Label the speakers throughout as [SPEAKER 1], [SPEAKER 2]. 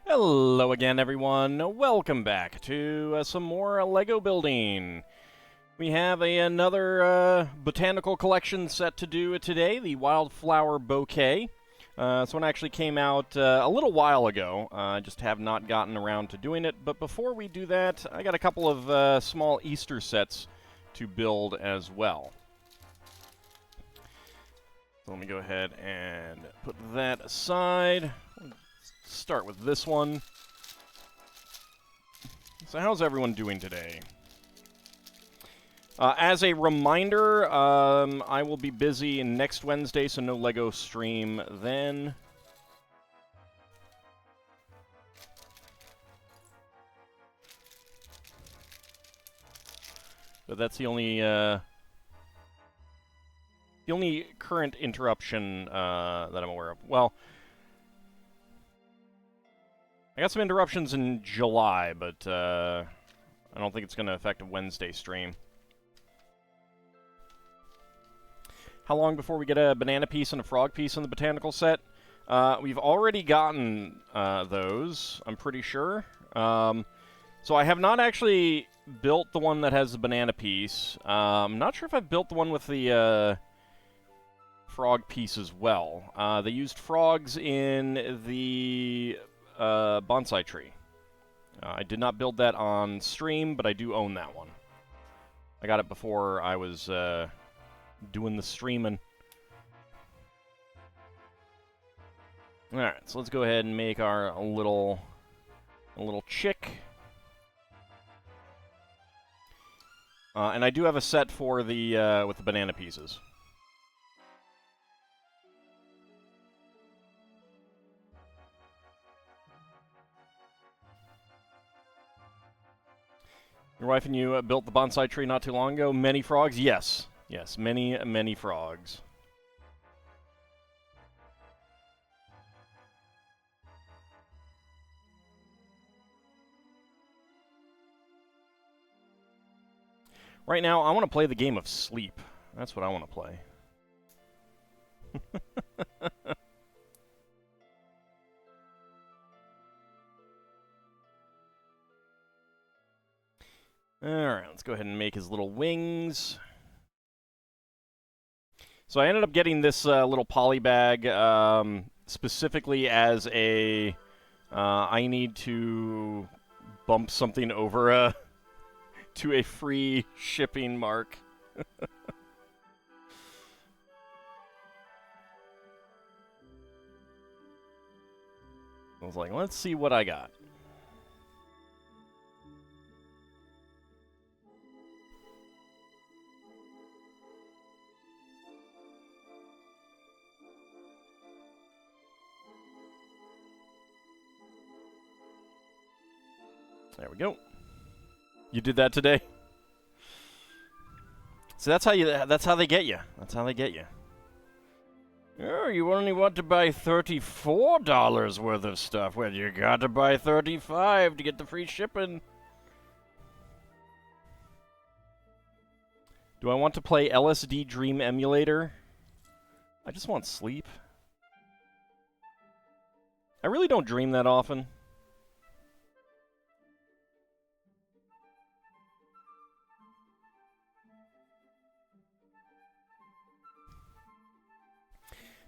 [SPEAKER 1] Hello again, everyone. Welcome back to some more Lego building. We have another Botanical Collection set to do today, the Wildflower Bouquet. This one actually came out a little while ago. I just have not gotten around to doing it. But before we do that, I got a couple of small Easter sets to build as well. So let me go ahead and put that aside. Start with this one. So how's everyone doing today? As a reminder, I will be busy next Wednesday, so no LEGO stream then. But that's the only current interruption that I'm aware of. Well, I got some interruptions in July, but I don't think it's going to affect a Wednesday stream. How long before we get a banana piece and a frog piece in the botanical set? We've already gotten those, I'm pretty sure. So I have not actually built the one that has the banana piece. I'm not sure if I've built the one with the frog piece as well. They used frogs in the bonsai tree. I did not build that on stream, but I do own that one. I got it before I was doing the streaming. Alright, so let's go ahead and make our little chick. And I do have a set for the with the banana pieces. Your wife and you built the bonsai tree not too long ago. Many frogs? Yes. Yes, many frogs. Right now, I want to play the game of sleep. That's what I want to play. Alright, let's go ahead and make his little wings. So I ended up getting this little poly bag specifically as a... I need to bump something over to a free shipping mark. I was like, let's see what I got. There we go. You did that today? So that's how they get you. That's how they get you. Oh, you only want to buy $34 worth of stuff. Well, you got to buy $35 to get the free shipping. Do I want to play LSD Dream Emulator? I just want sleep. I really don't dream that often.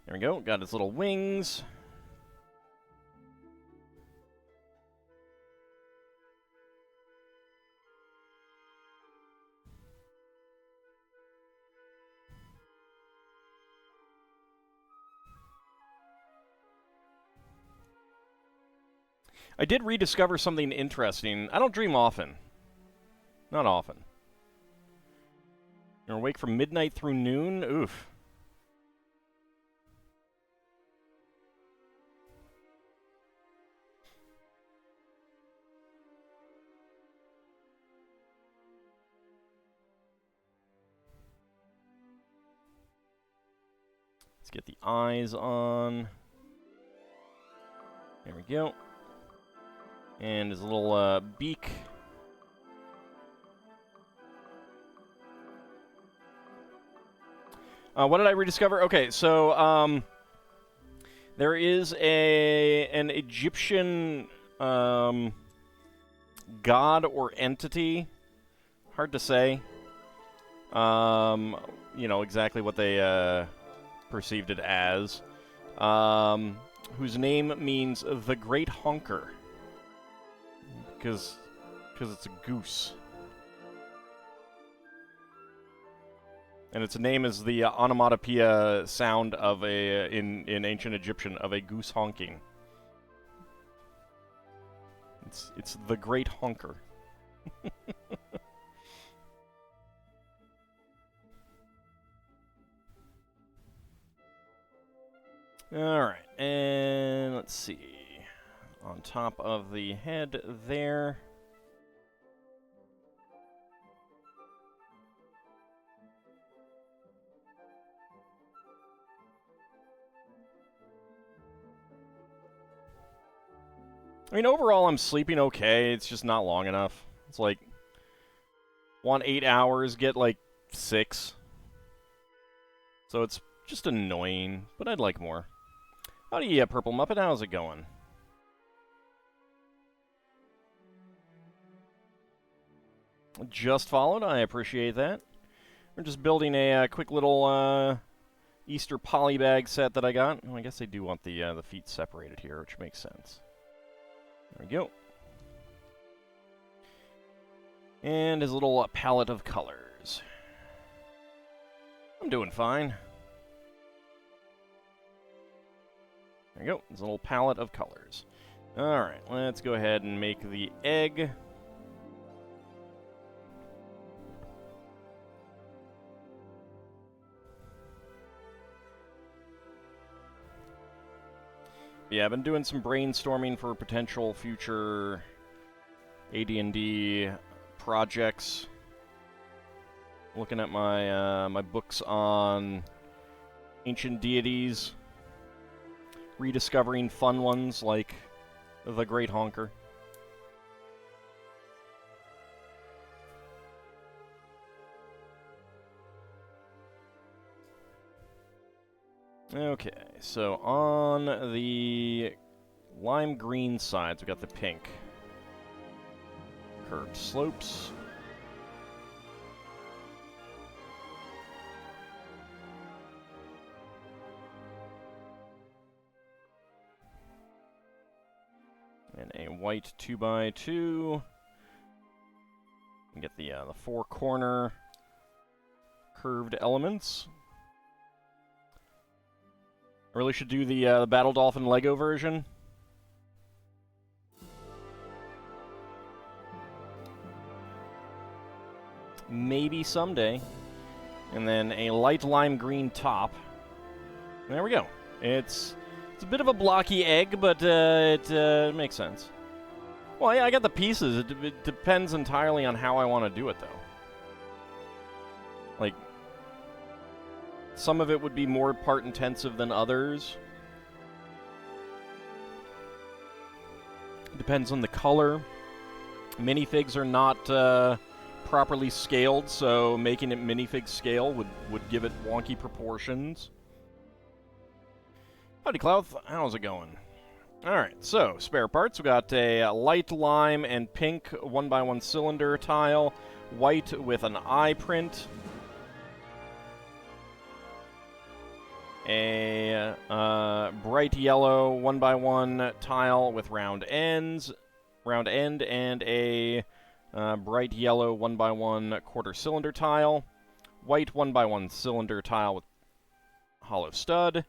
[SPEAKER 1] There we go, got his little wings. I did rediscover something interesting. I don't dream often. Not often. You're awake from midnight through noon? Oof. Let's get the eyes on. There we go. And his little beak. What did I rediscover? Okay, so there is an Egyptian god or entity. Hard to say. You know, exactly what they perceived it as. Whose name means the Great Honker. Because it's a goose. And its name is the onomatopoeia sound of in ancient Egyptian of a goose honking. It's the Great Honker. Alright, and let's see. On top of the head there. I mean, overall, I'm sleeping okay. It's just not long enough. It's like, want 8 hours, get like 6. So it's just annoying, but I'd like more. Howdy, Purple Muppet. How's it going? Just followed. I appreciate that. We're just building a quick little Easter polybag set that I got. Well, I guess they do want the feet separated here, which makes sense. There we go. And his little palette of colors. I'm doing fine. There you go. His little palette of colors. Alright, let's go ahead and make the egg. Yeah, I've been doing some brainstorming for potential future AD&D projects. Looking at my my books on ancient deities, rediscovering fun ones like the Great Honker. Okay, so on the lime green sides, we got the pink. Curved slopes. And a white 2x2. And get the 4-corner curved elements. I really should do the Battle Dolphin Lego version. Maybe someday. And then a light lime green top. There we go. It's a bit of a blocky egg, but it makes sense. Well, yeah, I got the pieces. It depends entirely on how I want to do it, though. Like, some of it would be more part-intensive than others. Depends on the color. Minifigs are not properly scaled, so making it minifig scale would give it wonky proportions. Howdy, Clouth. How's it going? Alright, so, spare parts. We got a light lime and pink 1x1 cylinder tile, white with an eye print, a bright yellow 1x1 tile with round end, and a bright yellow 1x1 quarter cylinder tile, white 1x1 cylinder tile with hollow stud,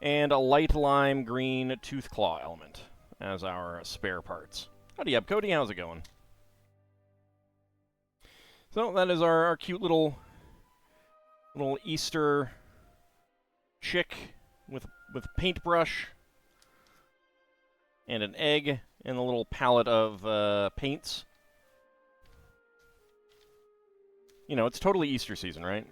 [SPEAKER 1] and a light lime green tooth claw element as our spare parts. Howdy up, Cody. How's it going? So that is our cute little Easter chick with a paintbrush and an egg and a little palette of paints. You know, it's totally Easter season, right?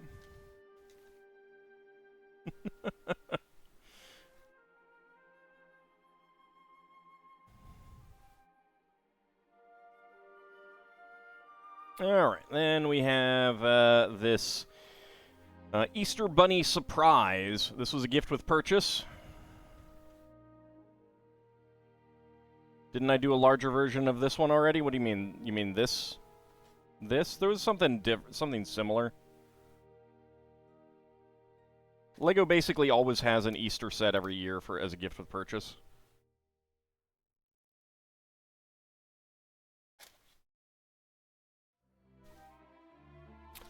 [SPEAKER 1] Alright, then we have this Easter Bunny surprise. This was a gift with purchase. Didn't I do a larger version of this one already? What do you mean? You mean this? This? There was something different, something similar. Lego basically always has an Easter set every year for as a gift with purchase.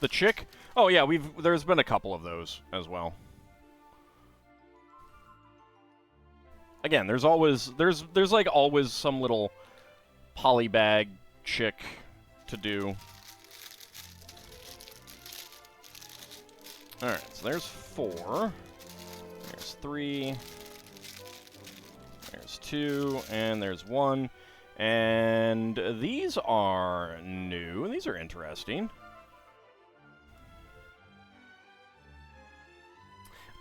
[SPEAKER 1] The chick? Oh yeah, there's been a couple of those as well. Again, there's like always some little polybag chick to do. Alright, so there's 4. There's 3. There's 2, and there's 1. And these are new. These are interesting.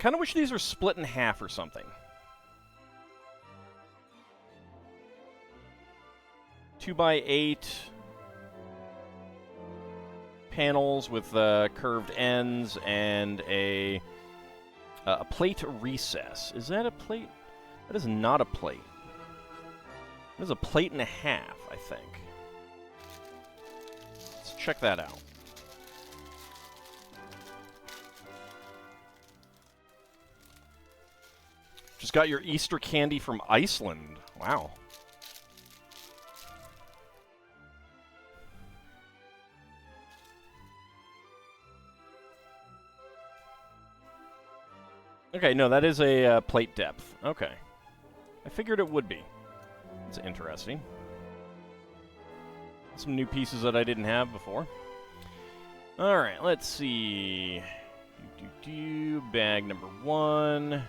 [SPEAKER 1] Kind of wish these were split in half or something. 2x8 panels with curved ends and a plate recess. Is that a plate? That is not a plate. That is a plate and a half, I think. Let's check that out. Just got your Easter candy from Iceland. Wow. Okay, no, that is a plate depth. Okay. I figured it would be. It's interesting. Some new pieces that I didn't have before. Alright, let's see. Bag number 1.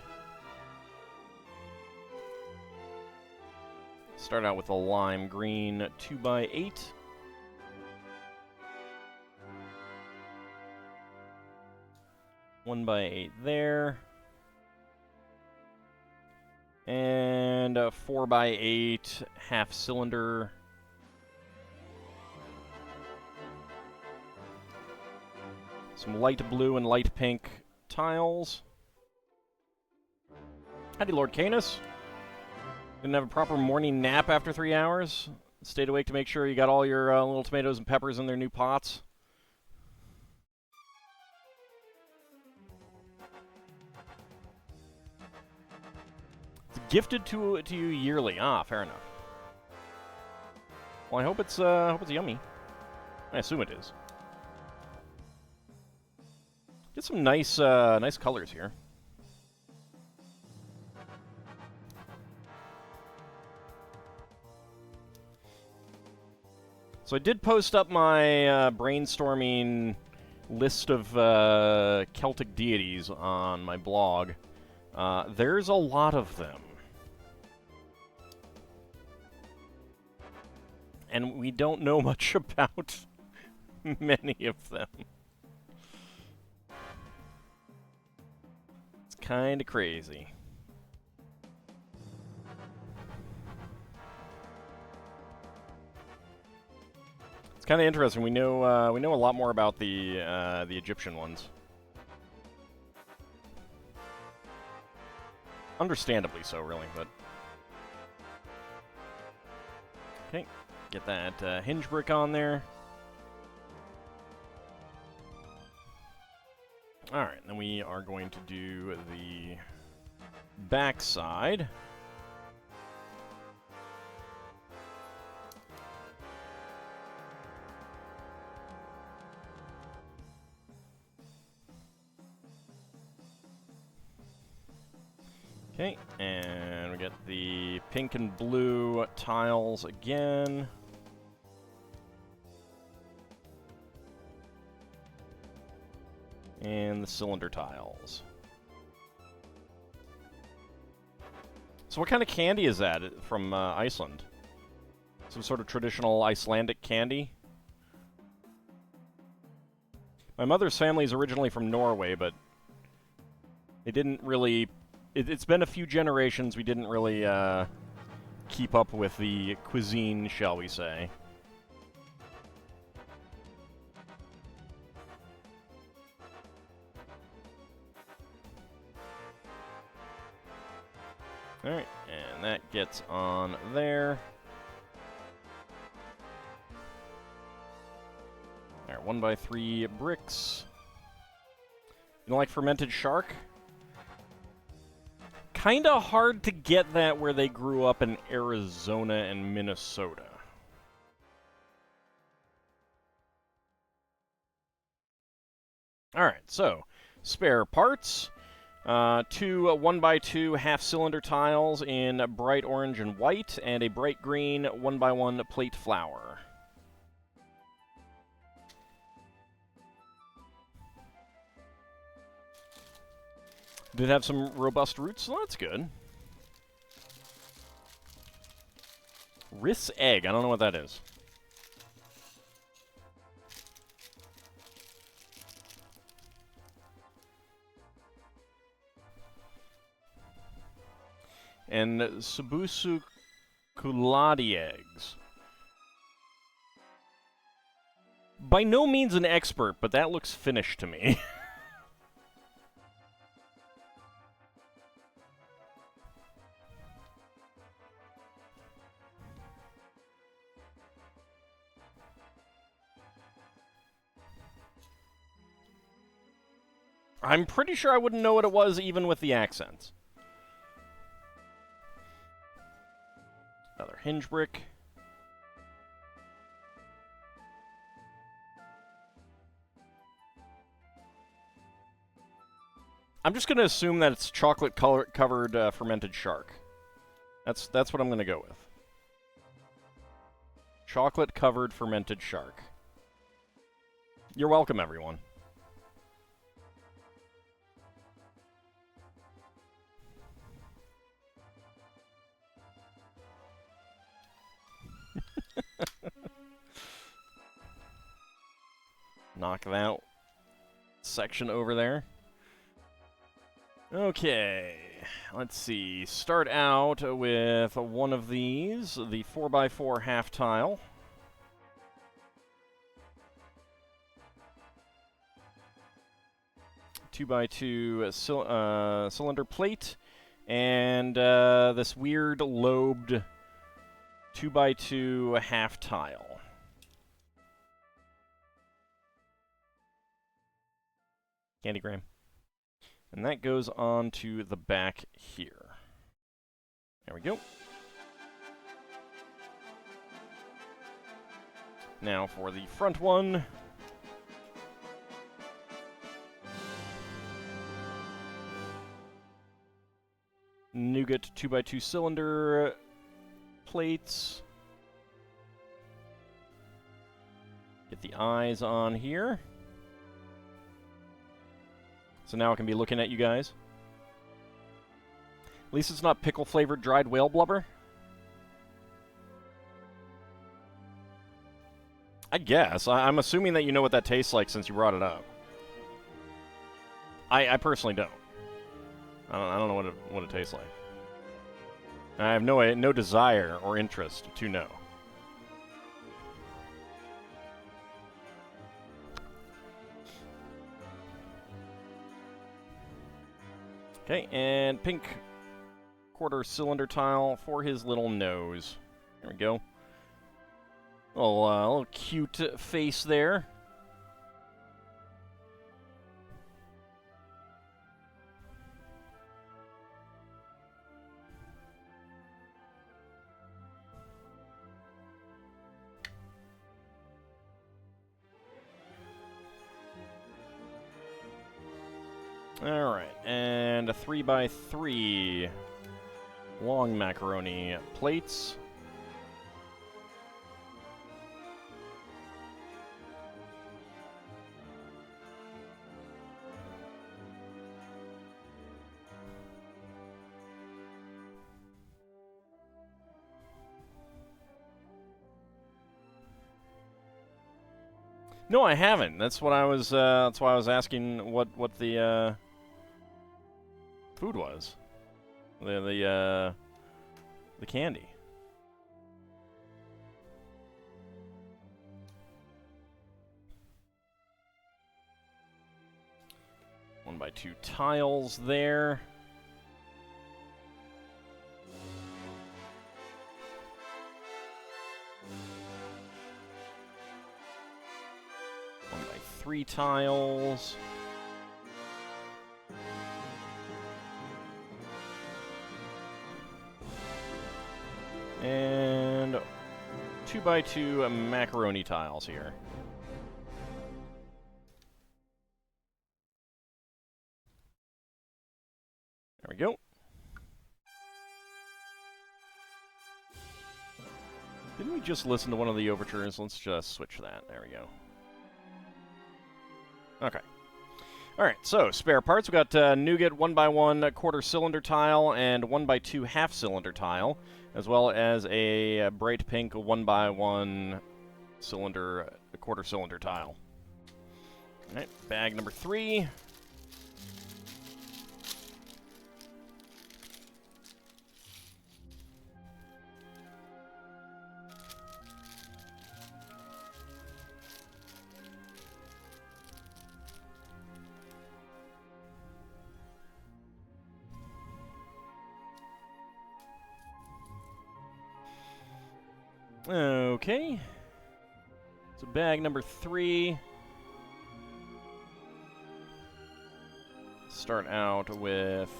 [SPEAKER 1] Start out with a lime green 2x8. One by 8 there. And a 4x8 half cylinder. Some light blue and light pink tiles. Howdy, Lord Canis. Didn't have a proper morning nap after 3 hours. Stayed awake to make sure you got all your little tomatoes and peppers in their new pots. It's gifted to you yearly. Ah, fair enough. Well, I hope it's yummy. I assume it is. Get some nice nice colors here. So I did post up my brainstorming list of Celtic deities on my blog. There's a lot of them. And we don't know much about many of them. It's kind of crazy. It's kind of interesting. We know a lot more about the Egyptian ones. Understandably so, really, but okay, get that hinge brick on there. All right, then we are going to do the back side. Okay, and we get the pink and blue tiles again. And the cylinder tiles. So what kind of candy is that from Iceland? Some sort of traditional Icelandic candy? My mother's family is originally from Norway, but they didn't really... It's been a few generations. We didn't really keep up with the cuisine, shall we say. Alright, and that gets on there. 1x3 bricks. You don't like fermented shark? Kinda hard to get that where they grew up in Arizona and Minnesota. Alright, so, spare parts. 2 1x2 half-cylinder tiles in bright orange and white, and a bright green 1x1 plate flower. Did have some robust roots, so that's good. Riss egg, I don't know what that is. And Subusu Kuladi eggs. By no means an expert, but that looks Finnish to me. I'm pretty sure I wouldn't know what it was even with the accents. Another hinge brick. I'm just going to assume that it's chocolate-covered fermented shark. That's what I'm going to go with. Chocolate-covered fermented shark. You're welcome, everyone. Knock that section over there. Okay, let's see. Start out with one of these, the 4x4 half tile. Two by two cylinder plate, and this weird lobed 2x2 half tile. Candygram. And that goes on to the back here. There we go. Now for the front one. Nougat 2x2 cylinder plates. Get the eyes on here. So now I can be looking at you guys. At least it's not pickle-flavored dried whale blubber. I guess. I'm assuming that you know what that tastes like since you brought it up. I personally don't. I don't know what it tastes like. I have no desire or interest to know. Okay, and pink quarter cylinder tile for his little nose. There we go. Little cute face there. Alright, and a 3x3 long macaroni plates. No, I haven't. That's what I was. That's why I was asking what the food was. The candy. One by two tiles there. 3 tiles. And 2x2 macaroni tiles here. There we go. Didn't we just listen to one of the overtures? Let's just switch that. There we go. Okay. Alright, so spare parts. We've got nougat 1x1 quarter cylinder tile and 1x2 half cylinder tile, as well as a bright pink 1x1 cylinder, quarter cylinder tile. Alright, bag number 3. Okay. So bag number 3. Start out with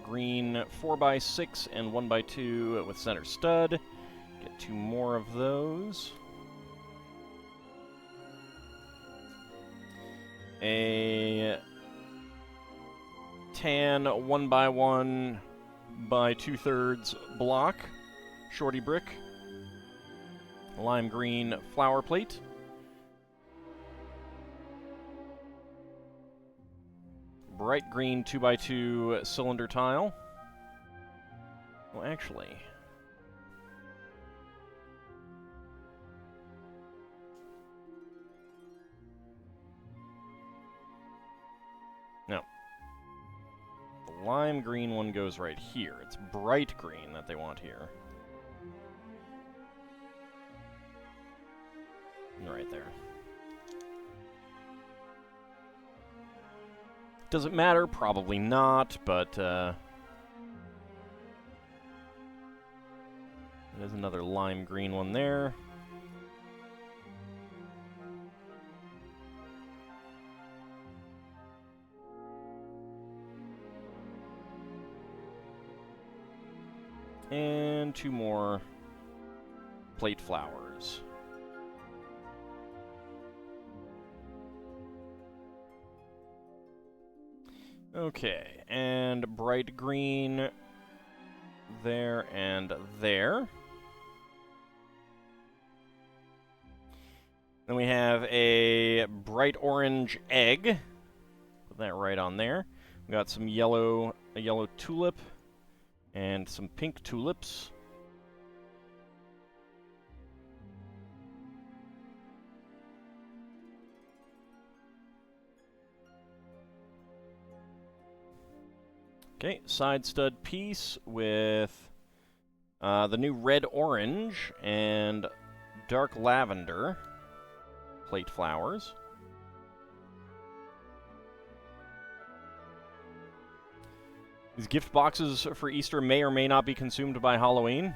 [SPEAKER 1] green 4x6 and 1x2 with center stud. Get 2 more of those. A tan 1x1 by 2/3 block, shorty brick. Lime green flower plate. Bright green 2x2 cylinder tile. Well, actually, no. The lime green one goes right here. It's bright green that they want here. Right there. Does it matter? Probably not, but there's another lime green one there. And 2 more plate flowers. Okay, and bright green there and there. Then we have a bright orange egg. Put that right on there. We got some yellow, a yellow tulip, and some pink tulips. Okay, side stud piece with the new red orange and dark lavender plate flowers. These gift boxes for Easter may or may not be consumed by Halloween.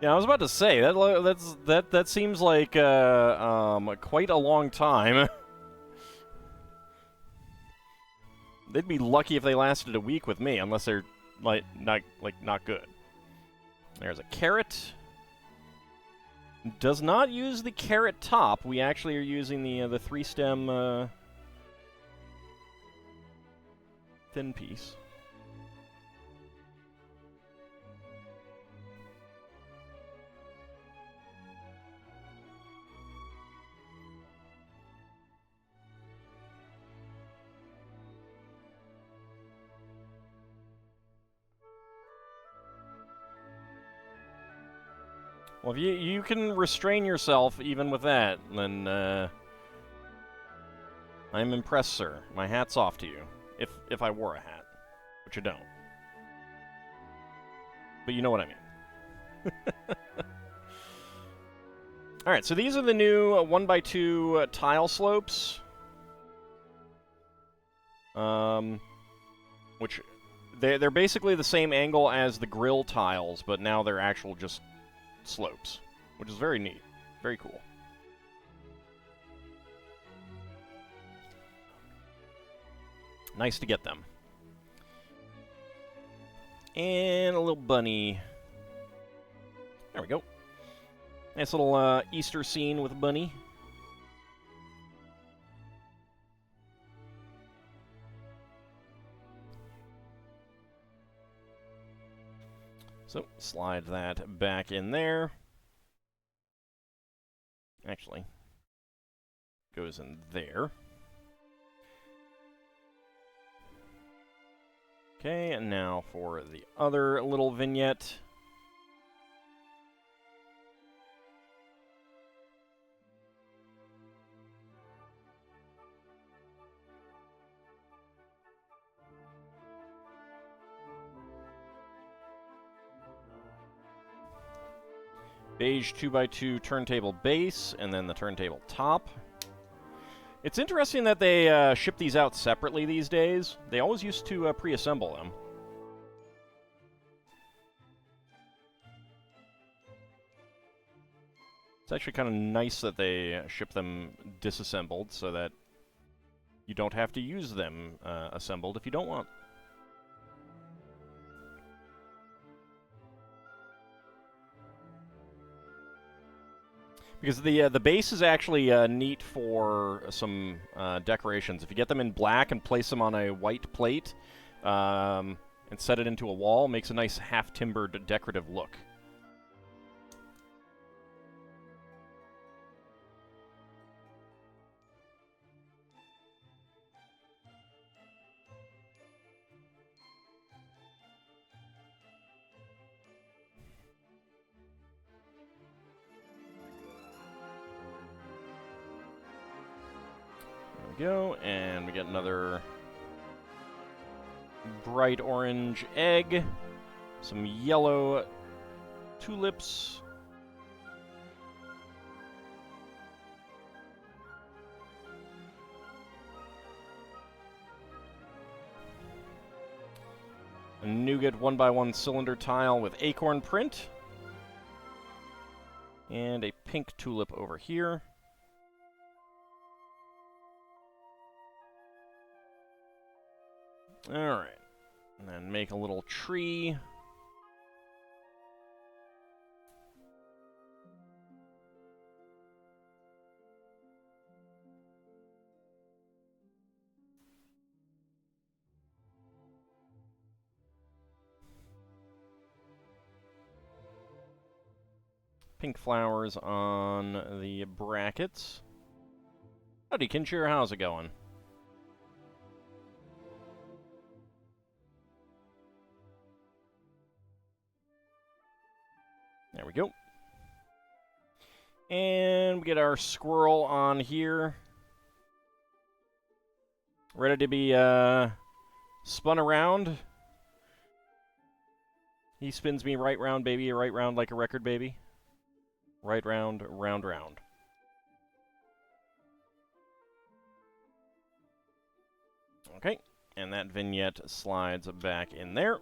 [SPEAKER 1] Yeah, I was about to say that seems like quite a long time. They'd be lucky if they lasted a week with me, unless they're not good. There's a carrot. Does not use the carrot top. We actually are using the 3-stem thin piece. Well, if you can restrain yourself even with that, then I'm impressed, sir. My hat's off to you. If I wore a hat, which you don't. But you know what I mean. Alright, so these are the new 1x2 tile slopes. Which, they're basically the same angle as the grill tiles, but now they're actual just slopes, which is very neat. Very cool. Nice to get them. And a little bunny. There we go. Nice little Easter scene with a bunny. So, slide that back in there. Actually, goes in there. Okay, and now for the other little vignette. Beige 2x2 turntable base, and then the turntable top. It's interesting that they ship these out separately these days. They always used to pre-assemble them. It's actually kind of nice that they ship them disassembled so that you don't have to use them assembled if you don't want. Because the base is actually neat for some decorations. If you get them in black and place them on a white plate and set it into a wall, it makes a nice half-timbered decorative look. Go, and we get another bright orange egg, some yellow tulips, a nougat 1x1 cylinder tile with acorn print, and a pink tulip over here. Alright, and then make a little tree. Pink flowers on the brackets. Howdy, Kinshire, how's it going? There we go. And we get our squirrel on here. Ready to be spun around. He spins me right round, baby, right round like a record, baby. Right round, round, round. Okay, and that vignette slides back in there.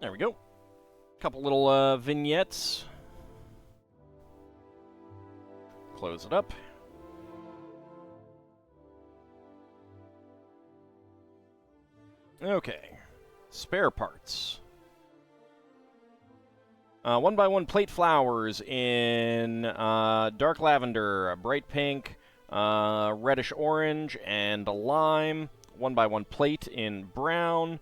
[SPEAKER 1] There we go. Couple little vignettes. Close it up. Okay. Spare parts. 1x1 plate flowers in dark lavender, bright pink, reddish orange, and lime. 1x1 plate in brown.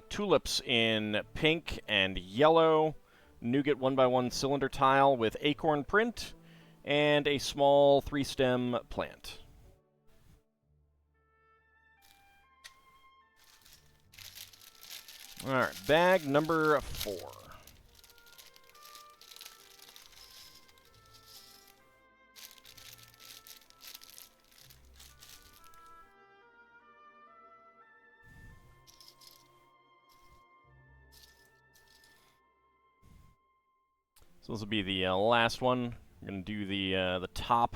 [SPEAKER 1] Tulips in pink and yellow. Nougat 1x1 cylinder tile with acorn print. And a small 3-stem plant. Alright, bag number 4. So this will be the last one. I'm going to do the top.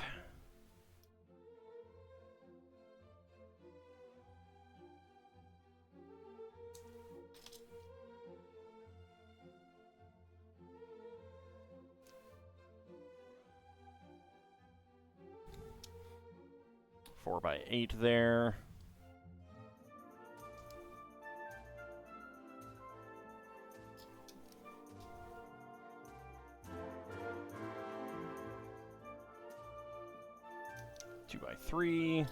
[SPEAKER 1] 4x8 there. Two by 3.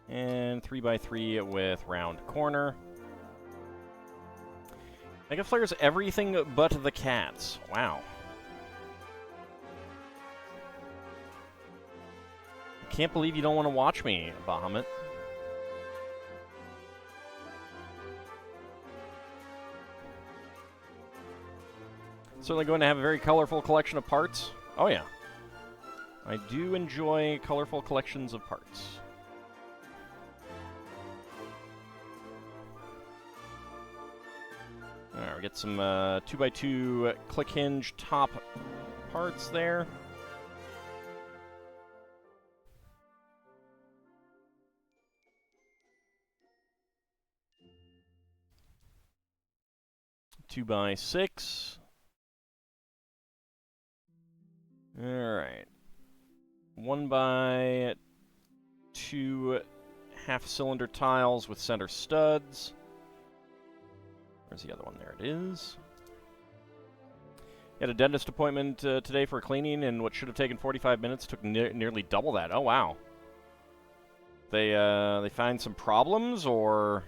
[SPEAKER 1] And 3x3 with round corner. Mega Flare's everything but the cats. Wow. I can't believe you don't want to watch me, Bahamut. Certainly going to have a very colorful collection of parts. Oh yeah. I do enjoy colorful collections of parts. Alright, we get some 2x2 click hinge top parts there. Two by 6. Alright. 1x2 half-cylinder tiles with center studs. Where's the other one? There it is. Had a dentist appointment today for cleaning, and what should have taken 45 minutes took nearly double that. Oh, wow. They find some problems, or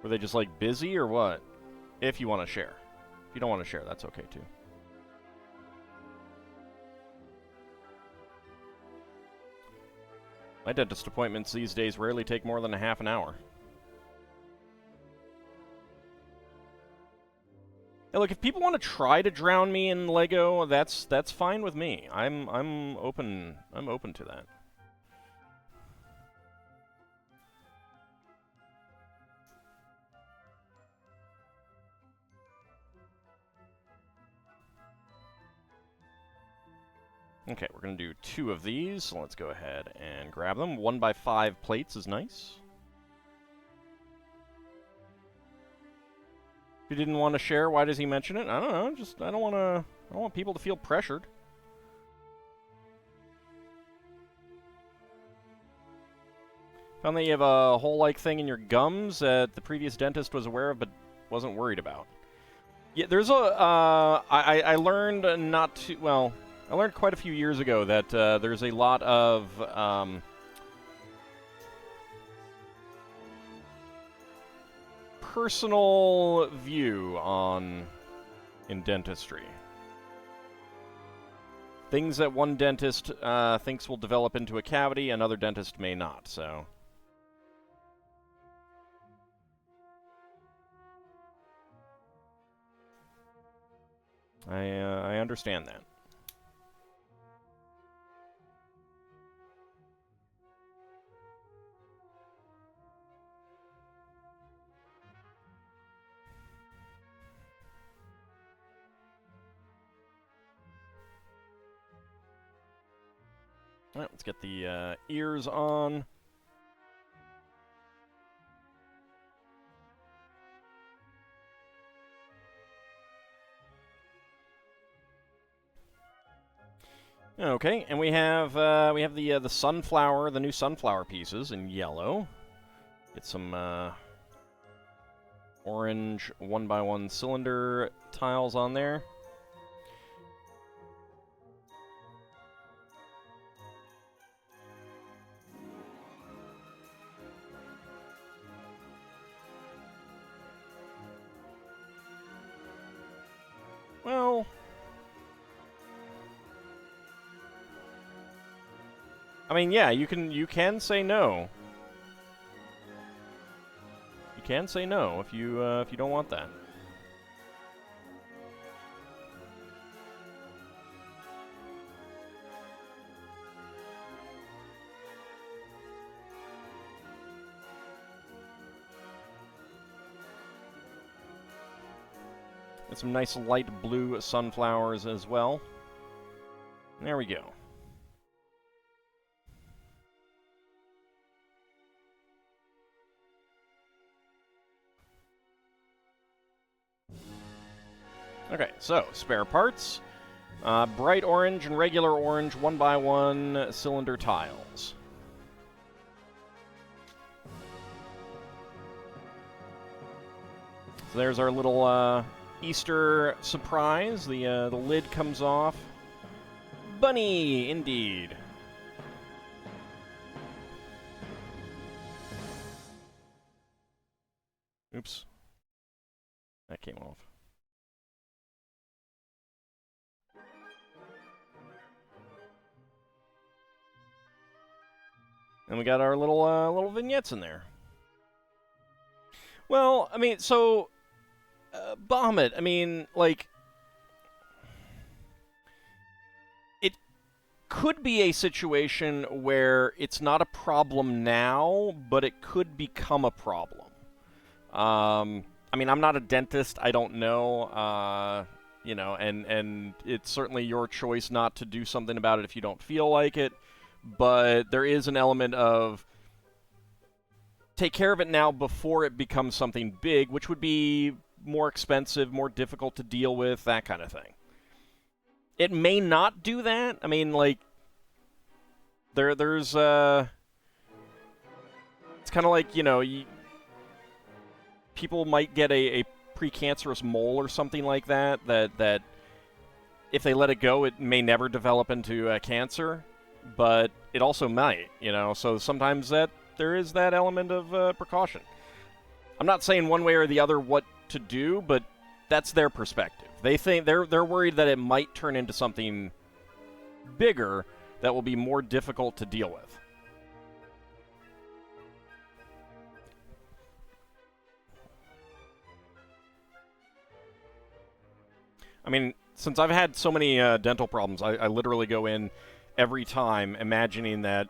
[SPEAKER 1] were they just, like, busy, or what? If you want to share. If you don't want to share, that's okay, too. My dentist appointments these days rarely take more than a half an hour. Hey, look, if people want to try to drown me in Lego, that's fine with me. I'm open to that. Okay, we're going to do 2 of these, so let's go ahead and grab them. 1x5 plates is nice. If he didn't want to share, why does he mention it? I don't know, just I don't want people to feel pressured. Found that you have a hole-like thing in your gums that the previous dentist was aware of but wasn't worried about. Yeah, there's a I learned not to, well, I learned quite a few years ago that there's a lot of personal view in dentistry. Things that one dentist thinks will develop into a cavity, another dentist may not, so. I understand that. All right, let's get the ears on. Okay, and we have the sunflower, the new sunflower pieces in yellow. Get some orange 1x1 cylinder tiles on there. Well, I mean, yeah, you can say no. You can say no if you don't want that. Got some nice light blue sunflowers as well. There we go. Okay, so spare parts. Bright orange and regular orange 1x1 cylinder tiles. So there's our little Easter surprise. The lid comes off. Bunny, indeed. Oops. That came off. And we got our little vignettes in there. Well, I mean, so Bahamut, I mean, like, it could be a situation where it's not a problem now, but it could become a problem. I mean, I'm not a dentist. I don't know. You know, and it's certainly your choice not to do something about it if you don't feel like it. But there is an element of take care of it now before it becomes something big, which would be more expensive, more difficult to deal with, that kind of thing. It may not do that. I mean, like, there's it's kind of like, you know, people might get a precancerous mole or something like that if they let it go, it may never develop into cancer, but it also might, you know, so sometimes there is that element of precaution. I'm not saying one way or the other what to do, but that's their perspective. They think they're worried that it might turn into something bigger that will be more difficult to deal with. I mean, since I've had so many dental problems, I literally go in every time imagining that,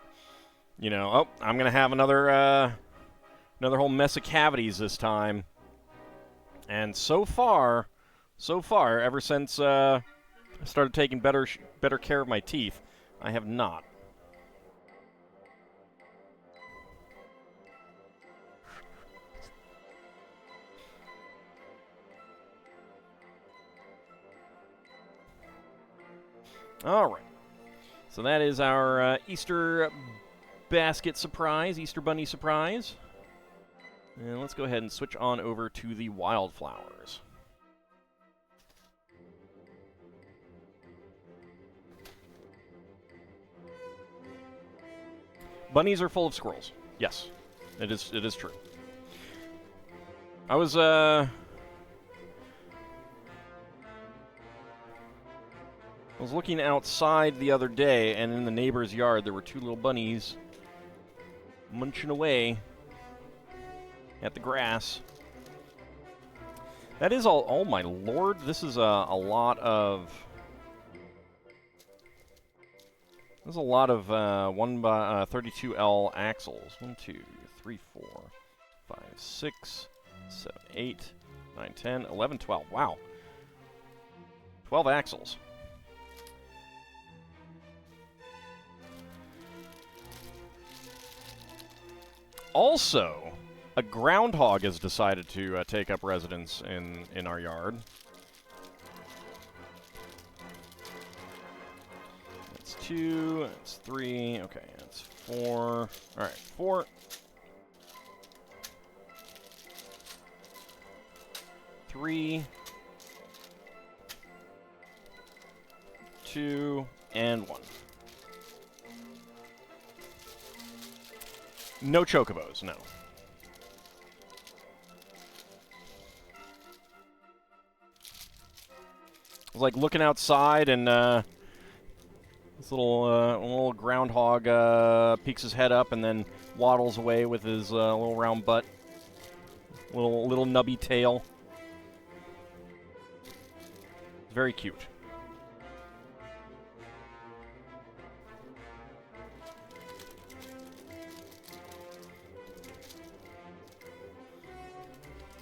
[SPEAKER 1] you know, oh, I'm going to have another whole mess of cavities this time. And so far, ever since I started taking better care of my teeth, I have not. All right. So that is our Easter basket surprise, Easter bunny surprise. And let's go ahead and switch on over to the wildflowers. Bunnies are full of squirrels. Yes, it is true. I was looking outside the other day, and in the neighbor's yard there were two little bunnies munching away at the grass. That is all. Oh my lord, this is a lot of. There's a lot of 1x32L axles. 1, 2, 3, 4, 5, 6, 7, 8, 9, 10, 11, 12. Wow. 12 axles. Also, a groundhog has decided to take up residence in our yard. That's 2, that's 3, okay, that's 4. All right, 4. 3, 2, and 1. No chocobos, no. I was like looking outside, and this little groundhog peeks his head up and then waddles away with his little round butt, little nubby tail. Very cute.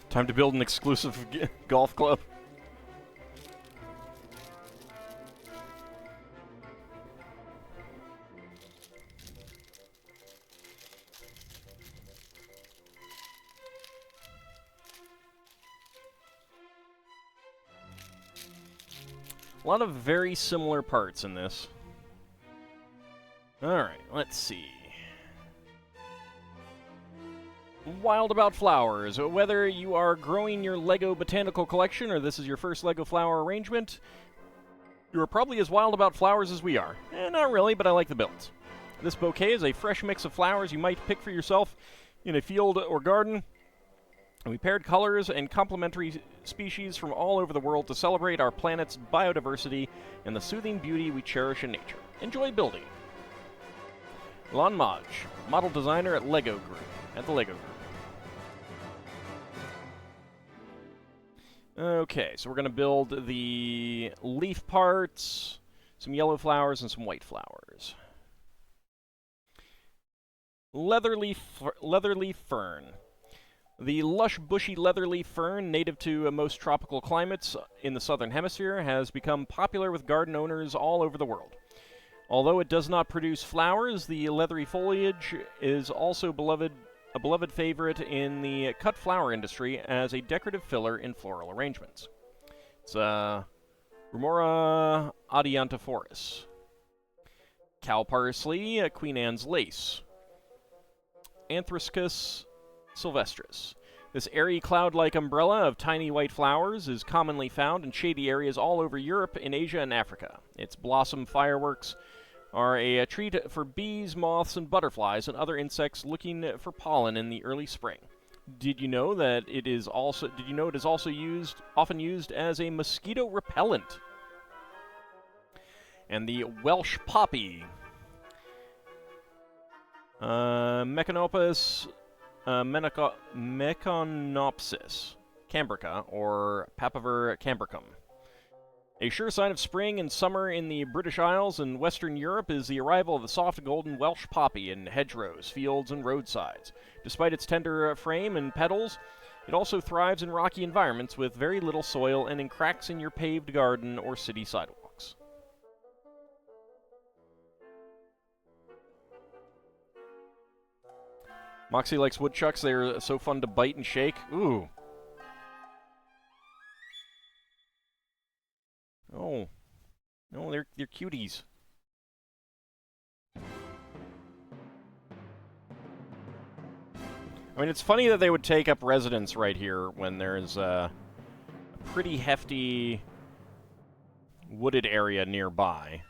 [SPEAKER 1] Time to build an exclusive golf club. A lot of very similar parts in this. Alright, let's see. Wild about flowers. Whether you are growing your Lego Botanical Collection or this is your first Lego flower arrangement, you are probably as wild about flowers as we are. Not really, but I like the builds. This bouquet is a fresh mix of flowers you might pick for yourself in a field or garden. And we paired colors and complementary species from all over the world to celebrate our planet's biodiversity and the soothing beauty we cherish in nature. Enjoy building. Lon Maj, model designer at the Lego Group. Okay, so we're going to build the leaf parts, some yellow flowers, and some white flowers. Leatherleaf fern. The lush, bushy leatherleaf fern, native to most tropical climates in the southern hemisphere, has become popular with garden owners all over the world. Although it does not produce flowers, the leathery foliage is also a beloved favorite in the cut flower industry as a decorative filler in floral arrangements. It's Remora adiantophoris. Cow parsley, Queen Anne's lace. Anthrascus sylvestris. This airy cloud-like umbrella of tiny white flowers is commonly found in shady areas all over Europe, in Asia, and Africa. Its blossom fireworks are a treat for bees, moths, and butterflies, and other insects looking for pollen in the early spring. Did you know that it is also often used as a mosquito repellent? And the Welsh poppy, Mechanopus Mechanopsis cambrica, or Papaver cambricum. A sure sign of spring and summer in the British Isles and Western Europe is the arrival of the soft golden Welsh poppy in hedgerows, fields, and roadsides. Despite its tender frame and petals, it also thrives in rocky environments with very little soil and in cracks in your paved garden or city sidewalks. Moxie likes woodchucks. They're so fun to bite and shake. Ooh. Oh. No, they're cuties. I mean, it's funny that they would take up residence right here when there's a pretty hefty wooded area nearby.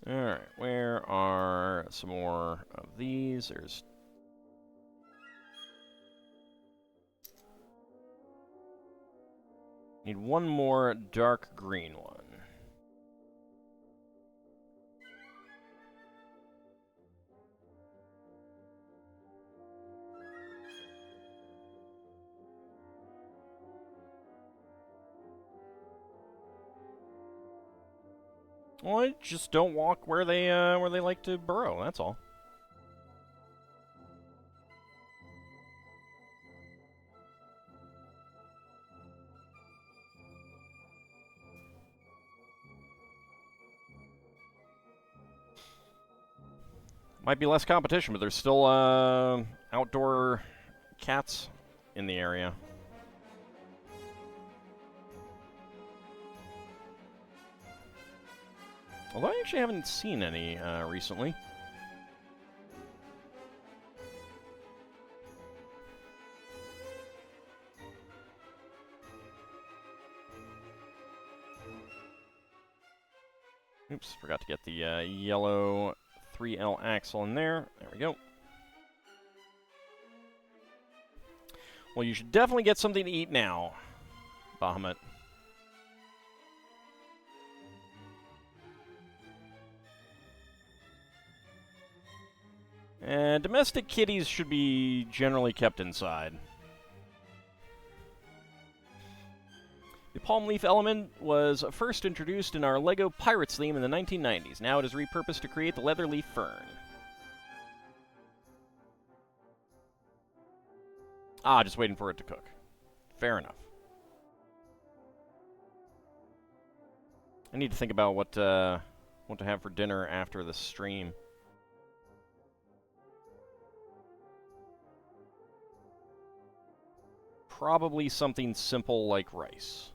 [SPEAKER 1] Alright, where are some more of these? Need one more dark green one. Well, just don't walk where they like to burrow, that's all. Might be less competition, but there's still outdoor cats in the area. Although I actually haven't seen any recently. Oops, forgot to get the yellow 3L axle in there. There we go. Well, you should definitely get something to eat now, Bahamut. Domestic kitties should be generally kept inside. The palm leaf element was first introduced in our LEGO Pirates theme in the 1990s. Now it is repurposed to create the leather leaf fern. Ah, just waiting for it to cook. Fair enough. I need to think about what to have for dinner after the stream. probably something simple like rice.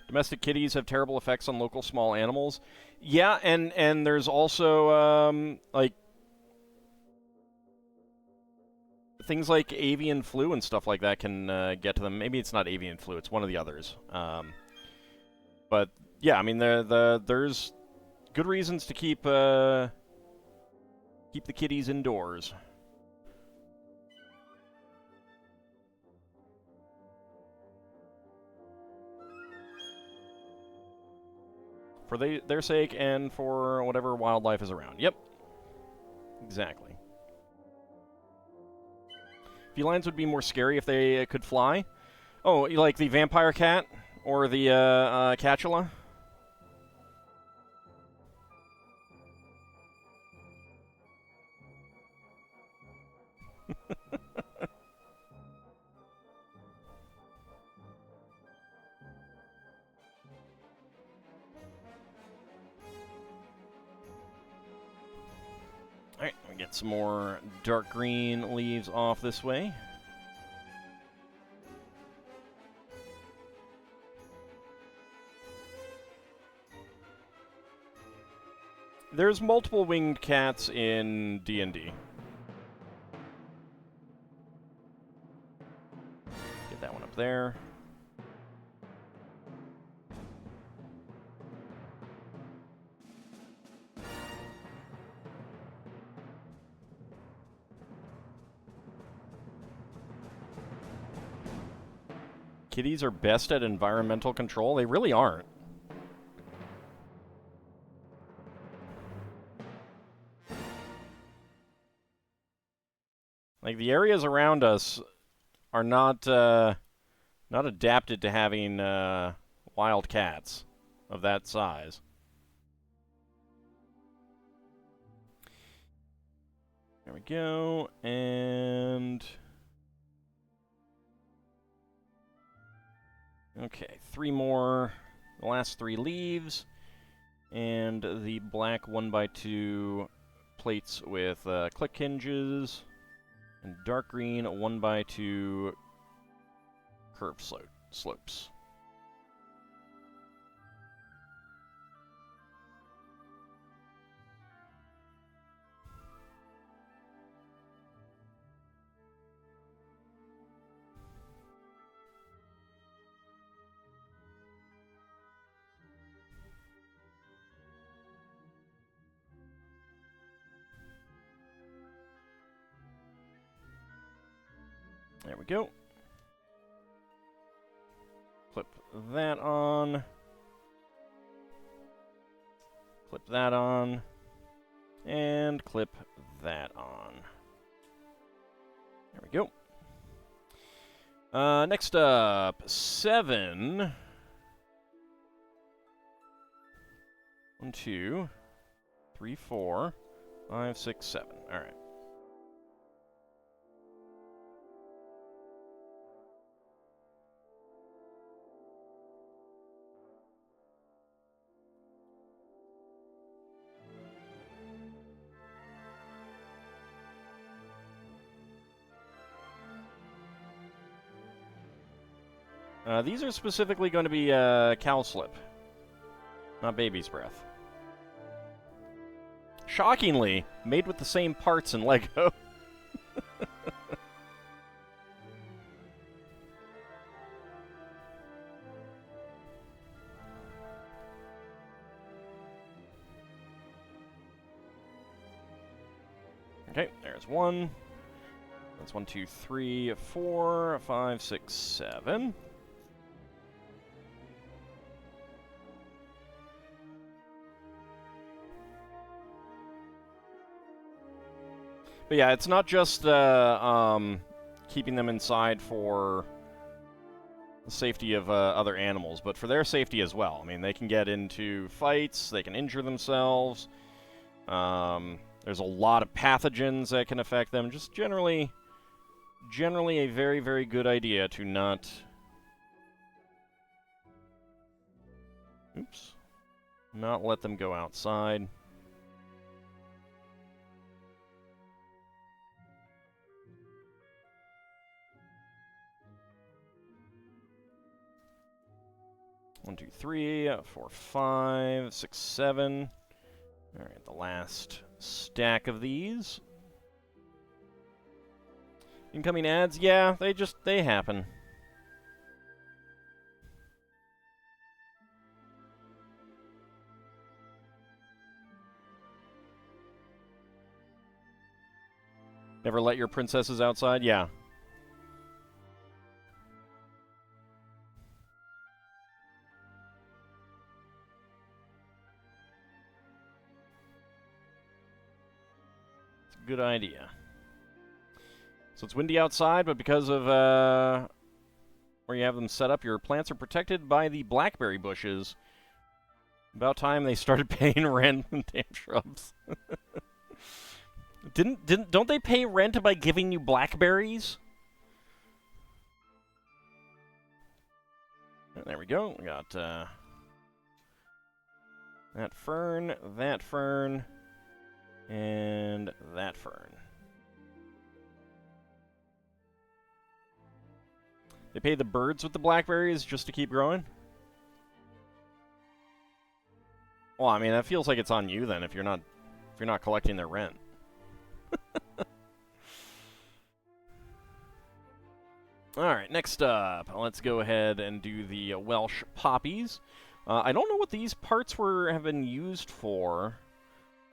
[SPEAKER 1] Domestic kitties have terrible effects on local small animals. Yeah, and there's also, like, things like avian flu and stuff like that can get to them. Maybe it's not avian flu, it's one of the others. But, yeah, I mean, there's good reasons to keep the kitties indoors. For their sake and for whatever wildlife is around. Yep. Exactly. Felines would be more scary if they could fly. Oh, like the vampire cat? Or the catula? Alright, we get some more dark green leaves off this way. There's multiple winged cats in D&D. Get that one up there. Kitties are best at environmental control? They really aren't. Like, the areas around us are not adapted to having wild cats of that size. There we go, and... Okay, 3 more, the last 3 leaves, and the black 1x2 plates with click hinges, and dark green 1x2 curved slopes. There we go. Clip that on. Clip that on. And clip that on. There we go. Next up, 7. 1, 2, 3, 4, 5, 6, 7. All right. These are specifically going to be cowslip, not baby's breath. Shockingly, made with the same parts in Lego. Okay, there's 1. That's 1, 2, 3, 4, 5, 6, 7. But yeah, it's not just keeping them inside for the safety of other animals, but for their safety as well. I mean, they can get into fights, they can injure themselves. There's a lot of pathogens that can affect them. Just generally a very, very good idea to not... Not let them go outside. 1, 2, 3, 4, 5, 6, 7. All right, the last stack of these. Incoming ads, yeah, they happen. Never let your princesses outside? Yeah. It's a good idea. So it's windy outside, but because of where you have them set up, your plants are protected by the blackberry bushes. About time they started paying rent from damn shrubs. Don't they pay rent by giving you blackberries? There we go. We got that fern, and that fern. They pay the birds with the blackberries just to keep growing? Well, I mean, that feels like it's on you then if you're not collecting their rent. All right, next up, let's go ahead and do the Welsh poppies. I don't know what these parts have been used for,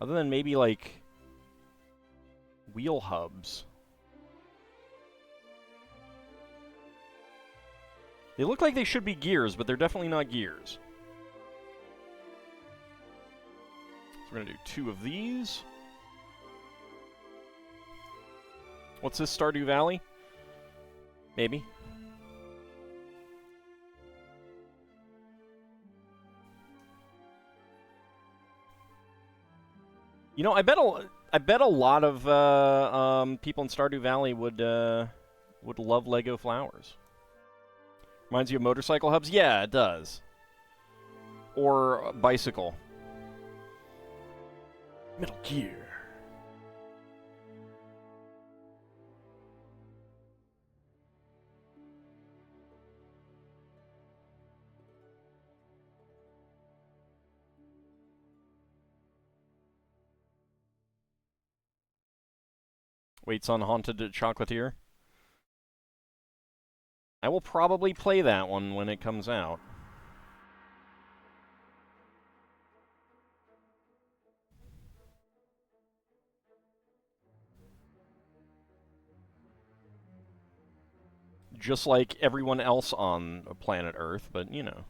[SPEAKER 1] other than maybe like wheel hubs. They look like they should be gears, but they're definitely not gears. So we're going to do 2 of these. What's this, Stardew Valley? Maybe. You know, I bet a lot of people in Stardew Valley would love Lego flowers. Reminds you of motorcycle hubs? Yeah, it does. Or bicycle. Metal Gear. Waits on Haunted Chocolatier. I will probably play that one when it comes out. Just like everyone else on planet Earth, but you know.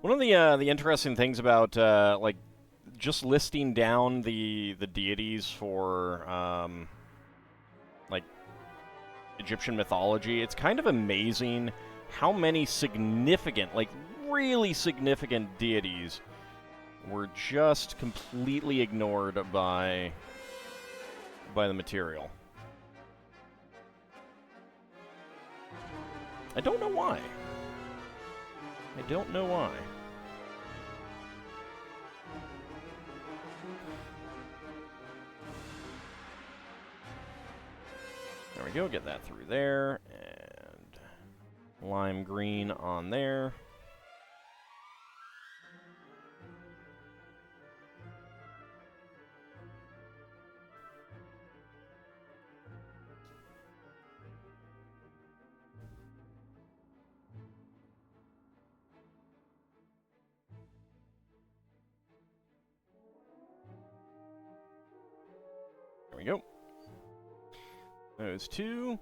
[SPEAKER 1] One of the interesting things about like just listing down the deities for like Egyptian mythology, it's kind of amazing how many significant, like really significant deities were just completely ignored by the material. I don't know why. I don't know why. There we go, get that through there, and lime green on there. There we go. Those 2.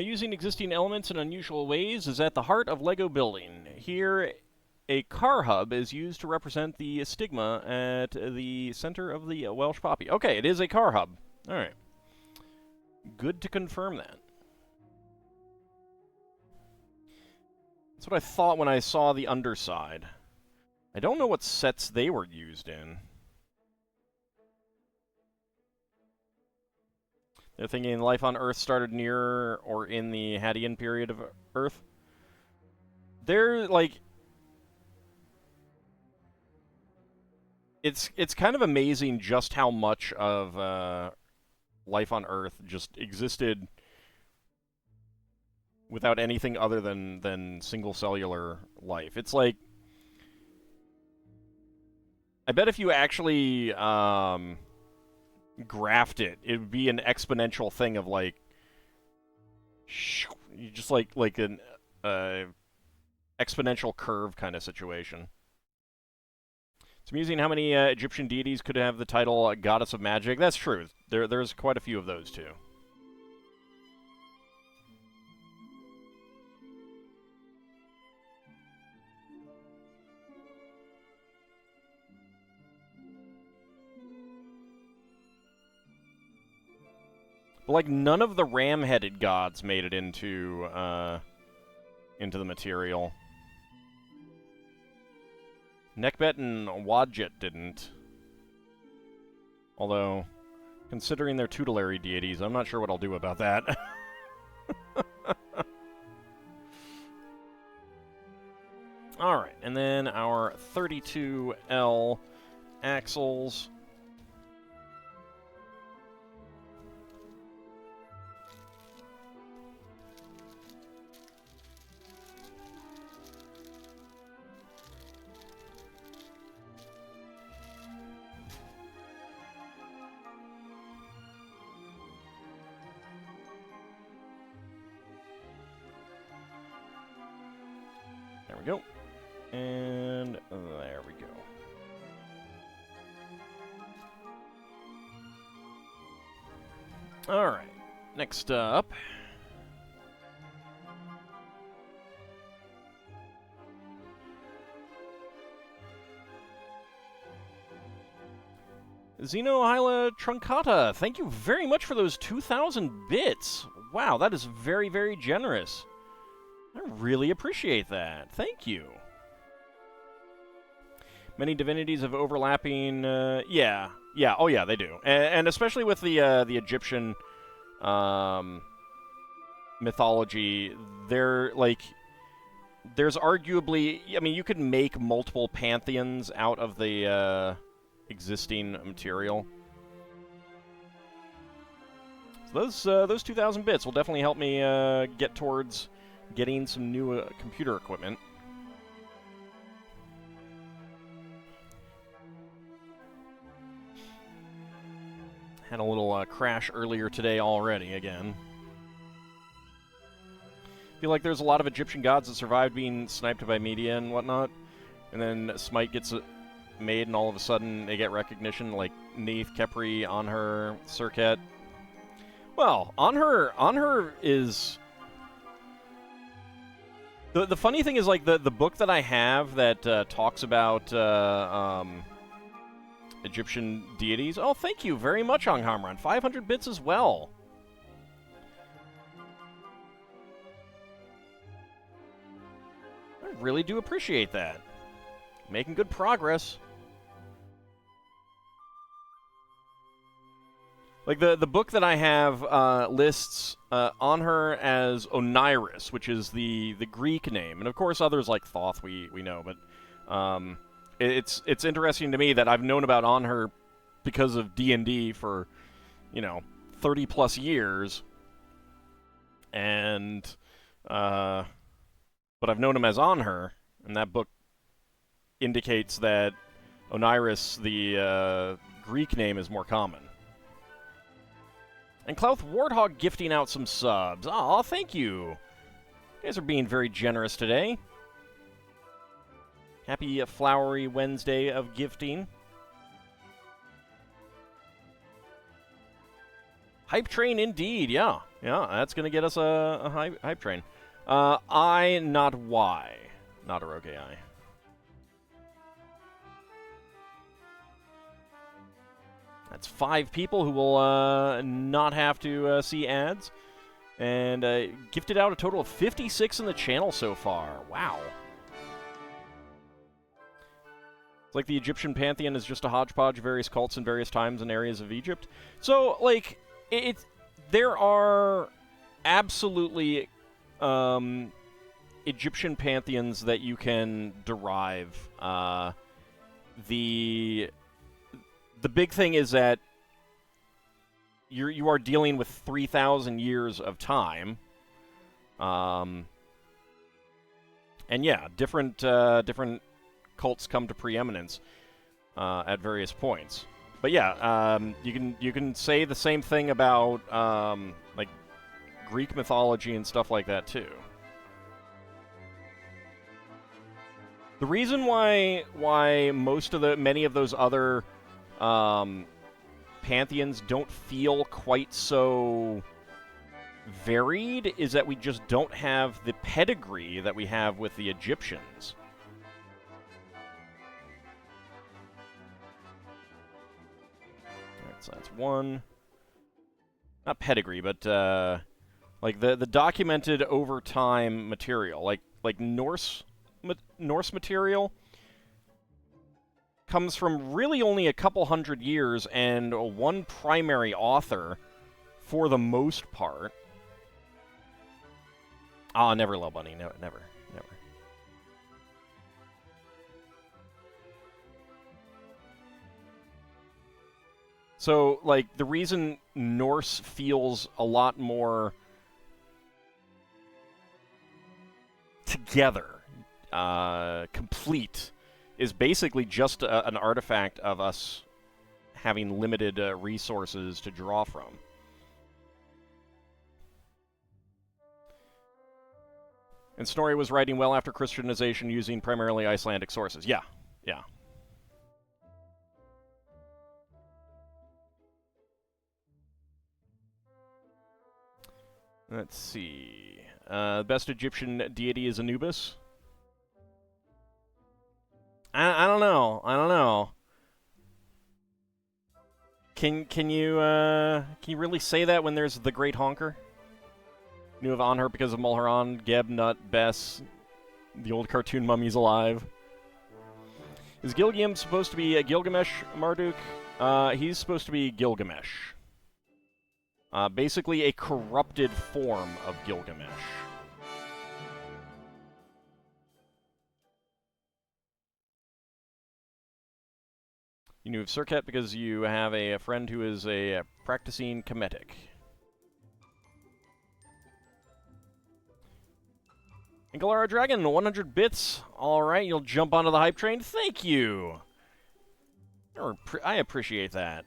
[SPEAKER 1] Using existing elements in unusual ways is at the heart of Lego building. Here, a car hub is used to represent the stigma at the center of the Welsh poppy. Okay, it is a car hub. All right. Good to confirm that. That's what I thought when I saw the underside. I don't know what sets they were used in. They're thinking life on Earth started near or in the Hadean period of Earth. They're, like... It's kind of amazing just how much of life on Earth just existed without anything other than single-cellular life. It's like... I bet if you actually graphed it, it would be an exponential thing of, like... just like an exponential curve kind of situation. It's amusing how many Egyptian deities could have the title Goddess of Magic. That's true. There's quite a few of those, too. But, like, none of the ram-headed gods made it into the material. Nekbet and Wadjet didn't. Although, considering they're tutelary deities, I'm not sure what I'll do about that. Alright, and then our 32L axles. There we go. And there we go. Alright, next up. Xenohyla Truncata, thank you very much for those 2,000 bits. Wow, that is very, very generous. I really appreciate that. Thank you. Many divinities have overlapping... yeah, oh yeah, they do. And especially with the Egyptian mythology, they're, like... There's arguably... I mean, you could make multiple pantheons out of the existing material. So those 2,000 bits will definitely help me get towards getting some new computer equipment. Had a little crash earlier today already, again. Feel like there's a lot of Egyptian gods that survived being sniped by media and whatnot, and then Smite gets made and all of a sudden they get recognition, like Neith, Khepri, Anhur, Serket. Well, Anhur is... The funny thing is, like, the book that I have that talks about Egyptian deities... Oh, thank you very much, Anghamran. 500 bits as well. I really do appreciate that. Making good progress. Like, the book that I have lists Anhur as Oniris, which is the Greek name. And, of course, others like Thoth we know. But it's interesting to me that I've known about Anhur because of D&D for, 30-plus years. And, but I've known him as Anhur, and that book indicates that Oniris, the Greek name, is more common. And Clouth Warthog gifting out some subs. Aw, thank you. You guys are being very generous today. Happy flowery Wednesday of gifting. Hype train indeed, yeah. Yeah, that's going to get us a hype train. I, not Y. Not a rogue AI. That's 5 people who will not have to see ads. And gifted out a total of 56 in the channel so far. Wow. It's like the Egyptian pantheon is just a hodgepodge of various cults in various times and areas of Egypt. So, like, there are absolutely Egyptian pantheons that you can derive. The big thing is that you are dealing with 3,000 years of time, and yeah, different cults come to preeminence at various points. But yeah, you can say the same thing about like Greek mythology and stuff like that too. The reason why many of those other pantheons don't feel quite so varied is that we just don't have the pedigree that we have with the Egyptians. Alright, so that's one. Not pedigree, but like the documented over time material, like Norse material comes from really only a couple hundred years and one primary author for the most part. Ah, never, Lil Bunny. No, never. So, like, the reason Norse feels a lot more together, complete, is basically just an artifact of us having limited resources to draw from. And Snorri was writing well after Christianization using primarily Icelandic sources. Yeah. Let's see. Best Egyptian deity is Anubis. I don't know. Can you really say that when there's the Great Honker? Knew of Anhur because of Mulharan, Geb, Nut, Bess, the old cartoon mummies alive. Is Gilgam supposed to be Gilgamesh, Marduk? He's supposed to be Gilgamesh. Basically a corrupted form of Gilgamesh. You knew of Serket because you have a friend who is a practicing Kemetic. And Galara Dragon, 100 bits. Alright, you'll jump onto the hype train. Thank you! I appreciate that.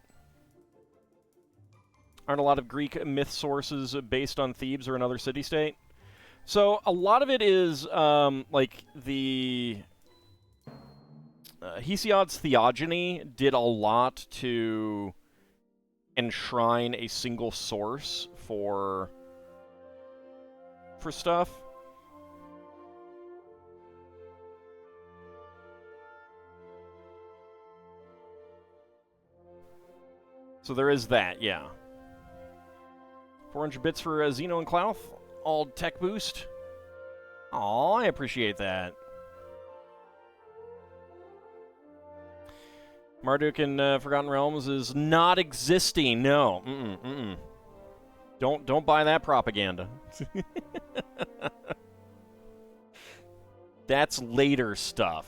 [SPEAKER 1] Aren't a lot of Greek myth sources based on Thebes or another city-state? So, a lot of it is, like, the... Hesiod's Theogony did a lot to enshrine a single source for stuff. So there is that, yeah. 400 bits for Xeno and Clouth. All tech boost. Aw, I appreciate that. Marduk in Forgotten Realms is not existing. No. Don't buy that propaganda. That's later stuff.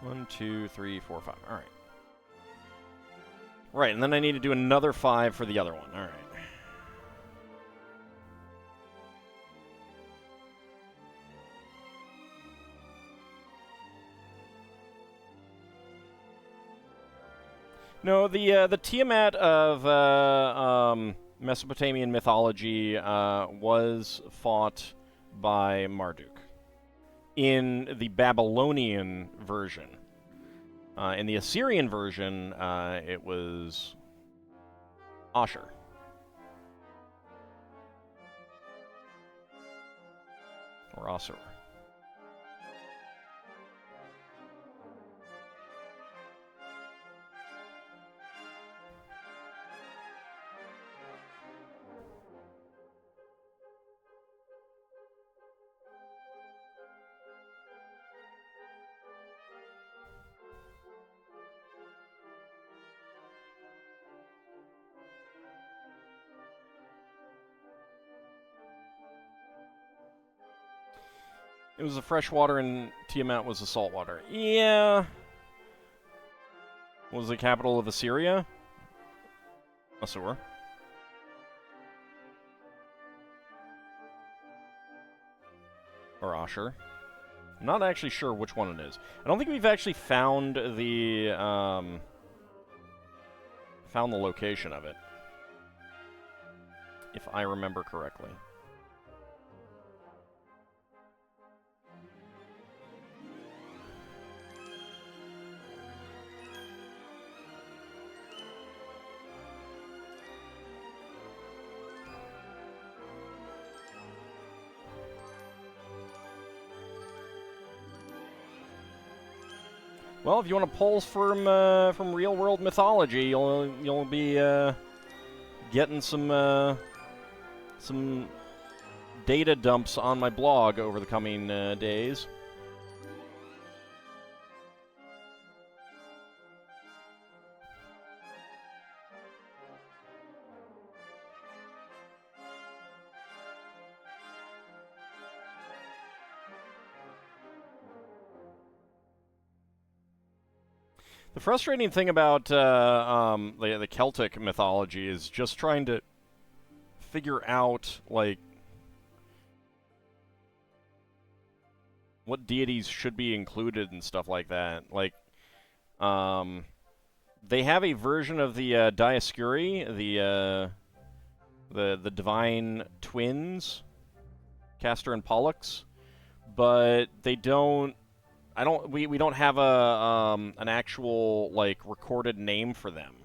[SPEAKER 1] One, two, three, four, five. All right. Right, and then I need to do another 5 for the other one. All right. No, the Tiamat of Mesopotamian mythology was fought by Marduk in the Babylonian version. In the Assyrian version, it was Asher. Or Asur. It was the freshwater and Tiamat was the saltwater. Yeah. Was the capital of Assyria? Assur. Or Asher. I'm not actually sure which one it is. I don't think we've actually found the location of it. If I remember correctly. Well, if you want to pull from real-world mythology, you'll be getting some data dumps on my blog over the coming days. The frustrating thing about the Celtic mythology is just trying to figure out, like, what deities should be included and stuff like that. Like, they have a version of the Dioscuri, the divine twins, Castor and Pollux, but they don't. We don't have an actual, like, recorded name for them.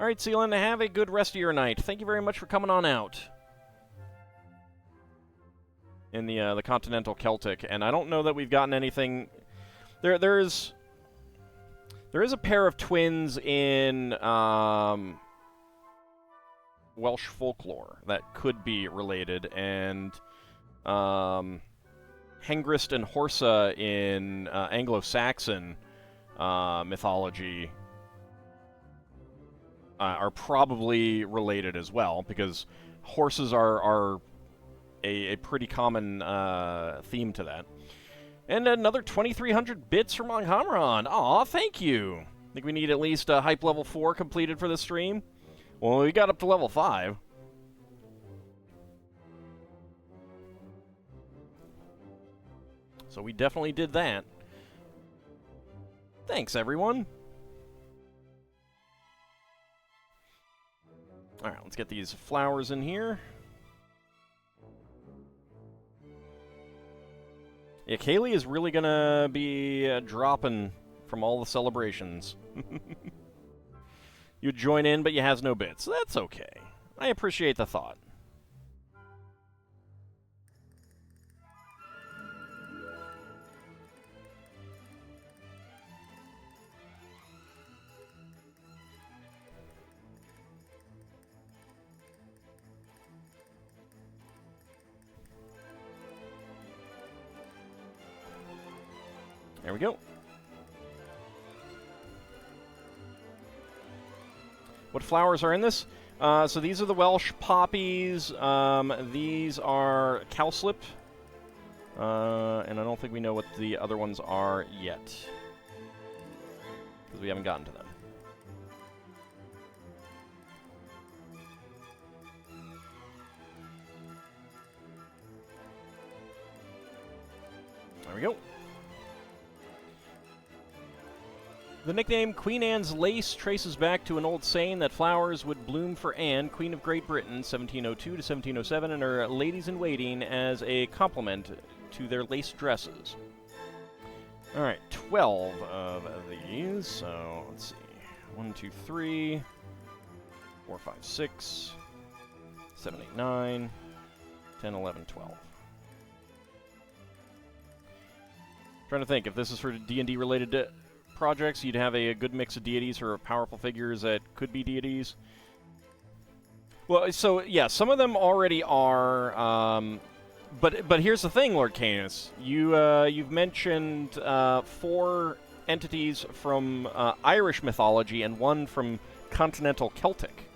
[SPEAKER 1] All right, Sealand, have a good rest of your night. Thank you very much for coming on out. In the Continental Celtic, and I don't know that we've gotten anything. There is a pair of twins in Welsh folklore that could be related, and Hengist and Horsa in Anglo-Saxon mythology are probably related as well, because horses are a pretty common theme to that. And another 2,300 bits from Anghamron. Aw, thank you. I think we need at least hype level 4 completed for this stream. Well, we got up to level 5. So we definitely did that. Thanks, everyone. Alright, let's get these flowers in here. Yeah, Kaylee is really gonna be dropping from all the celebrations. You join in, but you has no bits. That's okay. I appreciate the thought. There we go. What flowers are in this? So these are the Welsh poppies. These are cowslip. And I don't think we know what the other ones are yet, because we haven't gotten to them. There we go. The nickname Queen Anne's Lace traces back to an old saying that flowers would bloom for Anne, Queen of Great Britain, 1702 to 1707, and her ladies-in-waiting as a compliment to their lace dresses. Alright, 12 of these. So, let's see. 1, 2, 3, 4, 5, 6, 7, 8, 9, 10, 11, 12. Trying to think, if this is for D&D related projects, you'd have a good mix of deities or powerful figures that could be deities. Well, so, yeah, some of them already are, but here's the thing, Lord Canis. You've mentioned 4 entities from Irish mythology and 1 from continental Celtic.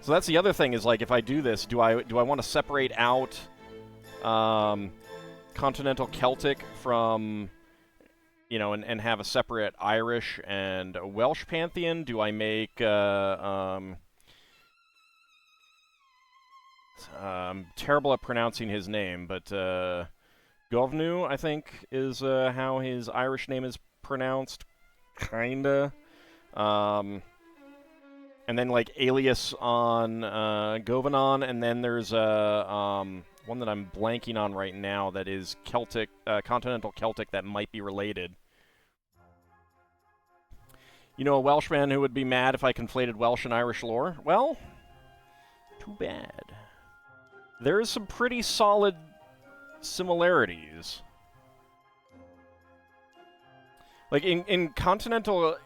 [SPEAKER 1] So that's the other thing, is like, if I do this, do I want to separate out continental Celtic from, you know, and have a separate Irish and a Welsh pantheon? Do I make I'm terrible at pronouncing his name, but Govnu, I think, is how his Irish name is pronounced, kinda. And then, like, Alias on Govanon, and then there's one that I'm blanking on right now that is Celtic, continental Celtic, that might be related. You know a Welshman who would be mad if I conflated Welsh and Irish lore? Well, too bad. There is some pretty solid similarities. Like, in continental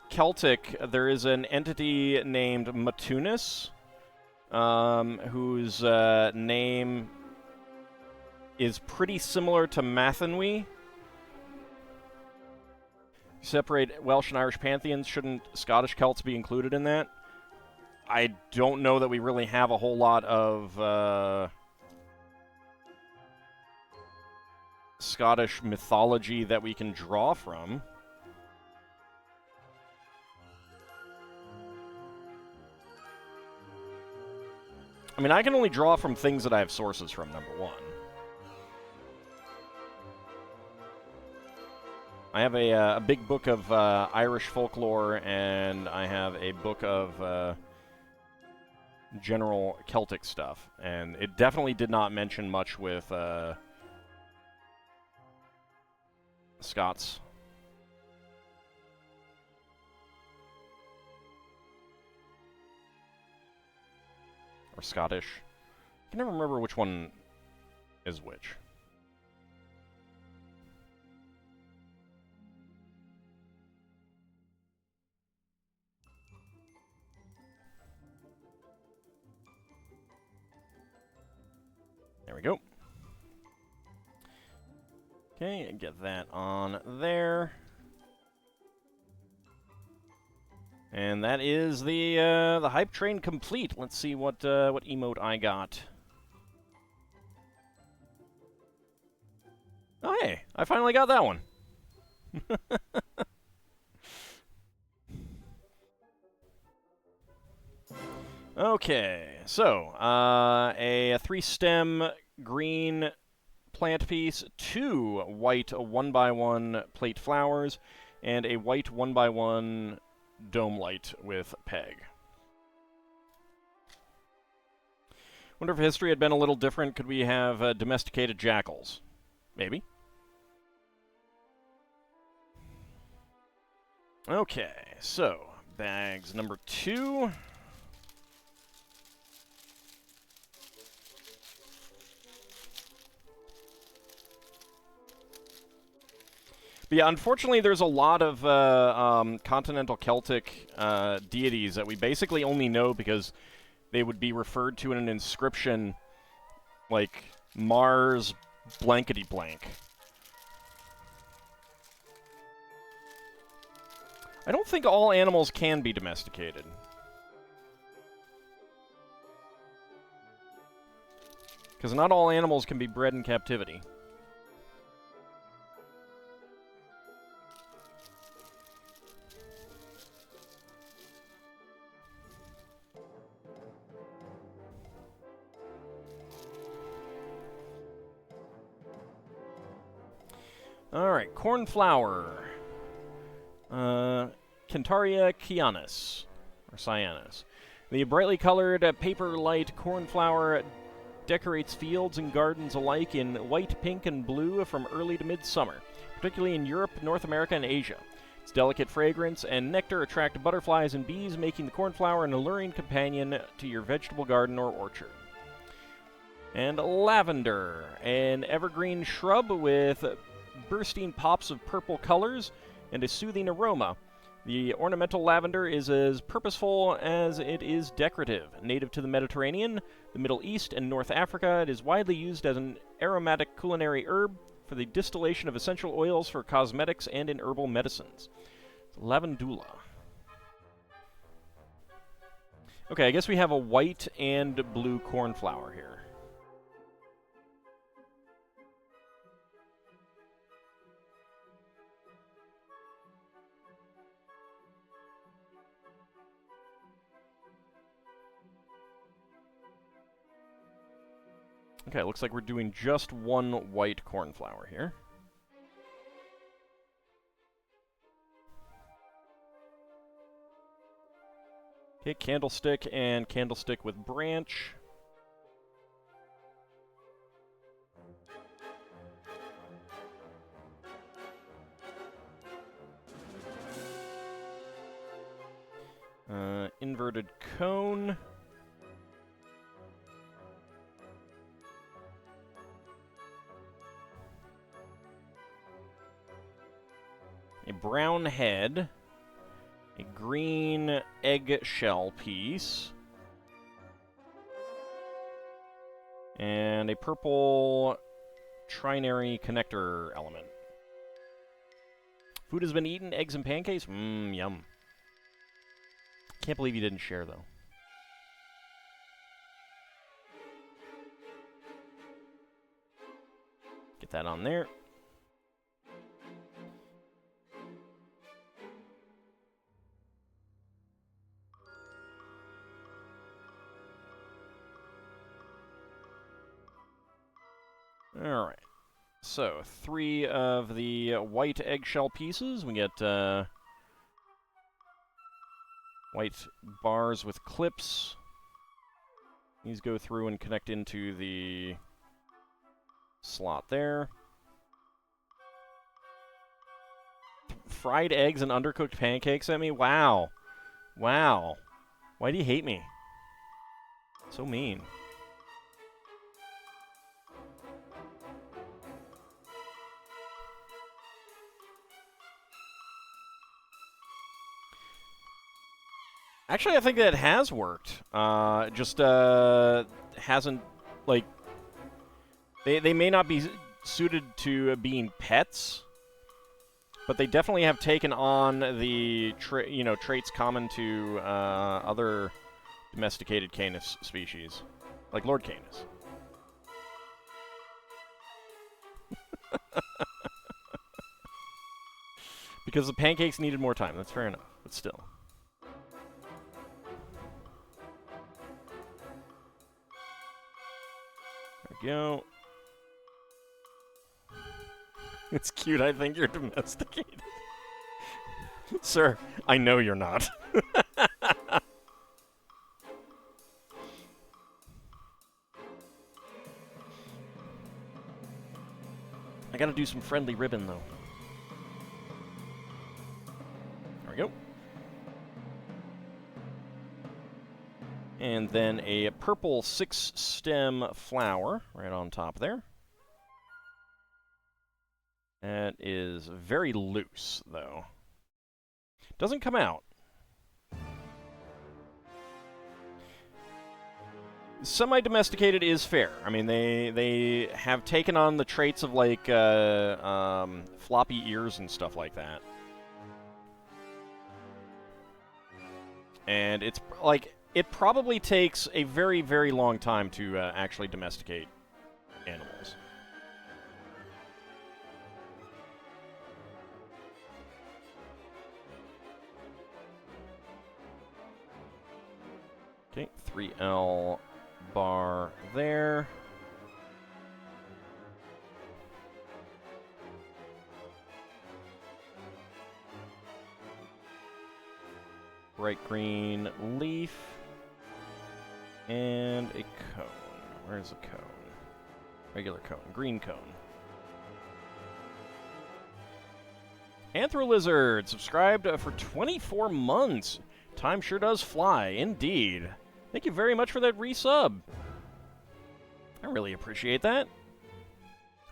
[SPEAKER 1] Celtic, there is an entity named Matunis, whose name is pretty similar to Mathenwy. Separate Welsh and Irish pantheons. Shouldn't Scottish Celts be included in that? I don't know that we really have a whole lot of Scottish mythology that we can draw from. I mean, I can only draw from things that I have sources from, number one. I have a big book of Irish folklore, and I have a book of general Celtic stuff. And it definitely did not mention much with Scots. Or Scottish. I can never remember which one is which. There we go. Okay, get that on there. And that is the hype train complete. Let's see what emote I got. Oh, hey, I finally got that one. Okay, so a 3-stem green plant piece, 2 white 1x1 plate flowers, and a white 1x1 dome light with peg. Wonder if history had been a little different. Could we have domesticated jackals? Maybe. Okay, so bags number 2. But yeah, unfortunately, there's a lot of continental Celtic deities that we basically only know because they would be referred to in an inscription like Mars blankety blank. I don't think all animals can be domesticated. Because not all animals can be bred in captivity. Alright, cornflower. Cantaria cyanus, or cyanus. The brightly colored paper light cornflower decorates fields and gardens alike in white, pink, and blue from early to mid-summer, particularly in Europe, North America, and Asia. Its delicate fragrance and nectar attract butterflies and bees, making the cornflower an alluring companion to your vegetable garden or orchard. And lavender, an evergreen shrub with bursting pops of purple colors and a soothing aroma. The ornamental lavender is as purposeful as it is decorative. Native to the Mediterranean, the Middle East, and North Africa, it is widely used as an aromatic culinary herb for the distillation of essential oils for cosmetics and in herbal medicines. Lavandula. Okay, I guess we have a white and blue cornflower here. Okay, looks like we're doing just one white cornflower here. Okay, candlestick and candlestick with branch. Inverted cone. A brown head, a green eggshell piece, and a purple trinary connector element. Food has been eaten, eggs and pancakes? Mmm, yum. Can't believe you didn't share, though. Get that on there. Alright, so 3 of the white eggshell pieces. We get white bars with clips. These go through and connect into the slot there. Fried eggs and undercooked pancakes at me? Wow. Wow. Why do you hate me? So mean. Actually, I think that has worked. Just hasn't, like... They may not be suited to being pets, but they definitely have taken on the traits common to other domesticated Canis species, like Lord Canis. Because the pancakes needed more time, that's fair enough, but still. There we go. It's cute, I think you're domesticated. Sir, I know you're not. I gotta do some friendly ribbon, though. There we go. And then a purple 6-stem flower right on top there. That is very loose, though. Doesn't come out. Semi-domesticated is fair. I mean, they have taken on the traits of, like, floppy ears and stuff like that. And it's, like, it probably takes a very, very long time to actually domesticate animals. Okay, 3L bar there. Bright green leaf. And a cone. Where's the cone? Regular cone. Green cone. Anthrolizard, subscribed for 24 months. Time sure does fly, indeed. Thank you very much for that resub. I really appreciate that.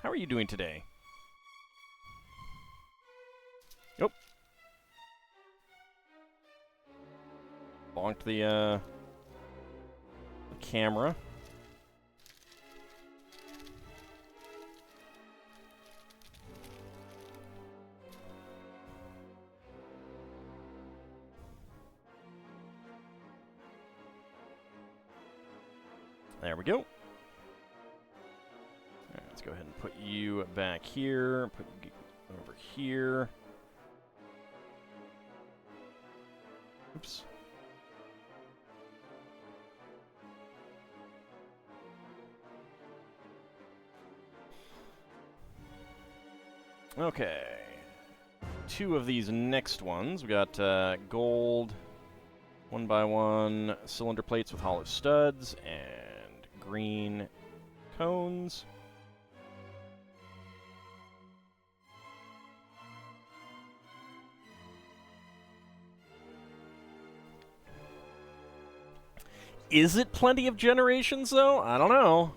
[SPEAKER 1] How are you doing today? Oh. Bonked the camera. There we go. All right, let's go ahead and put you back here. Put you over here. Oops. Okay. Two of these next ones. We got gold, 1x1 cylinder plates with hollow studs, and green cones. Is it plenty of generations, though? I don't know.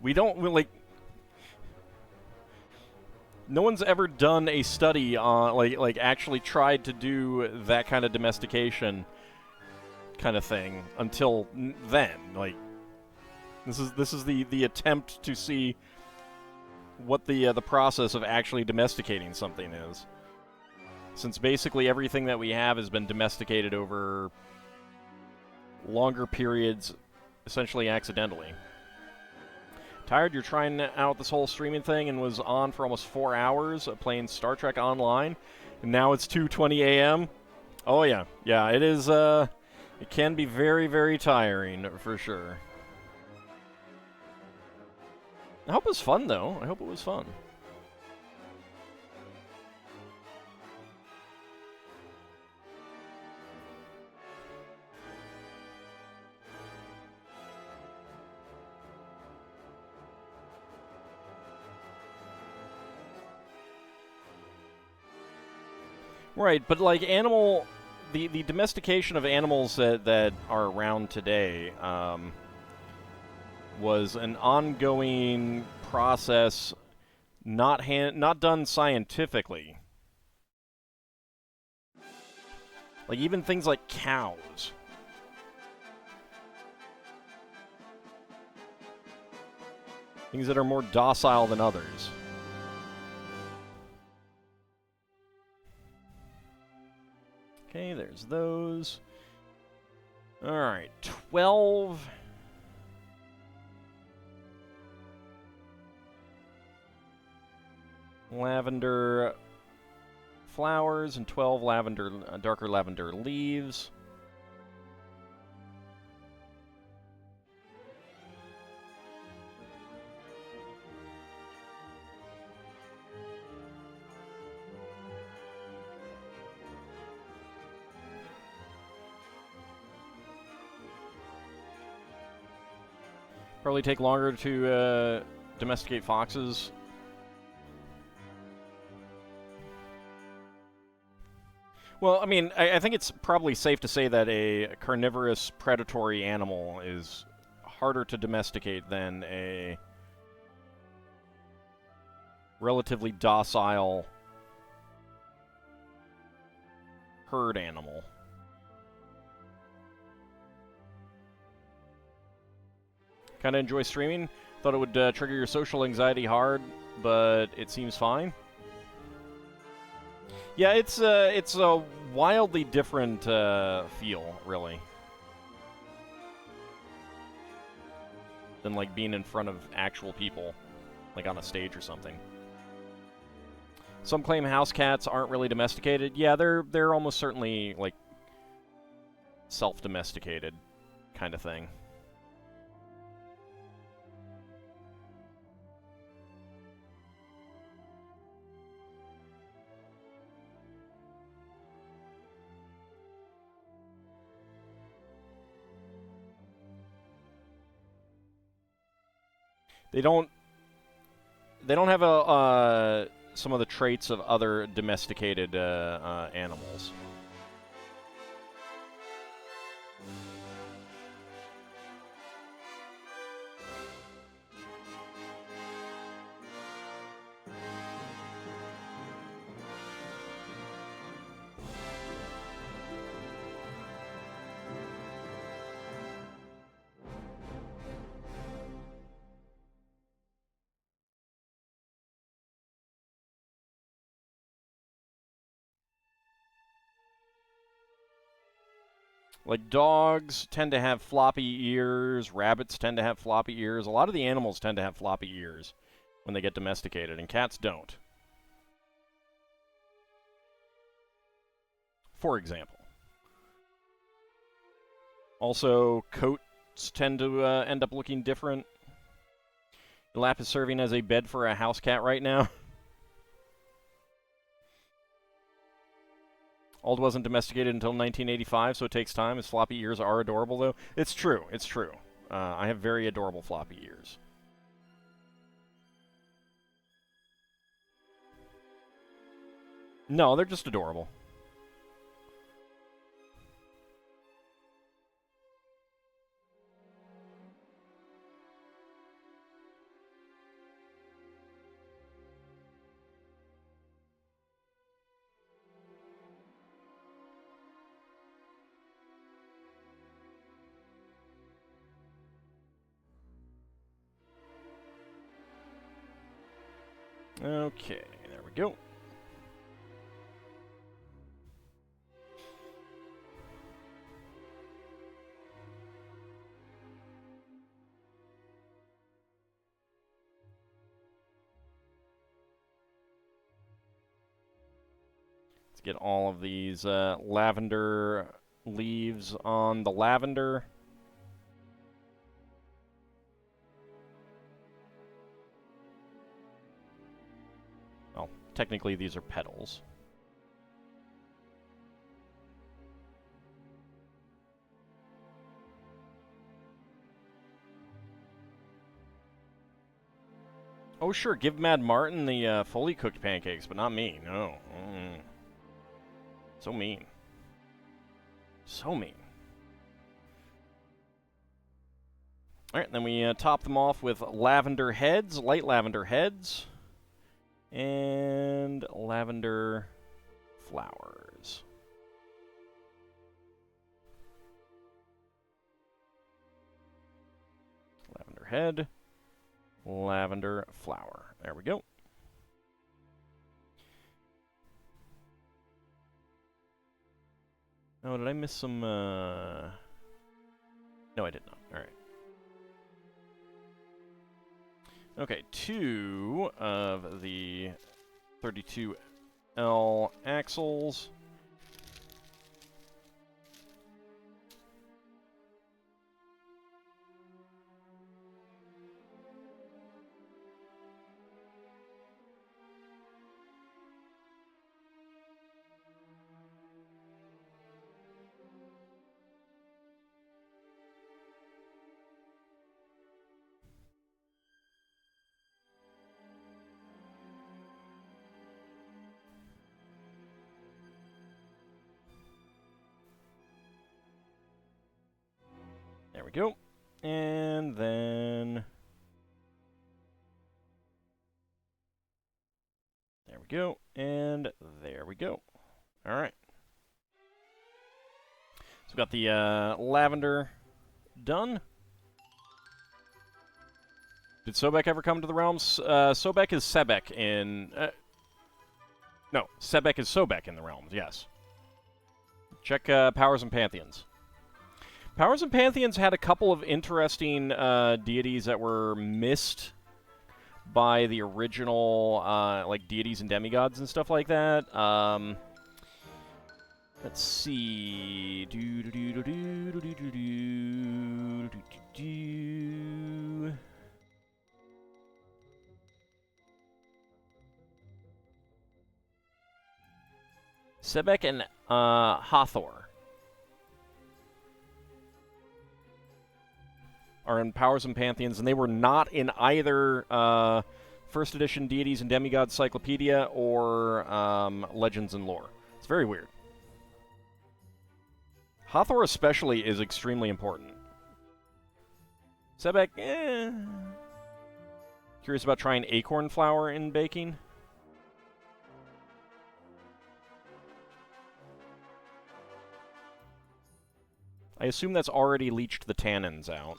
[SPEAKER 1] We don't, like... No one's ever done a study on, like actually tried to do that kind of domestication kind of thing until then. Like, this is the attempt to see what the process of actually domesticating something is. Since basically everything that we have has been domesticated over longer periods, essentially accidentally. Tired? You're trying out this whole streaming thing and was on for almost 4 hours playing Star Trek Online, and now it's 2:20 a.m. Oh yeah, yeah. It is. It can be very, very tiring for sure. I hope it was fun though. I hope it was fun. Right, but like the domestication of animals that are around today was an ongoing process, not done scientifically. Like even things like cows. Things that are more docile than others. Okay, there's those. Alright, 12. Lavender flowers and 12 lavender, darker lavender leaves. Probably take longer to domesticate foxes. Well, I mean, I think it's probably safe to say that a carnivorous predatory animal is harder to domesticate than a relatively docile herd animal. Kind of enjoy streaming. Thought it would trigger your social anxiety hard, but it seems fine. Yeah, it's a wildly different feel, really, than like being in front of actual people, like on a stage or something. Some claim house cats aren't really domesticated. Yeah, they're almost certainly like self-domesticated kind of thing. They don't have some of the traits of other domesticated animals. Like, dogs tend to have floppy ears, rabbits tend to have floppy ears. A lot of the animals tend to have floppy ears when they get domesticated, and cats don't. For example. Also, coats tend to end up looking different. Your lap is serving as a bed for a house cat right now. Ald wasn't domesticated until 1985, so it takes time. His floppy ears are adorable, though. It's true. It's true. I have very adorable floppy ears. No, they're just adorable. Okay, there we go. Let's get all of these lavender leaves on the lavender. Well, technically these are petals. Oh, sure, give Mad Martin the fully cooked pancakes, but not me. No. So mean. So mean. Alright, then we top them off with lavender heads, light lavender heads, and lavender flowers. Lavender head, lavender flower. There we go. Oh, did I miss some, No, I did not. Alright. Okay, 2 of the 32L axles. There we go. And then... there we go. And there we go. Alright. So we've got the lavender done. Did Sobek ever come to the realms? Sobek is Sebek in... no, Sebek is Sobek in the realms, yes. Check Powers and Pantheons. Powers and Pantheons had a couple of interesting deities that were missed by the original, like, deities and demigods and stuff like that. Let's see. Sebek and Hathor. are in Powers and Pantheons, and they were not in either first edition Deities and Demigods Cyclopedia or Legends and Lore. It's very weird. Hathor especially is extremely important. Sebek, Curious about trying acorn flower in baking? I assume that's already leached the tannins out.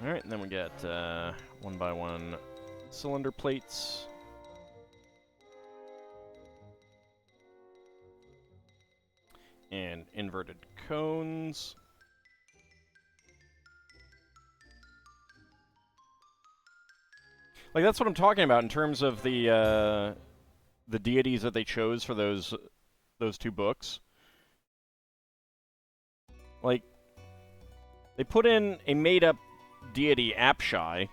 [SPEAKER 1] Alright, and then we get 1x1 cylinder plates. And inverted cones. Like, that's what I'm talking about in terms of the deities that they chose for those two books. Like, they put in a made-up deity, Apshai,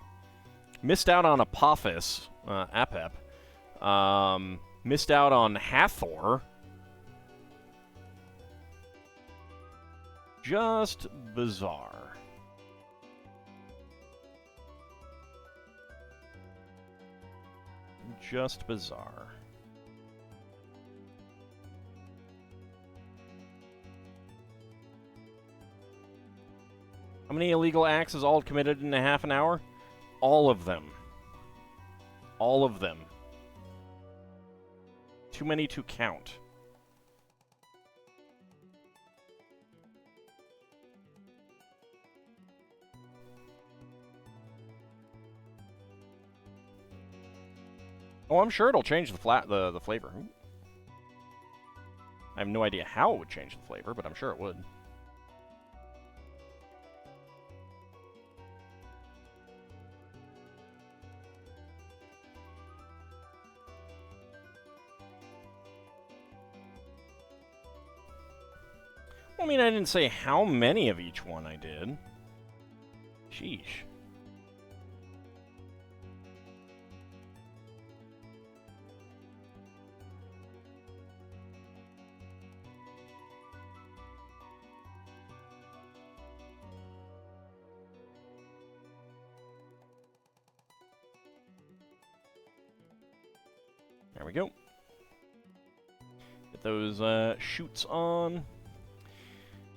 [SPEAKER 1] missed out on Apophis, Apep, missed out on Hathor. Just bizarre. Just bizarre. How many illegal acts is all committed in a half an hour? All of them. All of them. Too many to count. Oh, I'm sure it'll change the flavor. I have no idea how it would change the flavor, but I'm sure it would. I mean, I didn't say how many of each one I did. Sheesh. There we go. Get those chutes on.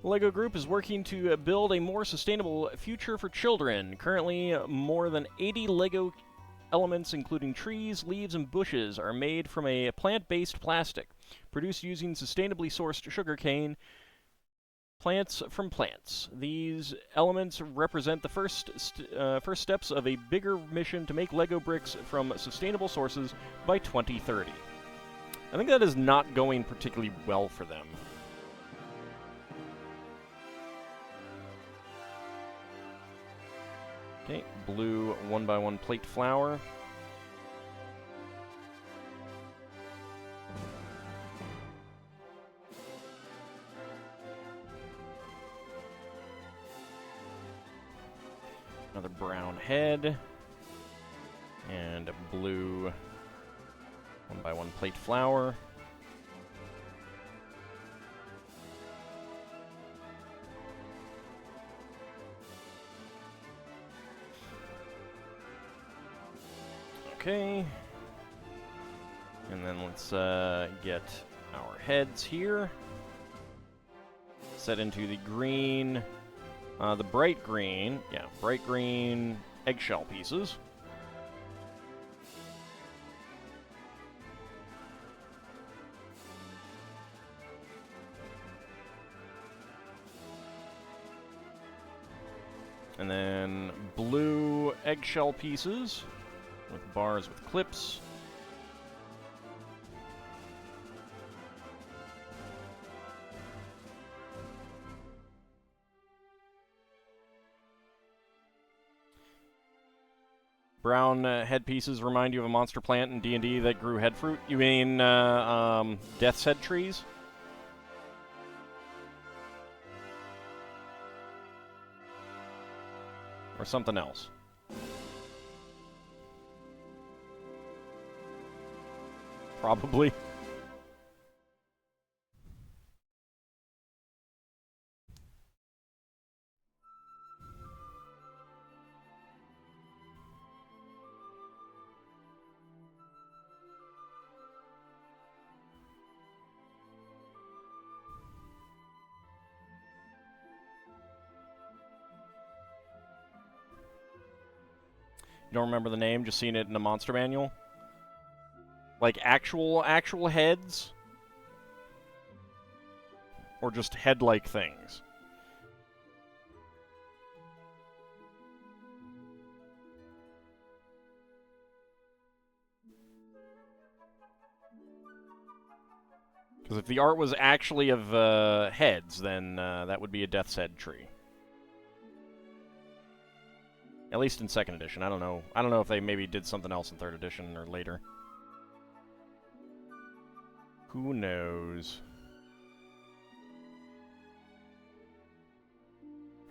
[SPEAKER 1] The LEGO Group is working to build a more sustainable future for children. Currently, more than 80 LEGO elements, including trees, leaves, and bushes, are made from a plant-based plastic, produced using sustainably sourced sugarcane plants from plants. These elements represent the first steps of a bigger mission to make LEGO bricks from sustainable sources by 2030. I think that is not going particularly well for them. Okay, blue 1x1 plate flower. Another brown head. And a blue 1x1 plate flower. Okay, and then let's get our heads here. Set into the green, the bright green eggshell pieces. And then blue eggshell pieces. With bars with clips. Brown headpieces remind you of a monster plant in D&D that grew head fruit? You mean Death's Head trees? Or something else? Probably. You don't remember the name, just seen it in a monster manual? Like actual heads? Or just head-like things? Because if the art was actually of heads, then that would be a Death's Head tree. At least in 2nd edition. I don't know. I don't know if they maybe did something else in 3rd edition or later. Who knows?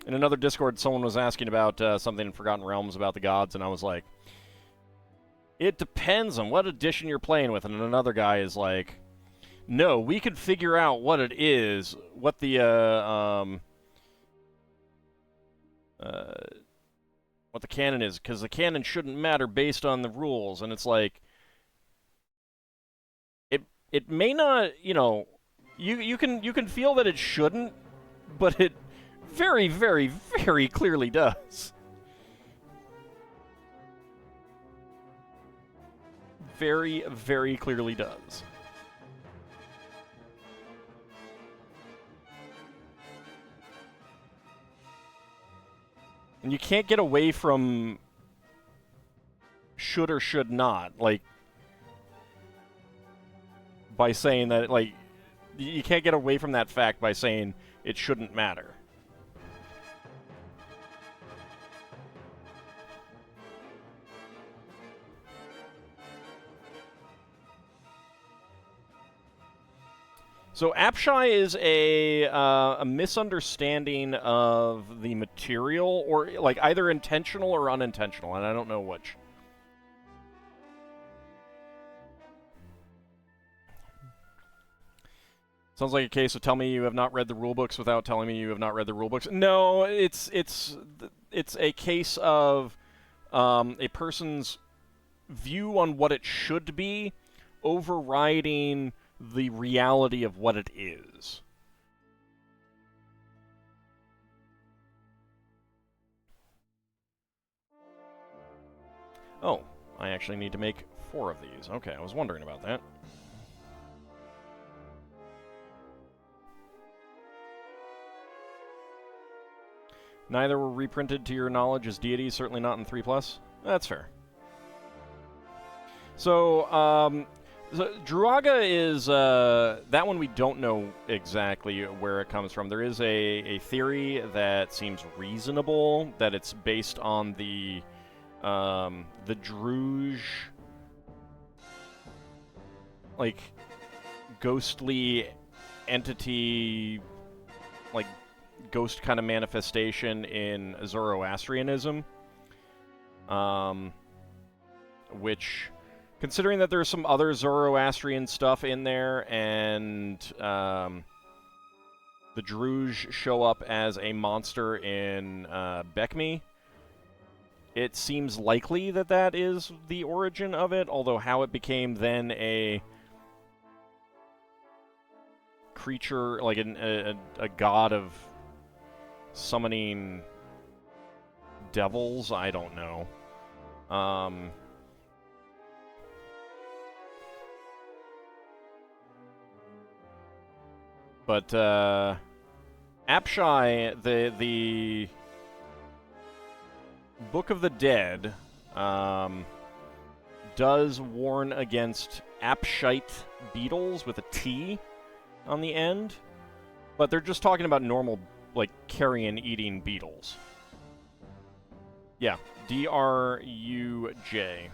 [SPEAKER 1] In another Discord, someone was asking about something in Forgotten Realms about the gods, and I was like, it depends on what edition you're playing with. And another guy is like, no, we can figure out what it is, what the what the canon is, because the canon shouldn't matter based on the rules. And it's like, it may not, you know, you can feel that it shouldn't, but it very, very, very clearly does. Very, very clearly does. And you can't get away from should or should not, like, by saying that, like, you can't get away from that fact by saying it shouldn't matter. So Apshai is a misunderstanding of the material, or like either intentional or unintentional, and I don't know which. Sounds like a case of tell me you have not read the rulebooks without telling me you have not read the rulebooks. No, it's a case of a person's view on what it should be overriding the reality of what it is. Oh, I actually need to make 4 of these. Okay, I was wondering about that. Neither were reprinted to your knowledge as deities, certainly not in 3+. That's fair. So, Druaga is, that one we don't know exactly where it comes from. There is a theory that seems reasonable, that it's based on the Druge, like, ghostly entity, like, ghost kind of manifestation in Zoroastrianism, which, considering that there's some other Zoroastrian stuff in there, and the Druge show up as a monster in Bekmi, it seems likely that that is the origin of it, although how it became then a creature, like a god of summoning devils, I don't know. But Apshai, the Book of the Dead, does warn against Apshite beetles with a T on the end, but they're just talking about normal, like, carrion-eating beetles. Yeah, Druj.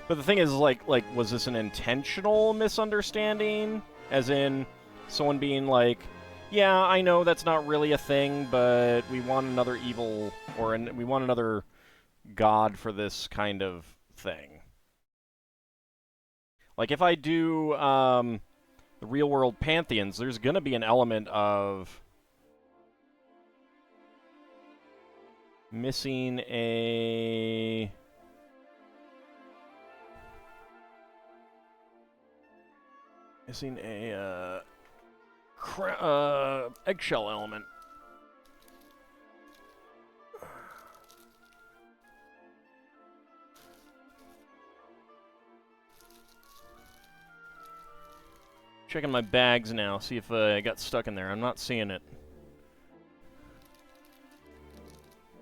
[SPEAKER 1] But the thing is, like, was this an intentional misunderstanding? As in, someone being like, yeah, I know that's not really a thing, but we want another evil, or we want another god for this kind of thing. Like, if I do the real-world pantheons, there's going to be an element of missing a... Missing a eggshell element. Checking my bags now, see if I got stuck in there. I'm not seeing it.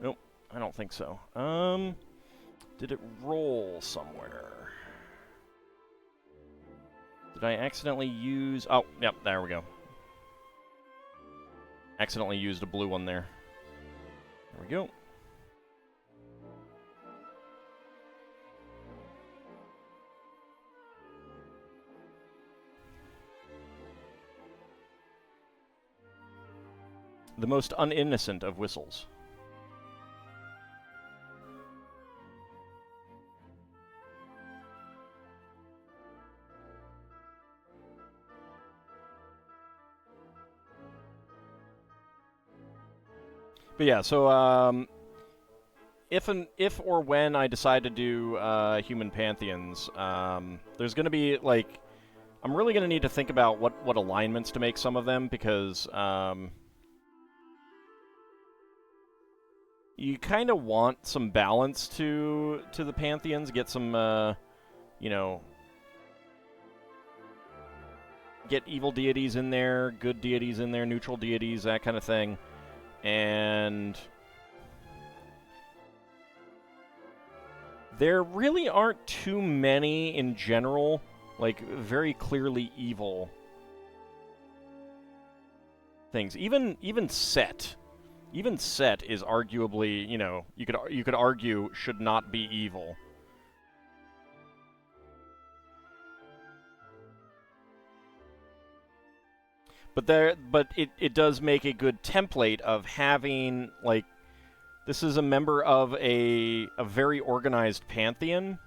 [SPEAKER 1] Nope, I don't think so. Did it roll somewhere? Did I accidentally use... Oh, yep, there we go. Accidentally used a blue one there. There we go. The most uninnocent of whistles. But yeah, so if or when I decide to do human pantheons, there's going to be like, I'm really going to need to think about what alignments to make some of them, because you kind of want some balance to the pantheons. Get some you know, get evil deities in there, good deities in there, neutral deities, that kind of thing. And there really aren't too many in general, like, very clearly evil things. Even Set. Even Set is arguably, you know, you could argue should not be evil. But it does make a good template of having, like, this is a member of a very organized pantheon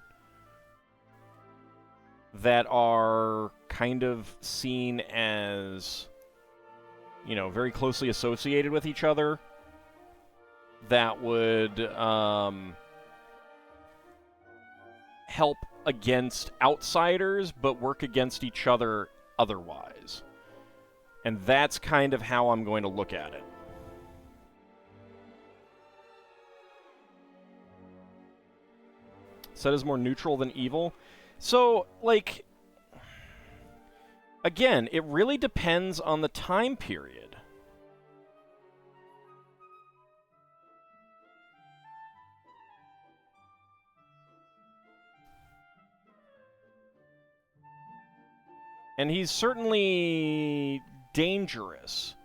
[SPEAKER 1] that are kind of seen as, you know, very closely associated with each other, that would help against outsiders but work against each other otherwise. And that's kind of how I'm going to look at it. Set is more neutral than evil. So, like, again, it really depends on the time period. And he's certainly dangerous.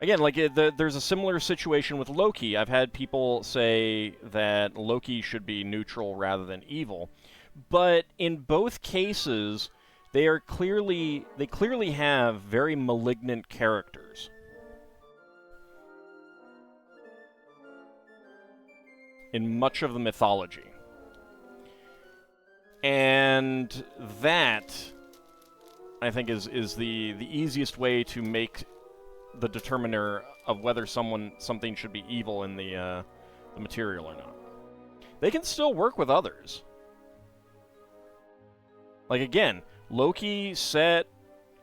[SPEAKER 1] Again, like, there's a similar situation with Loki. I've had people say that Loki should be neutral rather than evil. But in both cases, they clearly have very malignant characters. In much of the mythology. And that, I think, is the easiest way to make the determiner of whether something should be evil in the material or not. They can still work with others. Like, again, Loki, Set,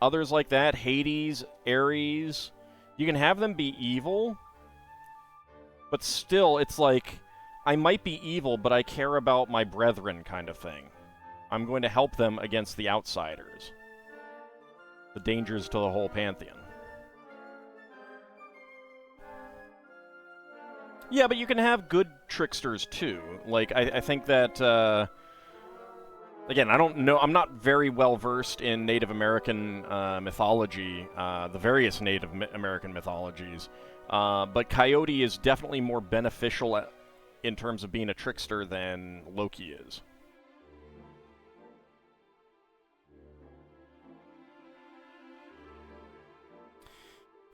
[SPEAKER 1] others like that, Hades, Ares, You can have them be evil, but still, it's like, I might be evil, but I care about my brethren kind of thing. I'm going to help them against the outsiders. The dangers to the whole pantheon. Yeah, but you can have good tricksters, too. Like, I think that, again, I don't know, I'm not very well versed in Native American mythology, the various Native American mythologies, but Coyote is definitely more beneficial in terms of being a trickster than Loki is.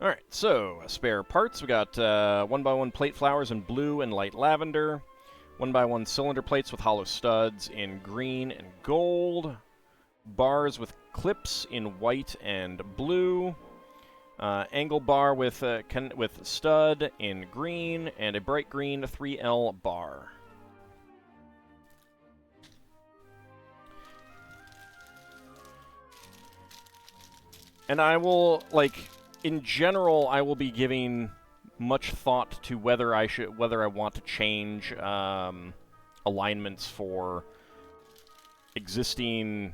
[SPEAKER 1] Alright, so spare parts. We got 1x1 plate flowers in blue and light lavender. 1x1 cylinder plates with hollow studs in green and gold. Bars with clips in white and blue. Angle bar with stud in green. And a bright green 3L bar. And I will, like, in general, I will be giving much thought to whether I want to change alignments for existing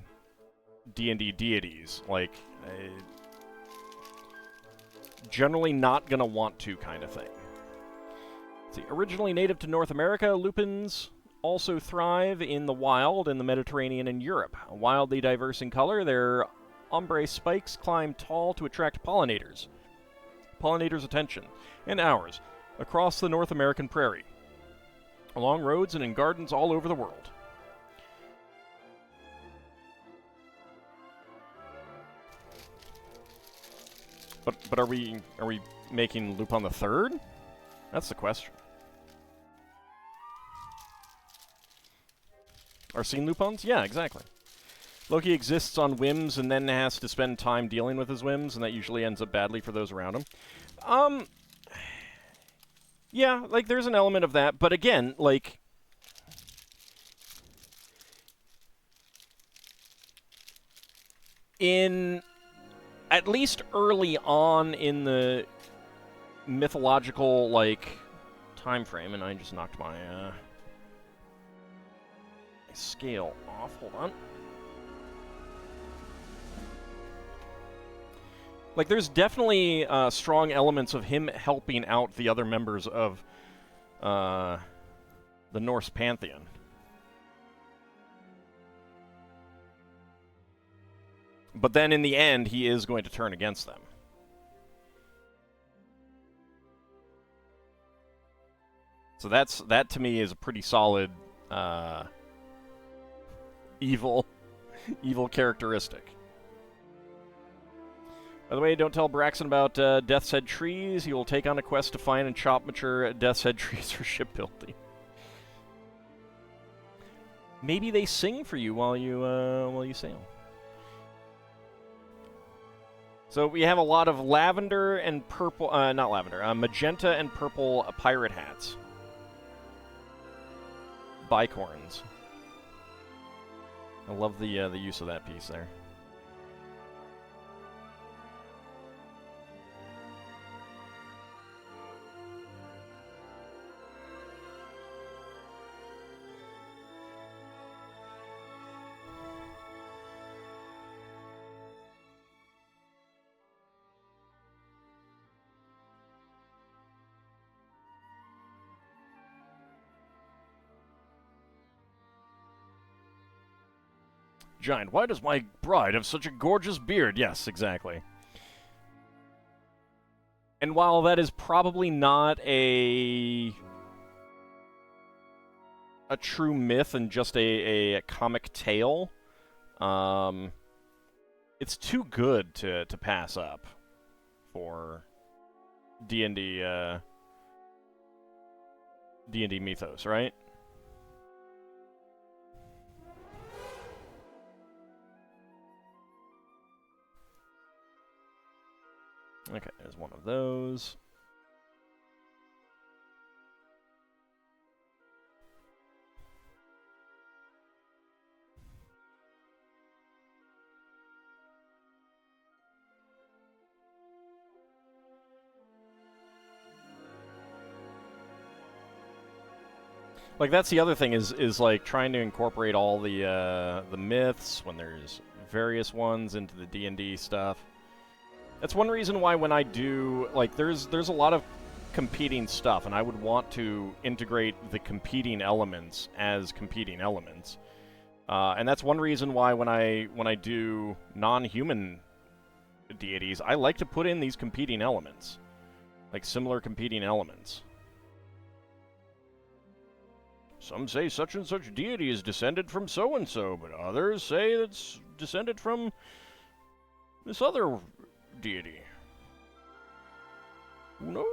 [SPEAKER 1] D&D deities. Like, generally not gonna want to, kind of thing. See, originally native to North America, lupins also thrive in the wild in the Mediterranean and Europe. Wildly diverse in color, their ombre spikes climb tall to attract pollinators. Pollinators' attention, and ours, across the North American prairie, along roads and in gardens all over the world. But are we making Lupin the Third? That's the question. Arsene Lupins? Yeah, exactly. Loki exists on whims and then has to spend time dealing with his whims, and that usually ends up badly for those around him. Yeah, like, there's an element of that, but again, like, in, at least early on in the mythological, like, time frame, and I just knocked my scale off, hold on. Like, there's definitely strong elements of him helping out the other members of the Norse pantheon. But then in the end, he is going to turn against them. So that to me is a pretty solid evil characteristic. By the way, don't tell Braxton about Death's Head trees. He will take on a quest to find and chop mature Death's Head trees for shipbuilding. Maybe they sing for you while you sail. So we have a lot of lavender and purple, not lavender, magenta and purple pirate hats. Bicorns. I love the use of that piece there. Giant, why does my bride have such a gorgeous beard? Yes, exactly. And while that is probably not a true myth and just a comic tale, it's too good to pass up for D&D mythos, right? Okay, there's one of those. Like, that's the other thing is like trying to incorporate all the myths when there's various ones into the D&D stuff. That's one reason why when I do, like, there's a lot of competing stuff, and I would want to integrate the competing elements as competing elements. And that's one reason why when I do non-human deities, I like to put in these competing elements, like similar competing elements. Some say such and such deity is descended from so-and-so, but others say it's descended from this other deity. Who knows?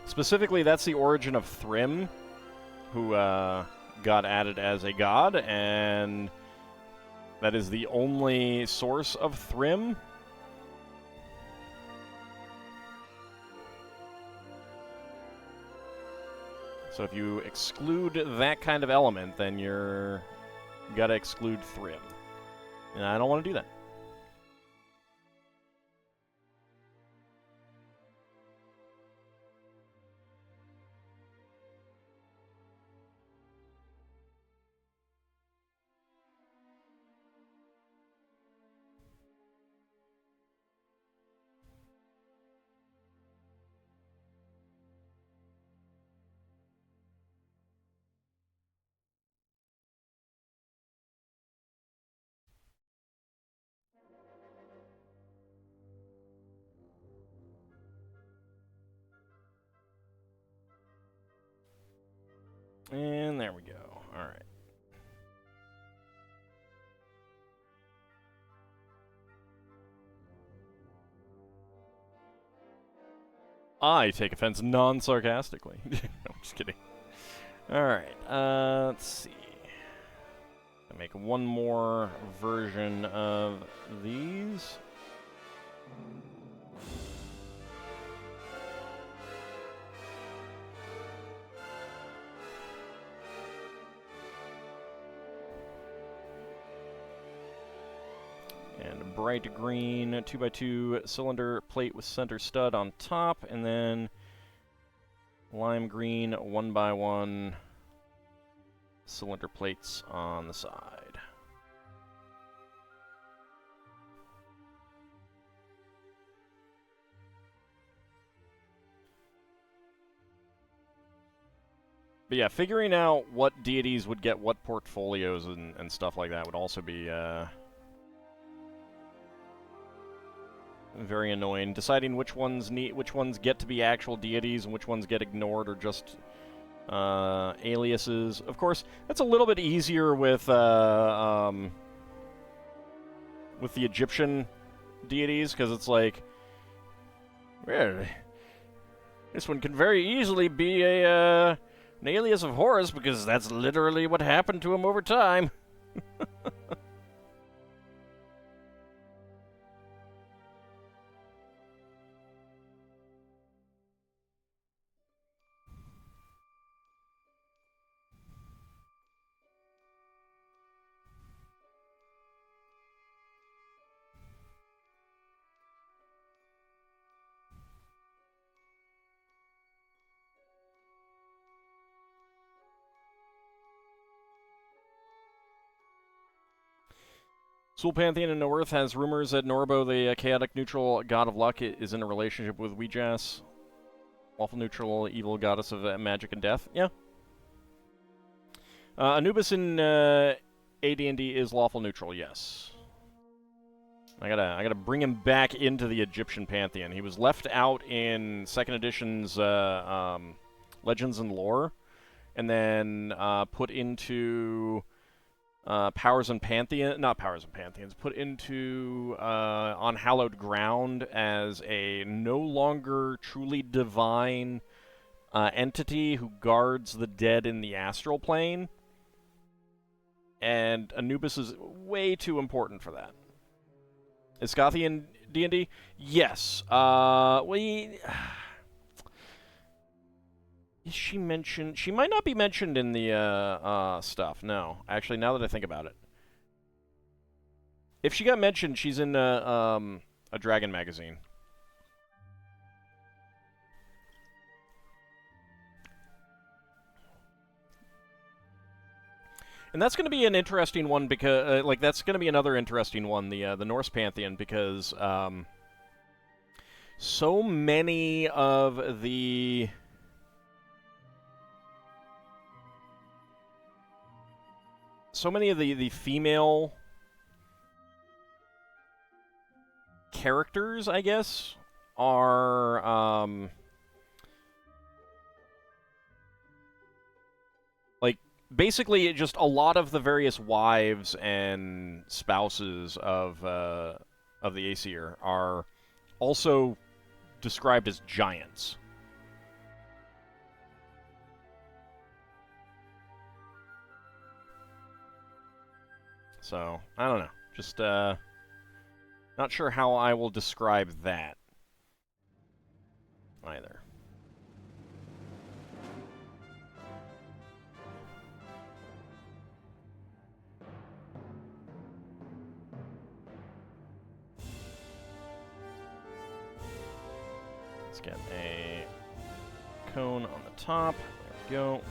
[SPEAKER 1] Specifically, that's the origin of Thrym, who got added as a god, and that is the only source of Thrym. So if you exclude that kind of element, then you gotta exclude Thrym. And I don't want to do that. And there we go. All right. I take offense non-sarcastically. No, I'm just kidding. All right. Let's see. I make one more version of these. And a bright green 2x2 cylinder plate with center stud on top, and then lime green 1x1 cylinder plates on the side. But yeah, figuring out what deities would get what portfolios and stuff like that would also be very annoying. Deciding which ones get to be actual deities and which ones get ignored or just aliases. Of course, that's a little bit easier with the Egyptian deities, because it's like, well, this one can very easily be an alias of Horus, because that's literally what happened to him over time. Soul Pantheon in No Earth has rumors that Norbo, the chaotic neutral god of luck, is in a relationship with Weejas, lawful neutral evil goddess of magic and death. Yeah. Anubis in AD&D is lawful neutral. Yes. I gotta bring him back into the Egyptian pantheon. He was left out in second edition's Legends and Lore, and then put into Powers and Pantheon, not Powers and Pantheons, put into On Hallowed Ground as a no longer truly divine entity who guards the dead in the astral plane. and Anubis is way too important for that. Is Gothi in D&D? Yes. Is she mentioned? She might not be mentioned in the stuff. No, actually, now that I think about it, if she got mentioned, she's in a Dragon magazine. And that's going to be an interesting one because, that's going to be another interesting one, the Norse pantheon, because so many of the female characters, I guess, are basically just a lot of the various wives and spouses of the Aesir are also described as giants. So, I don't know. Just, not sure how I will describe that either. Let's get a cone on the top. There we go.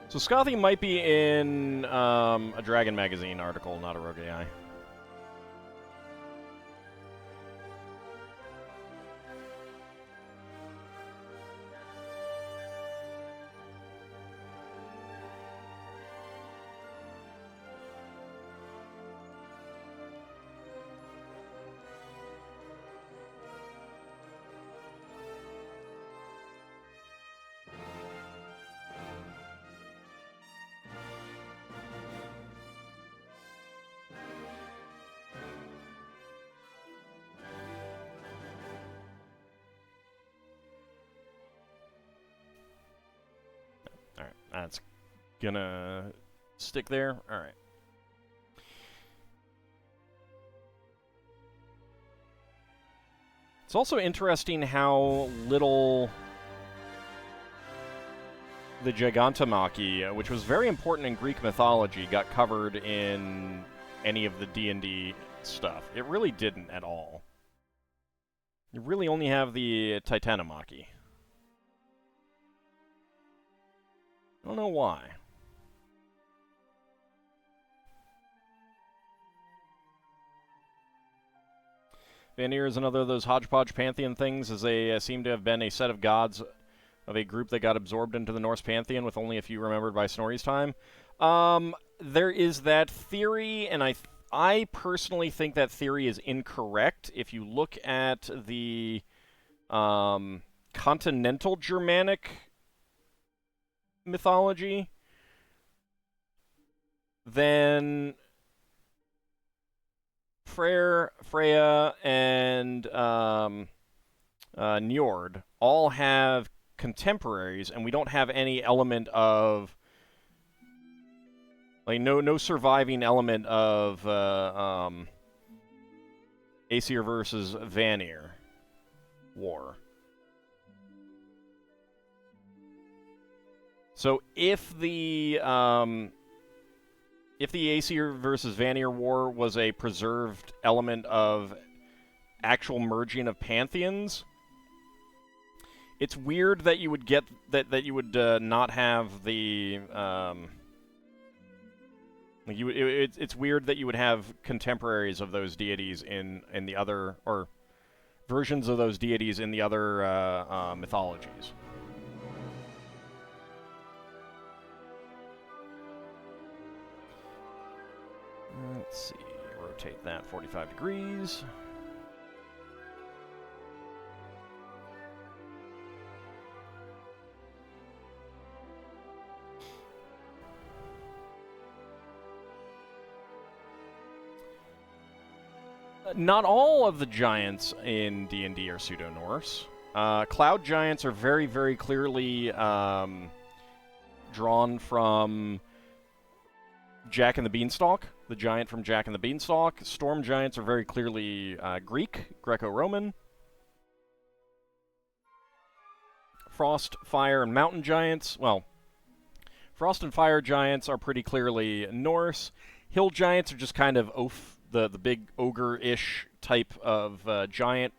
[SPEAKER 1] So Scothy might be in a Dragon magazine article, not a Rogue AI. Alright, that's gonna stick there. Alright. It's also interesting how little the Gigantomachy, which was very important in Greek mythology, got covered in any of the D&D stuff. It really didn't at all. You really only have the Titanomachy. I don't know why. Vanir is another of those hodgepodge pantheon things, as they seem to have been a set of gods of a group that got absorbed into the Norse pantheon, with only a few remembered by Snorri's time. There is that theory, and I personally think that theory is incorrect. If you look at the continental Germanic mythology, then Freya, and Njord all have contemporaries, and we don't have any element of, no surviving element of Aesir versus Vanir war. So if the Aesir versus Vanir war was a preserved element of actual merging of pantheons, it's weird that you would get that you would not have the it's weird that you would have contemporaries of those deities in the other, or versions of those deities in the other mythologies. Let's see, rotate that 45 degrees. Not all of the giants in D&D are Pseudo-Norse. Cloud giants are very, very clearly drawn from Jack and the Beanstalk, the giant from Jack and the Beanstalk. Storm giants are very clearly Greek, Greco-Roman. Frost, fire, and mountain giants, well, frost and fire giants are pretty clearly Norse. Hill giants are just kind of oaf, the big ogre-ish type of giant.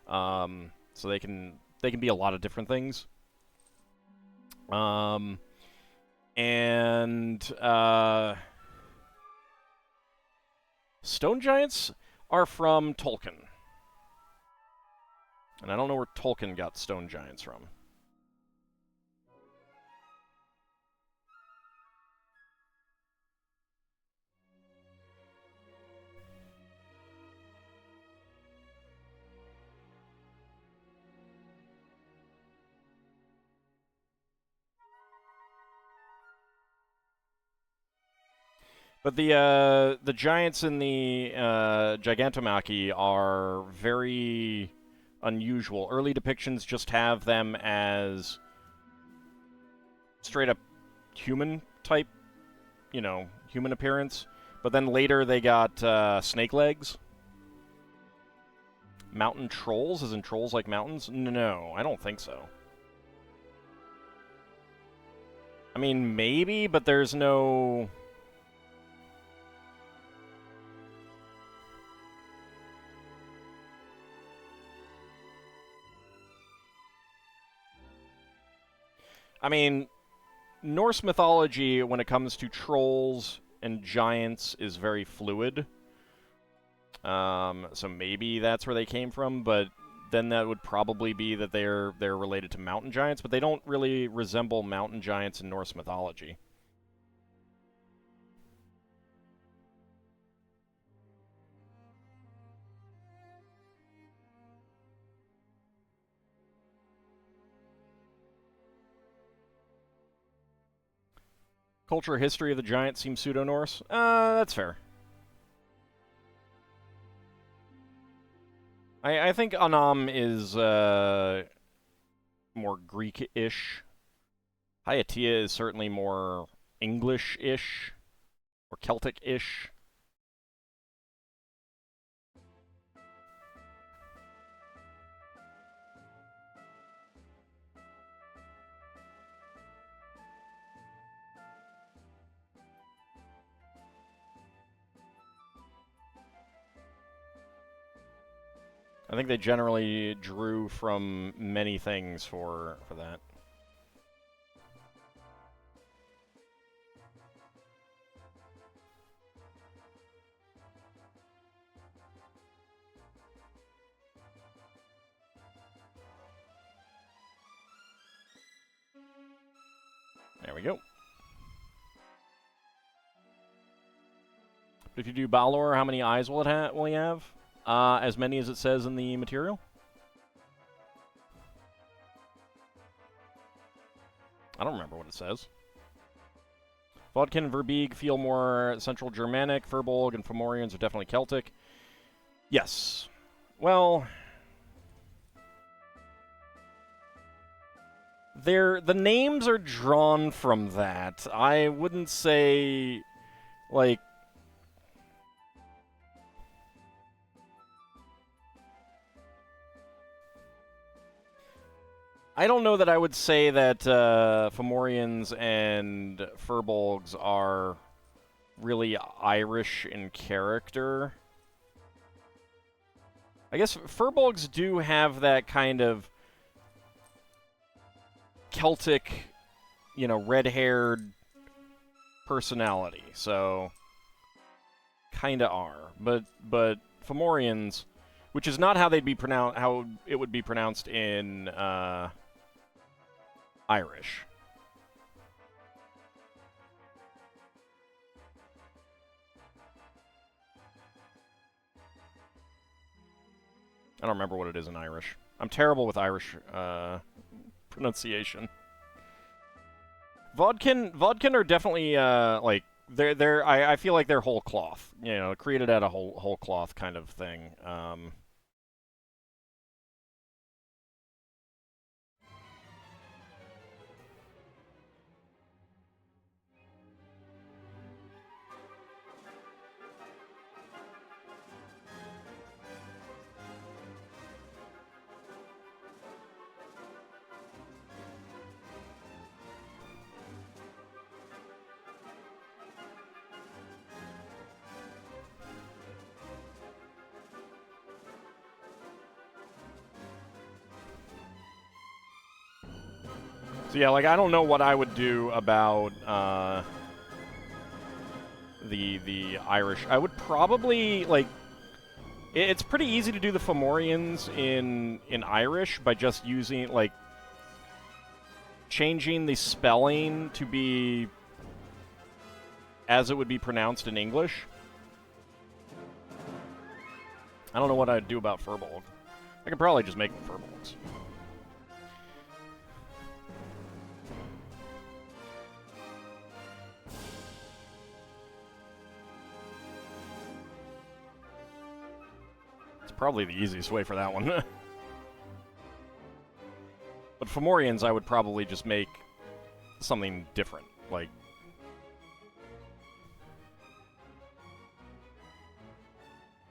[SPEAKER 1] So they can be a lot of different things. Stone giants are from Tolkien. And I don't know where Tolkien got stone giants from. But the giants in the Gigantomachy are very unusual. Early depictions just have them as straight up human type, human appearance. But then later they got snake legs. Mountain trolls, as in trolls like mountains? No, I don't think so. I mean, maybe, but there's no... I mean, Norse mythology, when it comes to trolls and giants, is very fluid. So maybe that's where they came from, but then that would probably be that they're related to mountain giants, but they don't really resemble mountain giants in Norse mythology. Culture history of the giant seems pseudo-Norse. That's fair. I think Anam is more Greek-ish. Hayatia is certainly more English-ish, or Celtic-ish. I think they generally drew from many things for that. There we go. If you do Balor, how many eyes will he have? As many as it says in the material. I don't remember what it says. Vodkin and Verbeeg feel more Central Germanic. Furbolg and Fomorians are definitely Celtic. Yes. Well, the names are drawn from that. I wouldn't say, like... I don't know that I would say that Fomorians and Furbolgs are really Irish in character. I guess Furbolgs do have that kind of Celtic, red-haired personality, so kinda are. But Fomorians, which is not how they'd be pronounced, how it would be pronounced in Irish. I don't remember what it is in Irish. I'm terrible with Irish pronunciation. Vodkin are definitely, I feel like they're whole cloth. You know, created out of whole cloth kind of thing. So yeah, like I don't know what I would do about the Irish. I would probably like. It's pretty easy to do the Fomorians in Irish by just using like changing the spelling to be as it would be pronounced in English. I don't know what I'd do about Furbolg. I could probably just make them Furbolgs. It's probably the easiest way for that one. But Fomorians, I would probably just make something different, like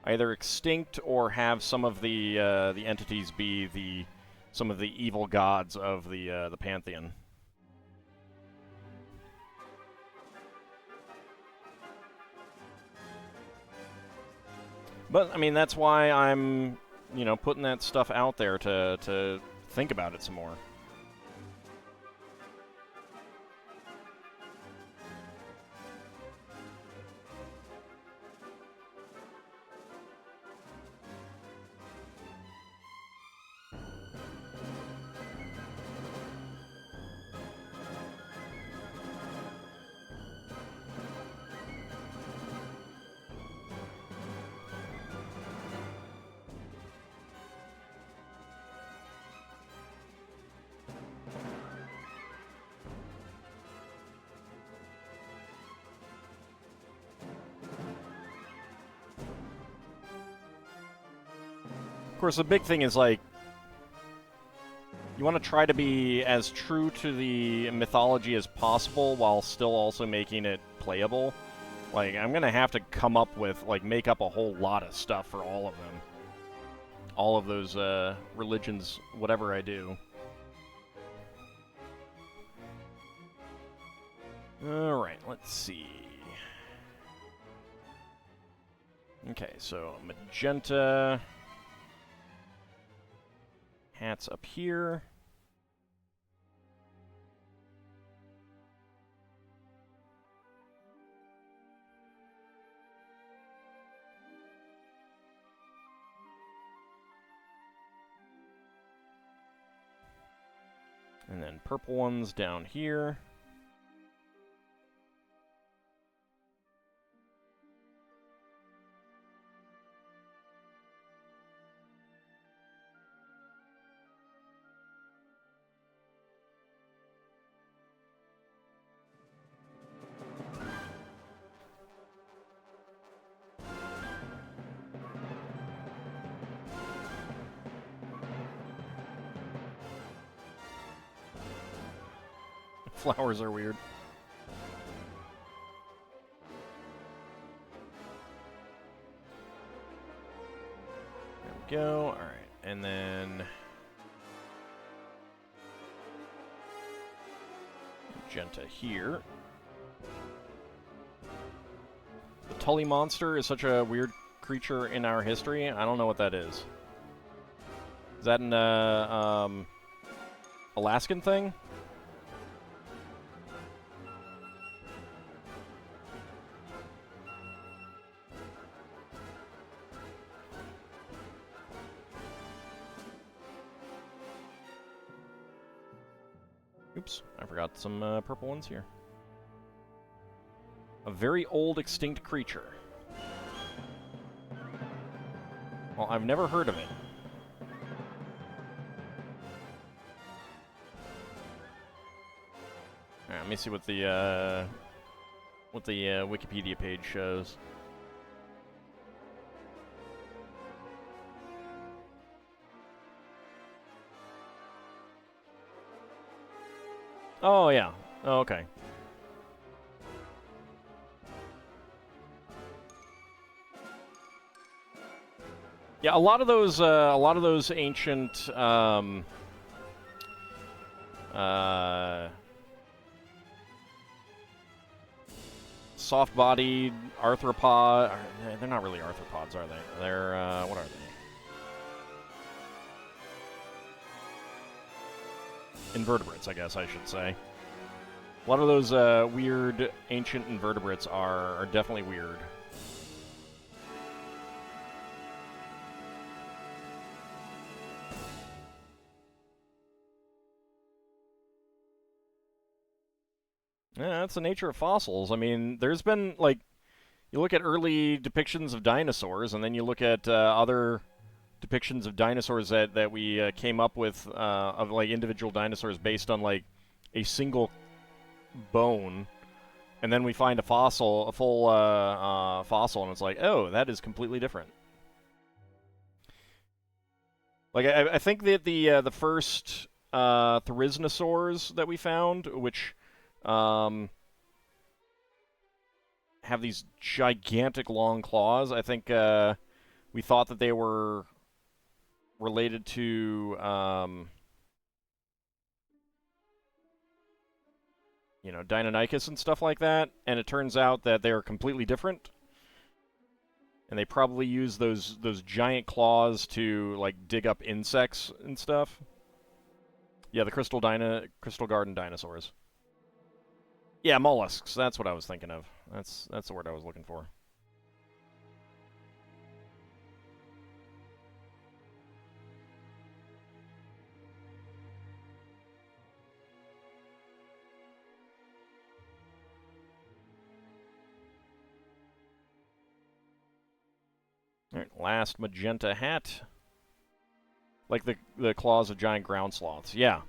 [SPEAKER 1] either extinct or have some of the entities be some of the evil gods of the pantheon. But I mean, that's why I'm, you know, putting that stuff out there to think about it some more. Of course, the big thing is, like, you want to try to be as true to the mythology as possible while still also making it playable. Like, I'm going to have to come up with, like, make up a whole lot of stuff for all of them. All of those religions, whatever I do. Alright, let's see. Okay, so magenta... Hats up here. And then purple ones down here. Flowers are weird. There we go. Alright, and then... magenta here. The Tully monster is such a weird creature in our history. I don't know what that is. Is that an Alaskan thing? Oops, I forgot some purple ones here. A very old extinct creature. Well, I've never heard of it. Alright, let me see what the what the Wikipedia page shows. Oh yeah. Oh, okay. Yeah, a lot of those ancient soft-bodied arthropod. They're not really arthropods, are they? They're what are they? Invertebrates, I guess I should say. A lot of those weird ancient invertebrates are definitely weird. Yeah, that's the nature of fossils. I mean, there's been, like, you look at early depictions of dinosaurs, and then you look at other depictions of dinosaurs that we came up with, of, like, individual dinosaurs based on, like, a single bone, and then we find a fossil, a full fossil, and it's like, oh, that is completely different. Like, I think that the first Therizinosaurs that we found, which have these gigantic long claws, I think we thought that they were related to, you know, Deinonychus and stuff like that, and it turns out that they're completely different. And they probably use those giant claws to, like, dig up insects and stuff. Yeah, the crystal garden dinosaurs. Yeah, mollusks. That's what I was thinking of. That's the word I was looking for. All right, last magenta hat. Like the claws of giant ground sloths. Yeah.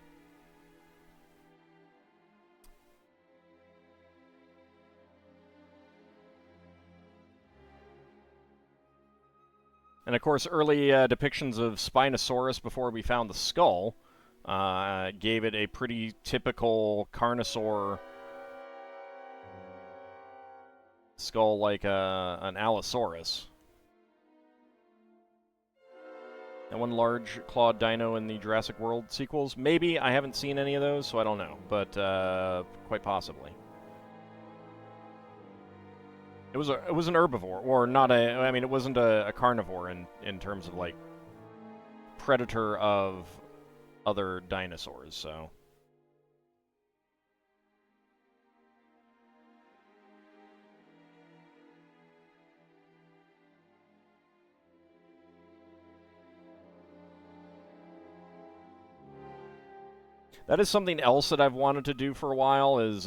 [SPEAKER 1] And of course, early depictions of Spinosaurus before we found the skull gave it a pretty typical Carnosaur skull, like an Allosaurus. And one large clawed dino in the Jurassic World sequels. Maybe. I haven't seen any of those, so I don't know. But quite possibly. It was an herbivore, or not a. I mean, it wasn't a carnivore in terms of, like, predator of other dinosaurs. So. That is something else that I've wanted to do for a while, is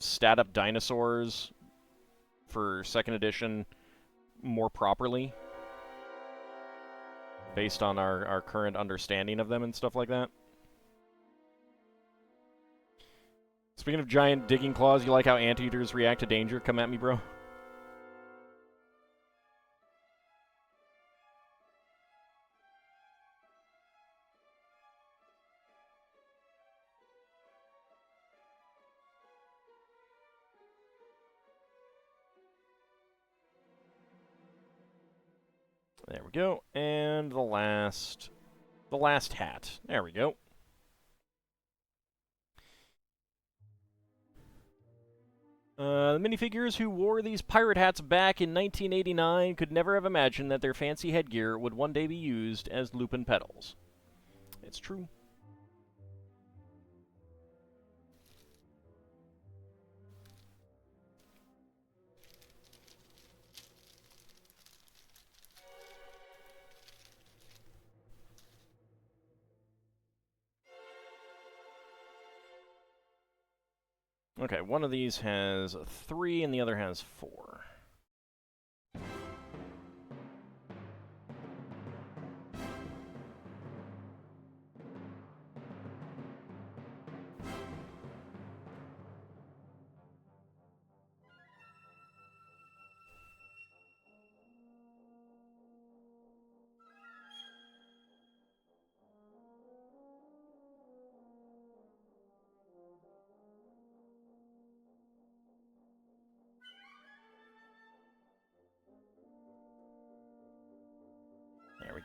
[SPEAKER 1] stat up dinosaurs for 2nd edition more properly, based on our current understanding of them and stuff like that. Speaking of giant digging claws, you like how anteaters react to danger? Come at me, bro. There we go. And the last hat. There we go. The minifigures who wore these pirate hats back in 1989 could never have imagined that their fancy headgear would one day be used as lupin petals. It's true. Okay, one of these has 3 and the other has 4.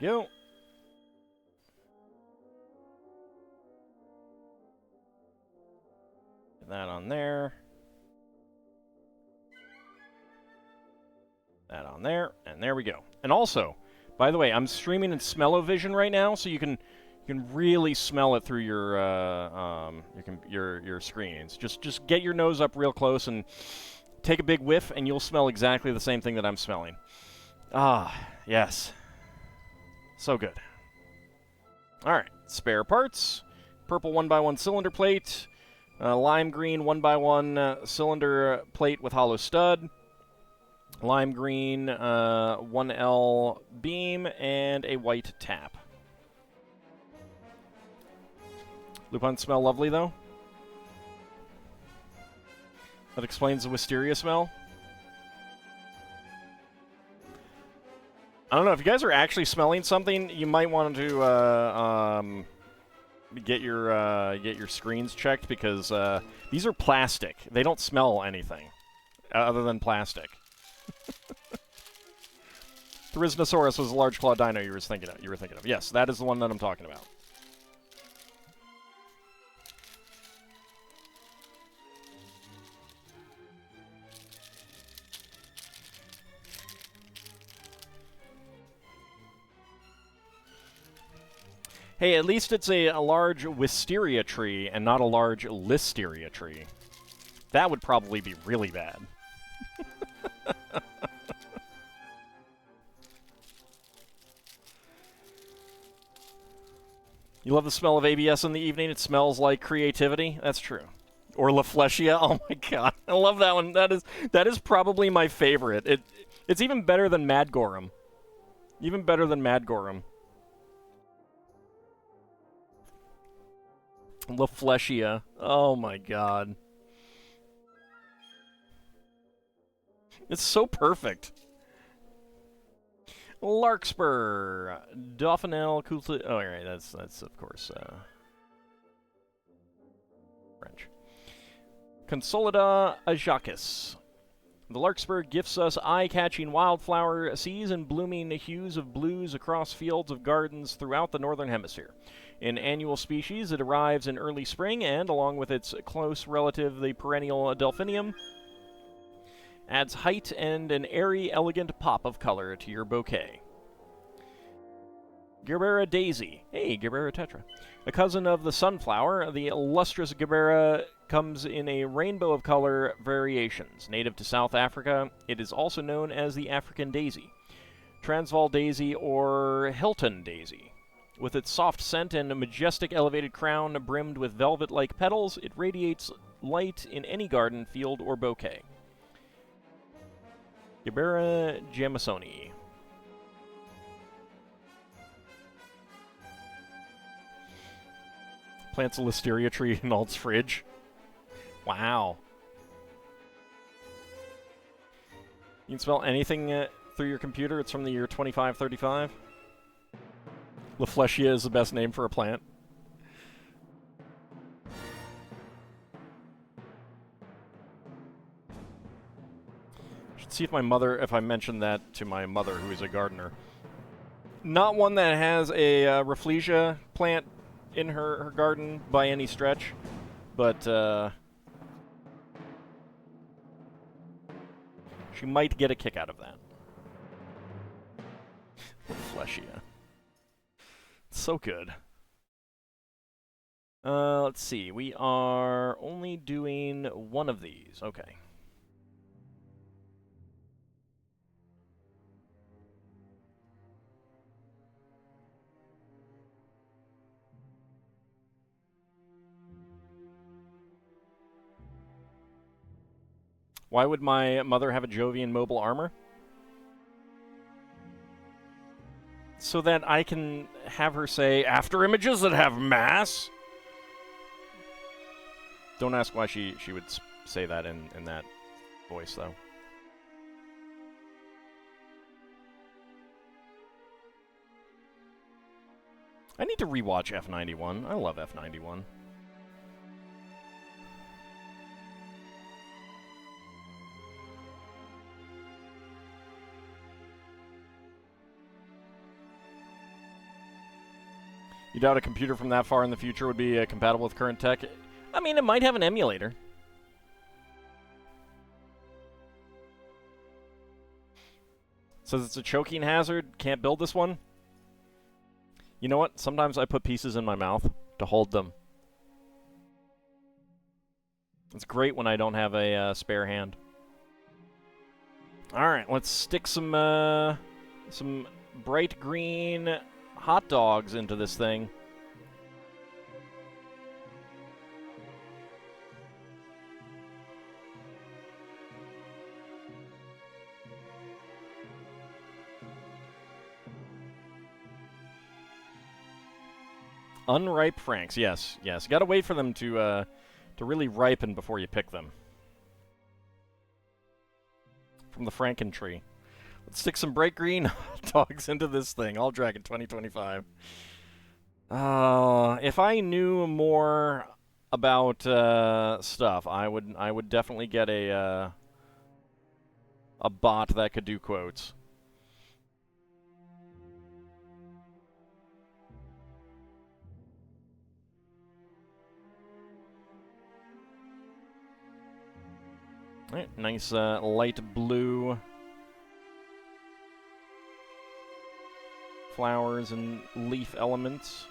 [SPEAKER 1] go. Get that on there. That on there, and there we go. And also, by the way, I'm streaming in Smell-O-Vision right now, so you can really smell it through your screens. Just get your nose up real close and take a big whiff, and you'll smell exactly the same thing that I'm smelling. Ah, yes. So good. All right, spare parts. Purple 1x1 cylinder plate. Lime green 1x1 cylinder plate with hollow stud. Lime green 1L beam, and a white tap. Lupins smell lovely, though. That explains the wisteria smell. I don't know, if you guys are actually smelling something, you might want to get your screens checked, because these are plastic. They don't smell anything other than plastic. Therizinosaurus was a large claw dino you were thinking of. Yes, that is the one that I'm talking about. Hey, at least it's a large wisteria tree and not a large listeria tree. That would probably be really bad. You love the smell of ABS in the evening? It smells like creativity? That's true. Or La Fleshia? Oh my god. I love that one. That is probably my favorite. It's even better than Madgorum. Even better than Madgorum. La Fleshia. Oh my god. It's so perfect. Larkspur, Dauphinel, oh, right, that's of course French. Consolida ajacis. The larkspur gifts us eye-catching wildflower seas and blooming hues of blues across fields of gardens throughout the northern hemisphere. An annual species, it arrives in early spring, and along with its close relative, the perennial delphinium, adds height and an airy, elegant pop of color to your bouquet. Gerbera daisy. Hey, Gerbera tetra. A cousin of the sunflower, the lustrous Gerbera comes in a rainbow of color variations. Native to South Africa, it is also known as the African daisy, Transvaal daisy, or Hilton daisy. With its soft scent and a majestic elevated crown brimmed with velvet-like petals, it radiates light in any garden, field, or bouquet. Gerbera Jamisoni. Plants a listeria tree in Alt's fridge. Wow. You can smell anything through your computer. It's from the year 2535. La Fleshia is the best name for a plant. See if I mentioned that to my mother, who is a gardener. Not one that has a Rafflesia plant in her garden by any stretch, but she might get a kick out of that. Fleshia. It's so good. Let's see. We are only doing one of these. Okay. Why would my mother have a Jovian mobile armor? So that I can have her say, after images that have mass? Don't ask why she would say that in that voice, though. I need to rewatch F91. I love F91. You doubt a computer from that far in the future would be compatible with current tech? I mean, it might have an emulator. Says it's a choking hazard. Can't build this one. You know what? Sometimes I put pieces in my mouth to hold them. It's great when I don't have a spare hand. All right, let's stick some bright green hot dogs into this thing. Unripe Franks, yes. Gotta wait for them to really ripen before you pick them. From the Franken tree. Let's stick some bright green hot dogs into this thing. All Dragon 2025. If I knew more about stuff, I would definitely get a bot that could do quotes. All right, nice light blue flowers and leaf elements.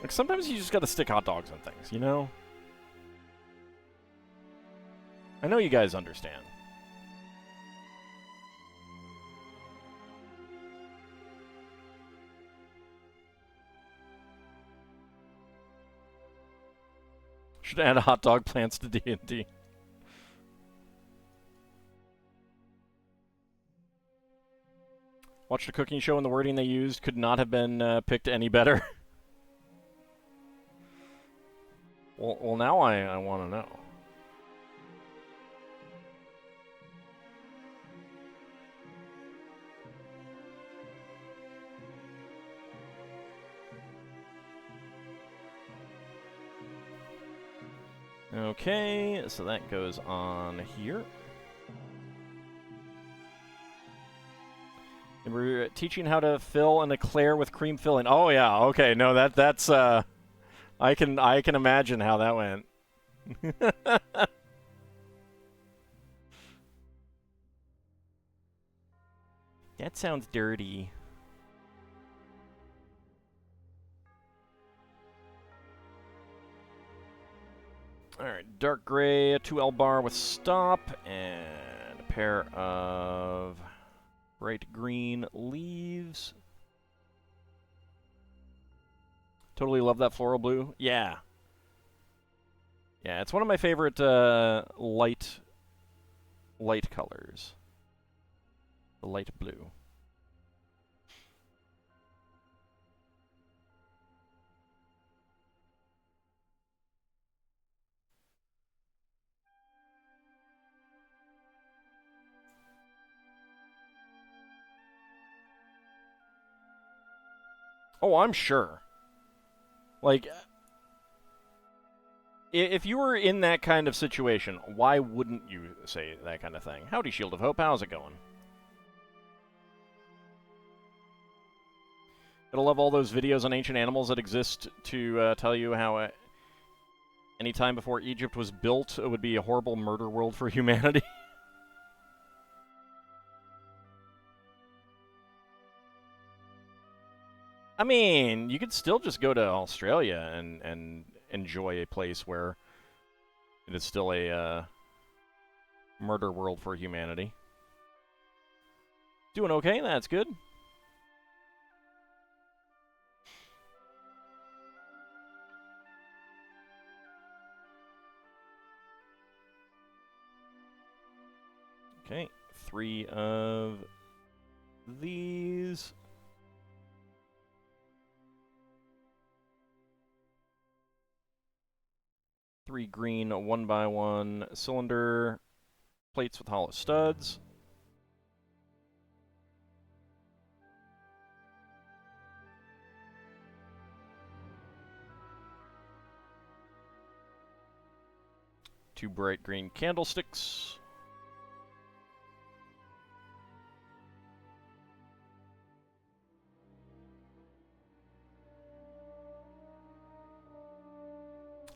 [SPEAKER 1] Like, sometimes you just gotta stick hot dogs on things, you know? I know you guys understand. Should add hot dog plants to D&D. Watched a cooking show and the wording they used could not have been picked any better. Well, now I want to know. Okay, so that goes on here. And we're teaching how to fill an eclair with cream filling. Oh yeah, okay. No, that's I can imagine how that went. That sounds dirty. Alright, dark gray, a 2L bar with stop, and a pair of bright green leaves. Totally love that floral blue. Yeah. Yeah, it's one of my favorite light colors. The light blue. Oh, I'm sure. Like, if you were in that kind of situation, why wouldn't you say that kind of thing? Howdy, Shield of Hope. How's it going? Gotta love all those videos on ancient animals that exist to tell you how any time before Egypt was built, it would be a horrible murder world for humanity. I mean, you could still just go to Australia and enjoy a place where it is still a murder world for humanity. Doing okay, that's good. Okay, 3 of these. Three green 1x1 cylinder plates with hollow studs. 2 bright green candlesticks.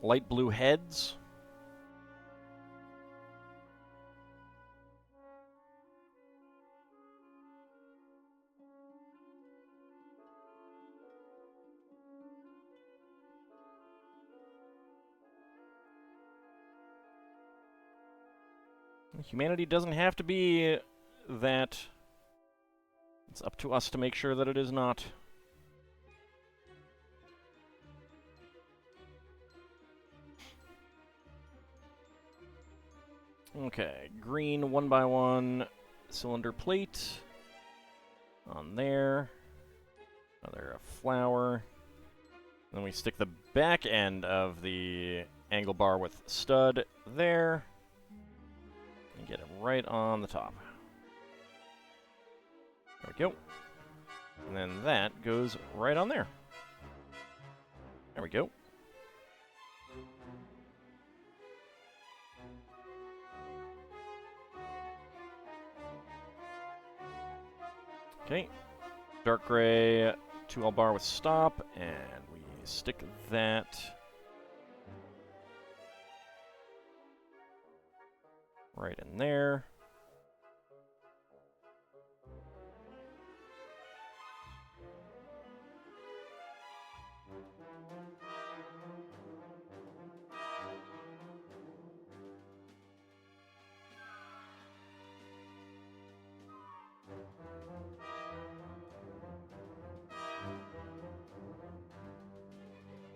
[SPEAKER 1] Light blue heads. Humanity doesn't have to be that. It's up to us to make sure that it is not. Okay, green 1x1 cylinder plate on there. Another flower. Then we stick the back end of the angle bar with stud there. And get it right on the top. There we go. And then that goes right on there. There we go. Okay. Dark gray 2L bar with stop, and we stick that right in there.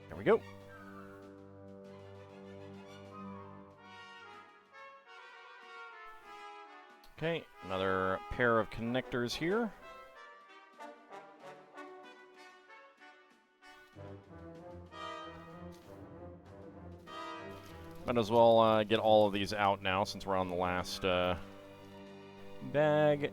[SPEAKER 1] There we go. Okay, another pair of connectors here. Might as well get all of these out now since we're on the last bag.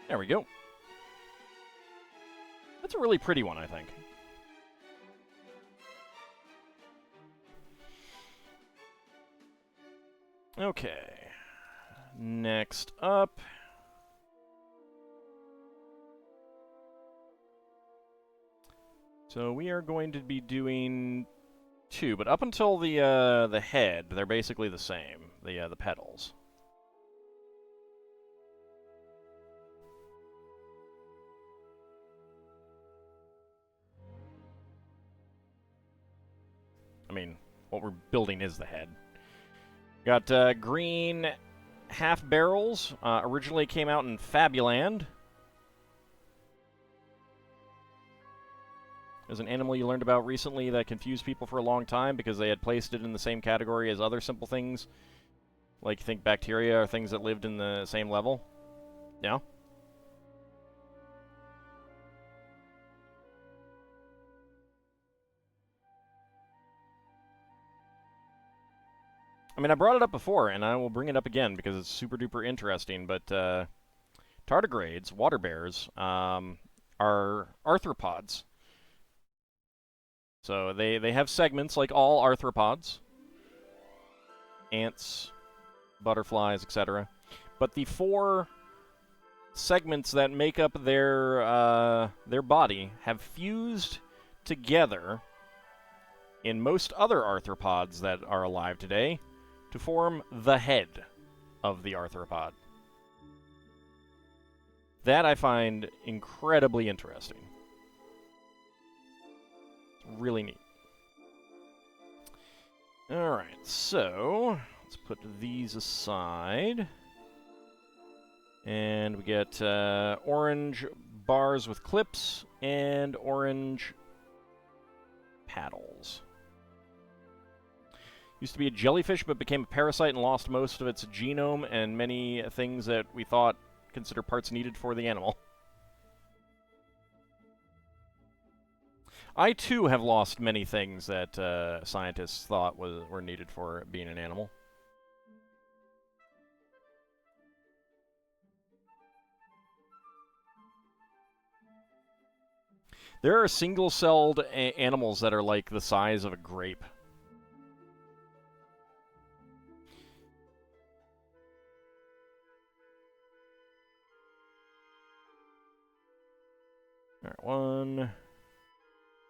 [SPEAKER 1] There we go. That's a really pretty one, I think. Okay. Next up. So we are going to be doing 2, but up until the head, they're basically the same. The petals. I mean, what we're building is the head. Got green half barrels. Originally came out in Fabuland. There's an animal you learned about recently that confused people for a long time because they had placed it in the same category as other simple things. Like, think bacteria or things that lived in the same level. Yeah? I mean, I brought it up before, and I will bring it up again because it's super duper interesting, but tardigrades, water bears, are arthropods. So they have segments like all arthropods. Ants, butterflies, etc. But the 4 segments that make up their body have fused together in most other arthropods that are alive today to form the head of the arthropod. That I find incredibly interesting. Really neat. Alright, so let's put these aside. And we get orange bars with clips and orange paddles. Used to be a jellyfish, but became a parasite and lost most of its genome and many things that we thought consider parts needed for the animal. I, too, have lost many things that scientists thought were needed for being an animal. There are single-celled animals that are like the size of a grape. All right, 1,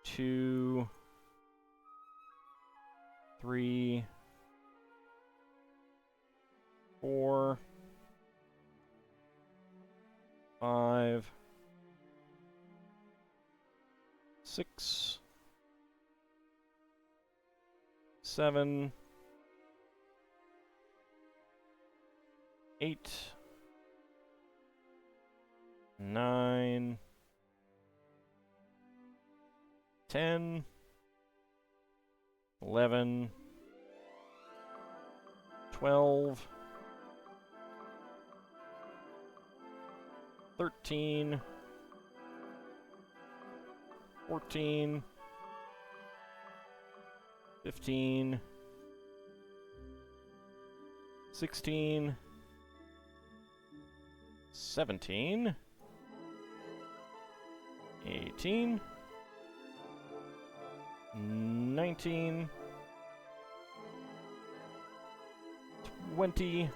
[SPEAKER 1] 2, 3, 4, 5, 6, 7, 8, 9, 10, 11, 12, 13, 14, 15, 16, 17, 18, 19, 20,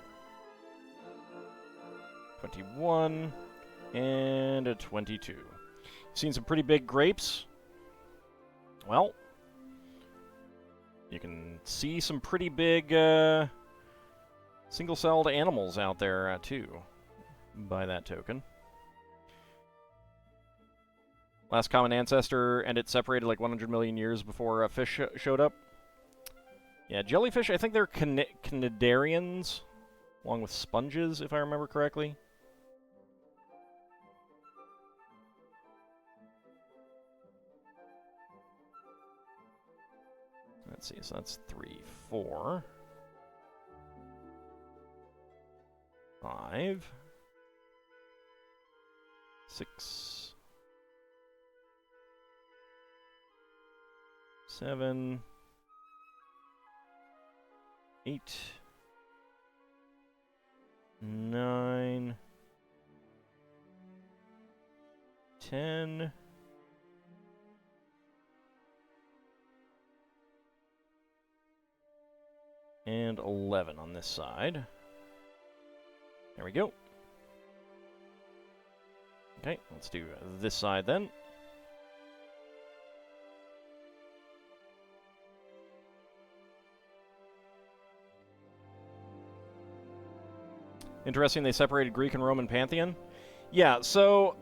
[SPEAKER 1] 21, and a 22. Seen some pretty big grapes. Well, you can see some pretty big single-celled animals out there, too, by that token. Last common ancestor, and it separated like 100 million years before fish showed up. Yeah, jellyfish, I think they're cnidarians, along with sponges, if I remember correctly. Let's see, so that's 3, 4, 5, 6, 7, 8, 9, 10, and 11 on this side. There we go. Okay, let's do this side then. Interesting, they separated Greek and Roman pantheon. Yeah, so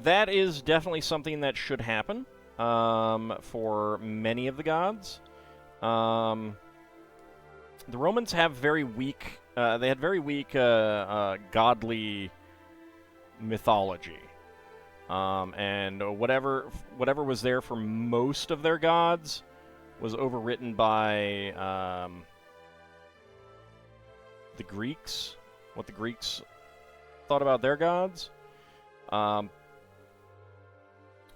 [SPEAKER 1] that is definitely something that should happen for many of the gods. The Romans have very weak, they had very weak godly mythology. And whatever was there for most of their gods was overwritten by the Greeks, what the Greeks thought about their gods.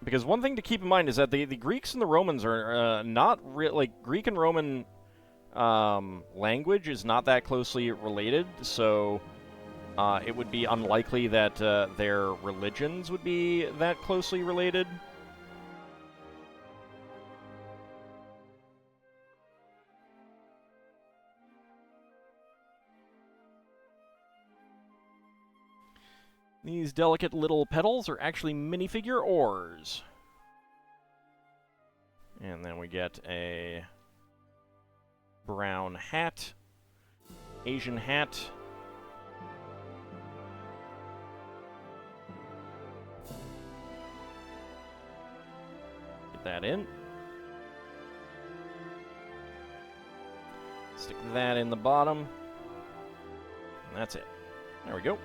[SPEAKER 1] Because one thing to keep in mind is that the Greeks and the Romans are not like Greek and Roman language is not that closely related, so it would be unlikely that their religions would be that closely related. These delicate little petals are actually minifigure oars. And then we get a brown hat, Asian hat. Get that in. Stick that in the bottom. And that's it. There we go.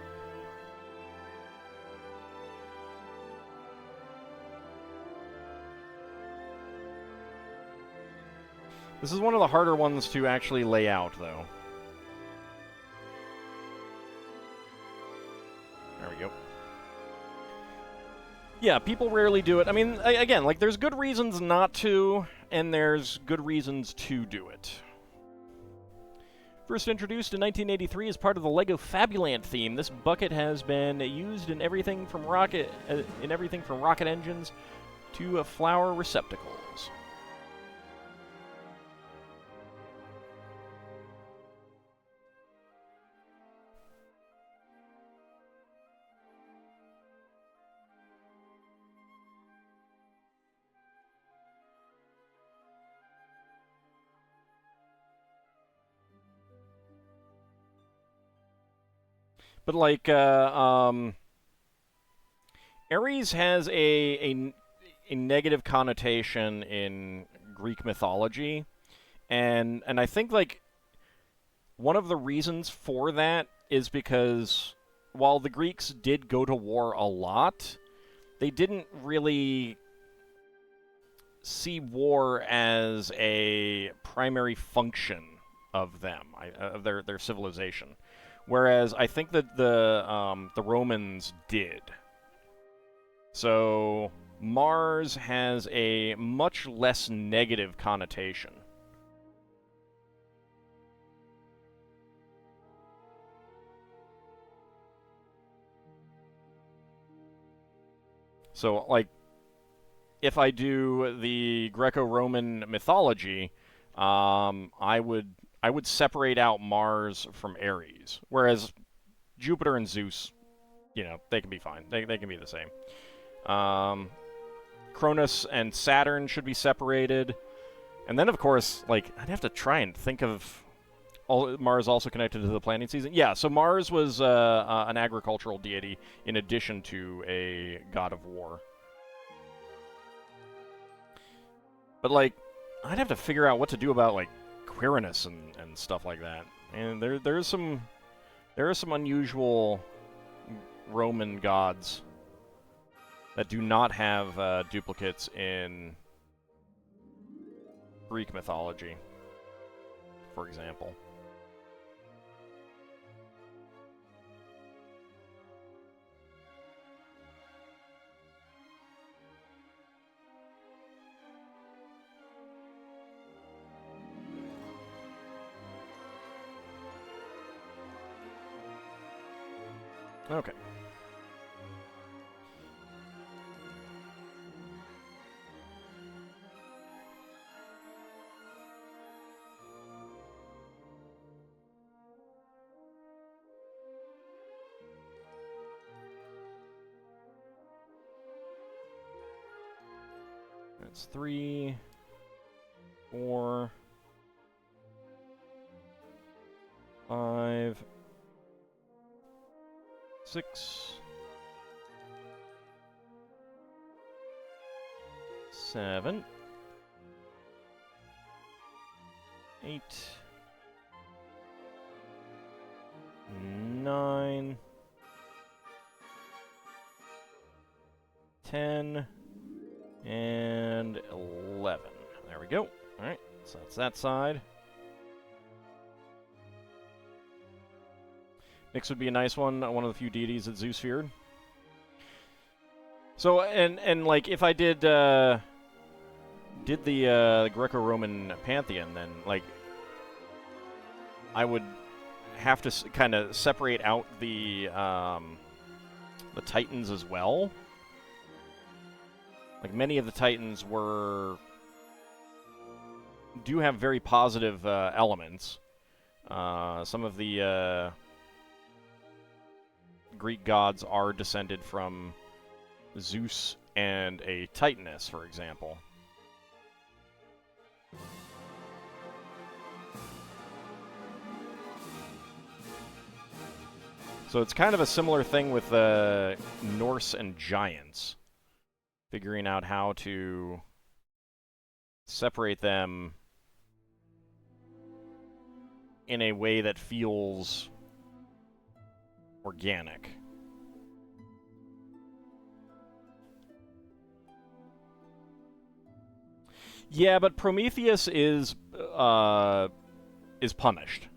[SPEAKER 1] This is one of the harder ones to actually lay out, though. There we go. Yeah, people rarely do it. I mean, again, like, there's good reasons not to, and there's good reasons to do it. First introduced in 1983 as part of the Lego Fabuland theme, this bucket has been used in everything from rocket engines to flower receptacles. But like, Ares has a negative connotation in Greek mythology, and I think like one of the reasons for that is because while the Greeks did go to war a lot, they didn't really see war as a primary function of them, of their civilization. Whereas I think that the Romans did. So Mars has a much less negative connotation. So, like, if I do the Greco-Roman mythology, I would separate out Mars from Ares, whereas Jupiter and Zeus, you know, they can be fine. They can be the same. Cronus and Saturn should be separated, and then of course, like, I'd have to try and think of Mars also connected to the planting season. Yeah, so Mars was an agricultural deity in addition to a god of war. But like, I'd have to figure out what to do about like Quirinus and stuff like that. And there are some unusual Roman gods that do not have duplicates in Greek mythology, for example. Okay. That's 3, 4, 5, 6, 7, 8, 9, 10, and 11. There we go. Alright, so that's that side. Nyx would be a nice one of the few deities that Zeus feared. So, and like, if I did the Greco-Roman pantheon, then, like, I would have to kind of separate out the Titans as well. Like, many of the Titans do have very positive elements. Some of the Greek gods are descended from Zeus and a Titaness, for example. So it's kind of a similar thing with Norse and giants. Figuring out how to separate them in a way that feels organic. Yeah, but Prometheus is punished.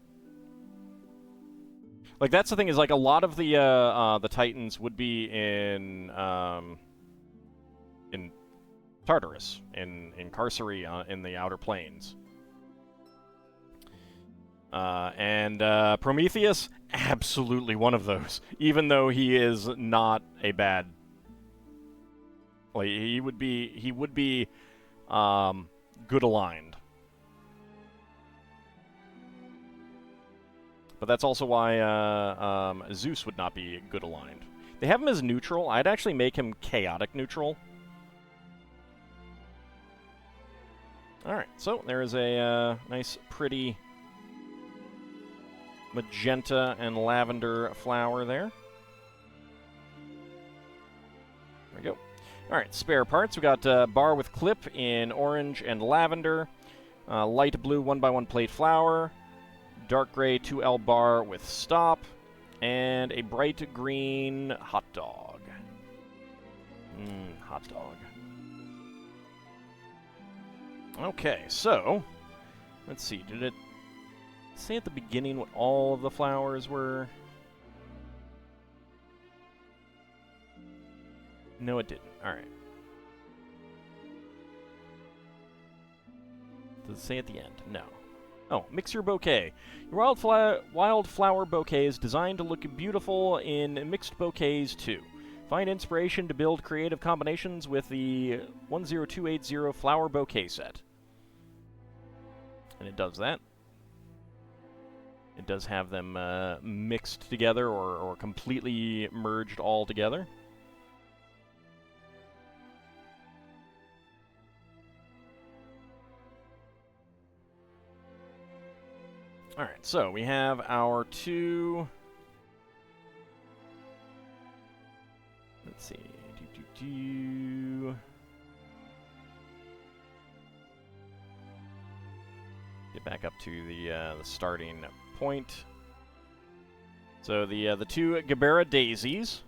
[SPEAKER 1] Like, that's the thing, is like a lot of the Titans would be in Tartarus, in Carcery, in the Outer Plains. And Prometheus, absolutely one of those. Even though he is not a bad, like he would be, good aligned. But that's also why Zeus would not be good aligned. They have him as neutral. I'd actually make him chaotic neutral. Alright, so there's a nice, pretty magenta and lavender flower there. There we go. Alright, spare parts. We got bar with clip in orange and lavender. Light blue 1x1 plate flower. Dark gray 2L bar with stop. And a bright green hot dog. Hot dog. Okay, so, let's see, did it say at the beginning what all of the flowers were? No, it didn't. Alright. Does it say at the end? No. Oh, mix your bouquet. Your wildflower bouquet is designed to look beautiful in mixed bouquets, too. Find inspiration to build creative combinations with the 10280 flower bouquet set. And it does that. It does have them mixed together or completely merged all together. Alright, so we have our two... Let's see. Get back up to the starting point. So the two Gabera daisies.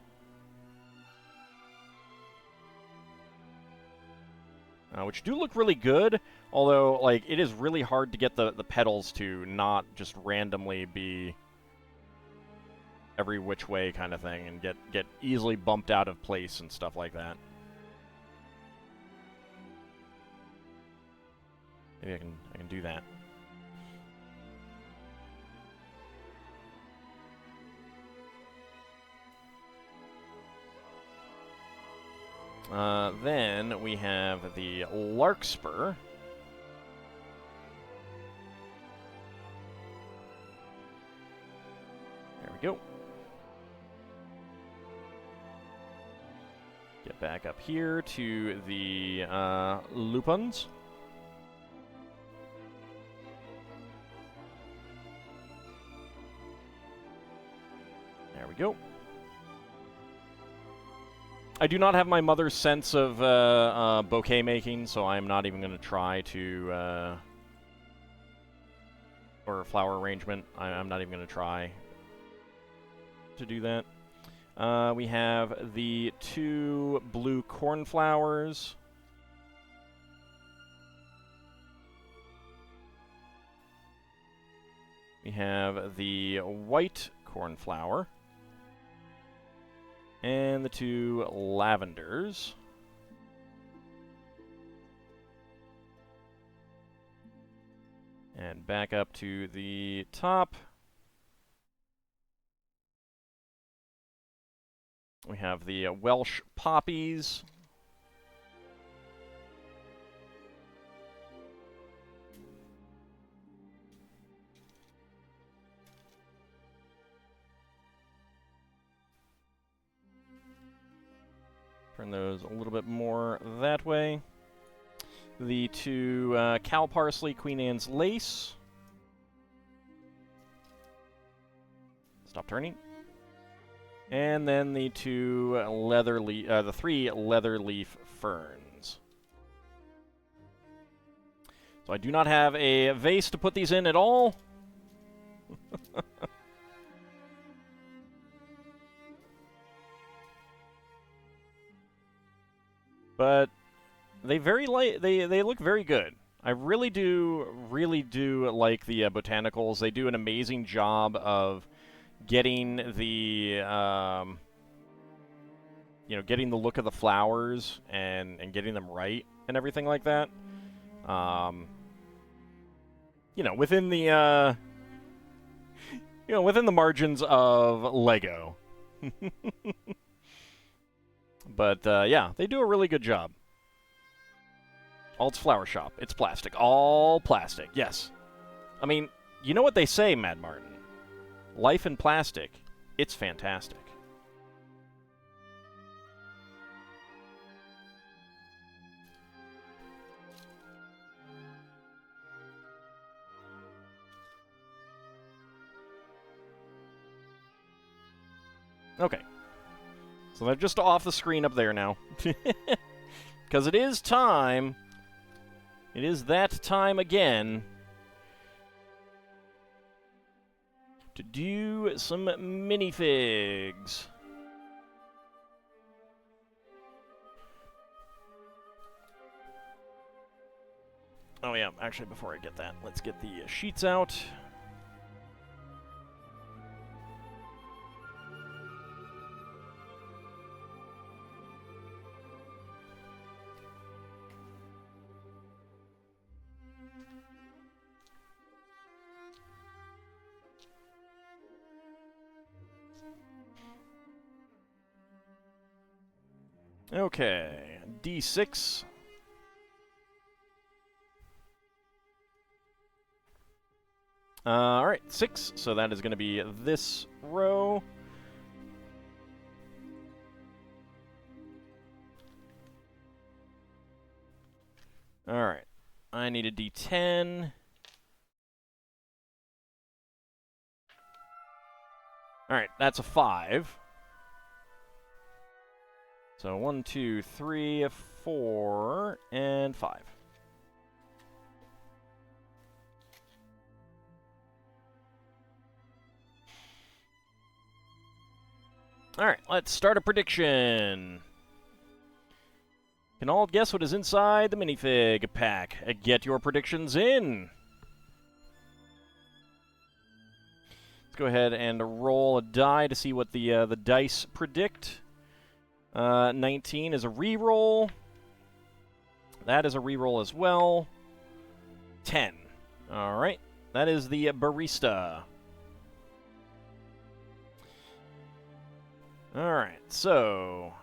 [SPEAKER 1] Which do look really good, although like it is really hard to get the petals to not just randomly be every which way kind of thing and get easily bumped out of place and stuff like that. Maybe I can do that. Then we have the larkspur. There we go. Get back up here to the lupins. There we go. I do not have my mother's sense of bouquet making, so I'm not even going to try to... or flower arrangement. I'm not even going to try to do that. We have the two blue cornflowers. We have the white cornflower. And the two lavenders. And back up to the top. We have the Welsh poppies. Turn those a little bit more that way. The two cow parsley, Queen Anne's lace. Stop turning. And then the two the three leather leaf ferns. So I do not have a vase to put these in at all. But they they look very good. I really do like the botanicals. They do an amazing job of getting the getting the look of the flowers and getting them right and everything like that. Within the You know, within the margins of Lego. But, yeah, they do a really good job. Alt's Flower Shop. It's plastic. All plastic, yes. I mean, you know what they say, Mad Martin. Life in plastic. It's fantastic. Okay. So they're just off the screen up there now. Because it is time. It is that time again. To do some minifigs. Oh yeah, actually before I get that, let's get the sheets out. Okay, D6. Alright, 6, so that is going to be this row. Alright, I need a D10. Alright, that's a 5. So 1, 2, 3, 4, and 5. Alright, let's start a prediction. Can all guess what is inside the minifig pack? Get your predictions in. Let's go ahead and roll a die to see what the dice predict. 19 is a reroll. That is a reroll as well. 10. Alright, that is the barista. Alright, so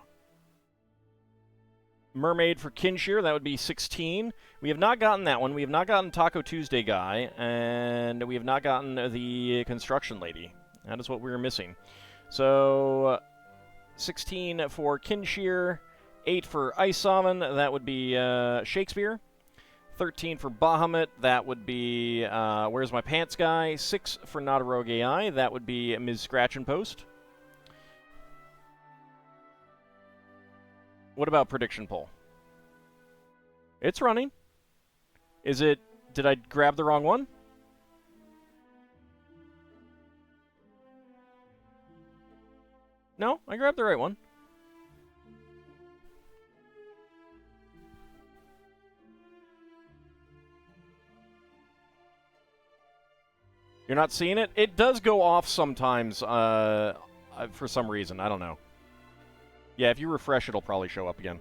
[SPEAKER 1] Mermaid for Kinshir, that would be 16. We have not gotten that one. We have not gotten Taco Tuesday Guy, and we have not gotten the Construction Lady. That is what we were missing. So 16 for Kinshir, 8 for Ice Salmon, that would be Shakespeare. 13 for Bahamut, that would be Where's My Pants Guy. 6 for Not-A-Rogue AI, that would be Ms. Scratch and Post. What about prediction poll? It's running. Is it... Did I grab the wrong one? No, I grabbed the right one. You're not seeing it? It does go off sometimes for some reason. I don't know. Yeah, if you refresh, it'll probably show up again.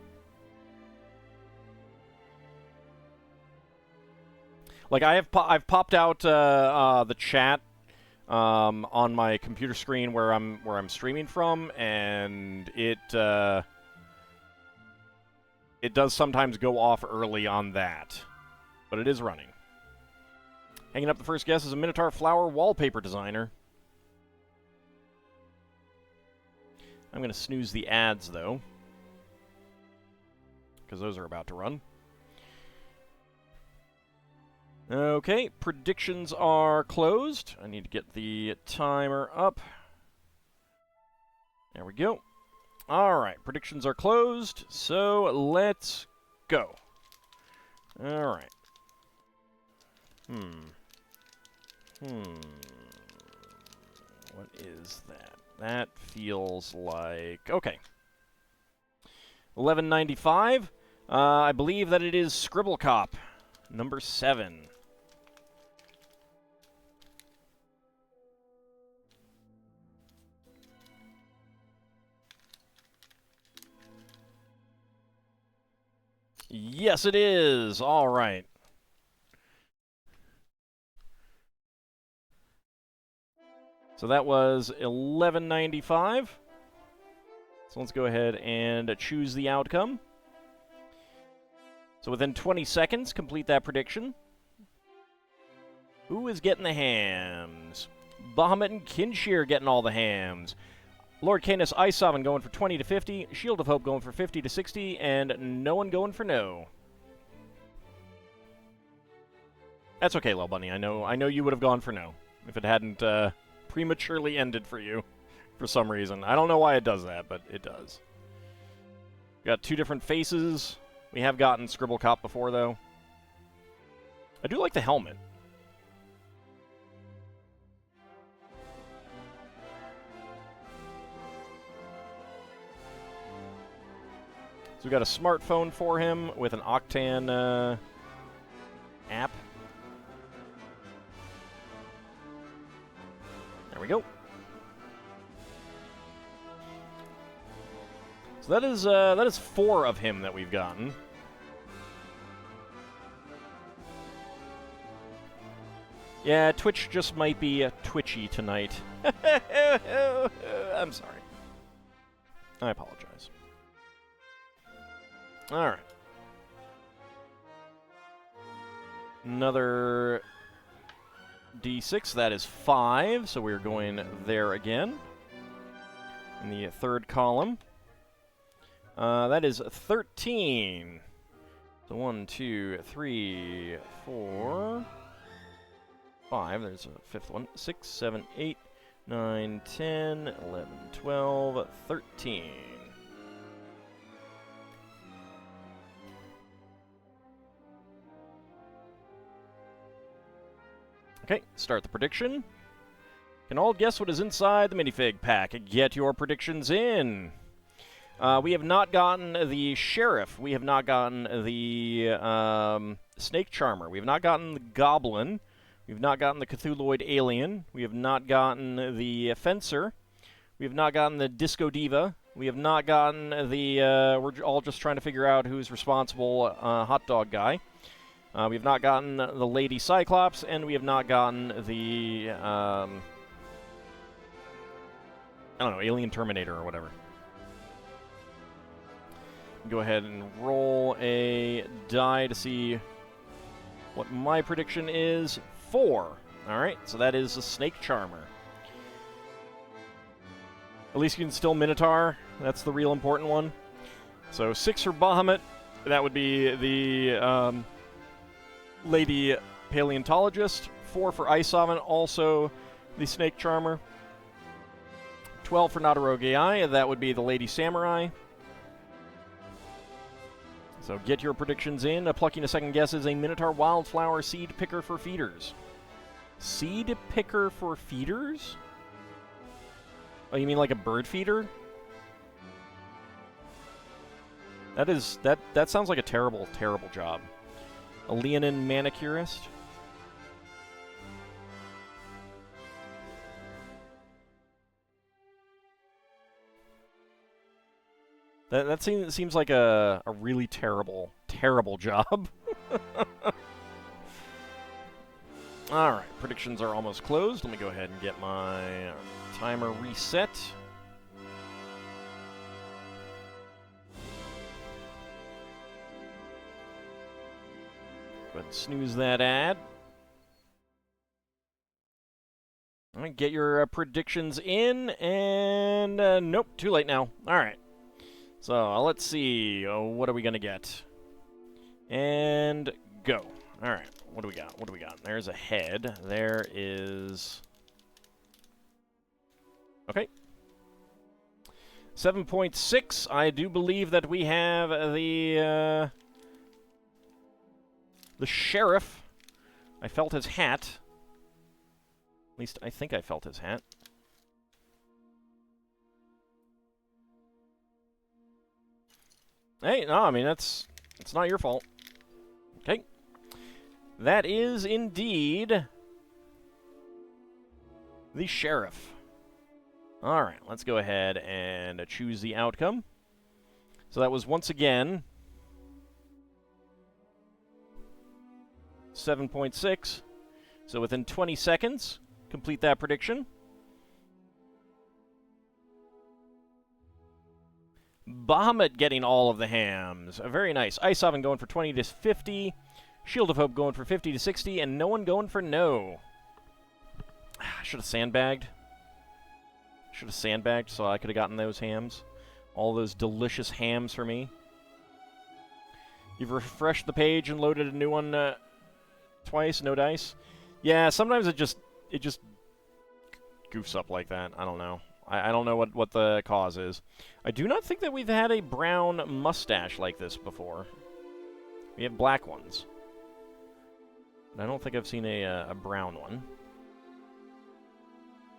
[SPEAKER 1] Like I've popped out the chat on my computer screen where I'm streaming from, and it does sometimes go off early on that, but it is running. Hanging up the first guess is a Minotaur Flower wallpaper designer. I'm going to snooze the ads, though, because those are about to run. Okay, predictions are closed. I need to get the timer up. There we go. All right, predictions are closed, so let's go. All right. What is that? That feels like... Okay. 1195. I believe that it is Scribble Cop, number 7. Yes, it is. All right. So that was $11.95. So let's go ahead and choose the outcome. So within 20 seconds, complete that prediction. Who is getting the hams? Bahamut and Kinshir getting all the hams. Lord Canis Iceoven going for 20 to 50. Shield of Hope going for 50 to 60. And no one going for no. That's okay, Lil Bunny. I know you would have gone for no if it hadn't prematurely ended for you for some reason. I don't know why it does that, but it does. Got two different faces. We have gotten Scribble Cop before, though. I do like the helmet. So we got a smartphone for him with an Octan app. There we go. So that is 4 of him that we've gotten. Yeah, Twitch just might be twitchy tonight. I'm sorry. I apologize. Alright. Another D6, that is 5, so we're going there again. In the third column. That is 13. So 1, 2, 3, 4, 5. There's a fifth one. 6, 7, 8, 9, 10, 11, 12, 13. Okay, start the prediction. Can all guess what is inside the minifig pack? Get your predictions in. We have not gotten the Sheriff. We have not gotten the Snake Charmer. We have not gotten the Goblin. We have not gotten the Cthulhuoid Alien. We have not gotten the Fencer. We have not gotten the Disco Diva. We have not gotten the, we're all just trying to figure out who's responsible, hot dog guy. We have not gotten the Lady Cyclops, and we have not gotten the, I don't know, Alien Terminator or whatever. Go ahead and roll a die to see what my prediction is. 4. Alright, so that is the Snake Charmer. At least you can still Minotaur. That's the real important one. So 6 for Bahamut. That would be the Lady Paleontologist. 4 for Iceoven, also the Snake Charmer. 12 for Nadarogai. That would be the Lady Samurai. So get your predictions in. Plucking a second guess is a Minotaur Wildflower Seed Picker for Feeders. Seed Picker for Feeders? Oh, you mean like a bird feeder? That sounds like a terrible, terrible job. A Leonin Manicurist? That seems like a really terrible, terrible job. Alright, predictions are almost closed. Let me go ahead and get my timer reset. Go ahead and snooze that ad. Alright, get your predictions in, and nope, too late now. Alright. So, let's see. What are we going to get? And go. Alright, what do we got? What do we got? There's a head. There is... Okay. 7.6. I do believe that we have the Sheriff. I felt his hat. At least I think I felt his hat. Hey, no, I mean, it's not your fault. Okay. That is indeed the Sheriff. Alright, let's go ahead and choose the outcome. So that was once again 7.6. So within 20 seconds, complete that prediction. Bahamut getting all of the hams. Very nice. Ice Oven going for 20 to 50. Shield of Hope going for 50 to 60. And no one going for no. Should have sandbagged. Should have sandbagged so I could have gotten those hams. All those delicious hams for me. You've refreshed the page and loaded a new one twice. No dice. Yeah, sometimes it just goofs up like that. I don't know. I don't know what the cause is. I do not think that we've had a brown mustache like this before. We have black ones. But I don't think I've seen a brown one.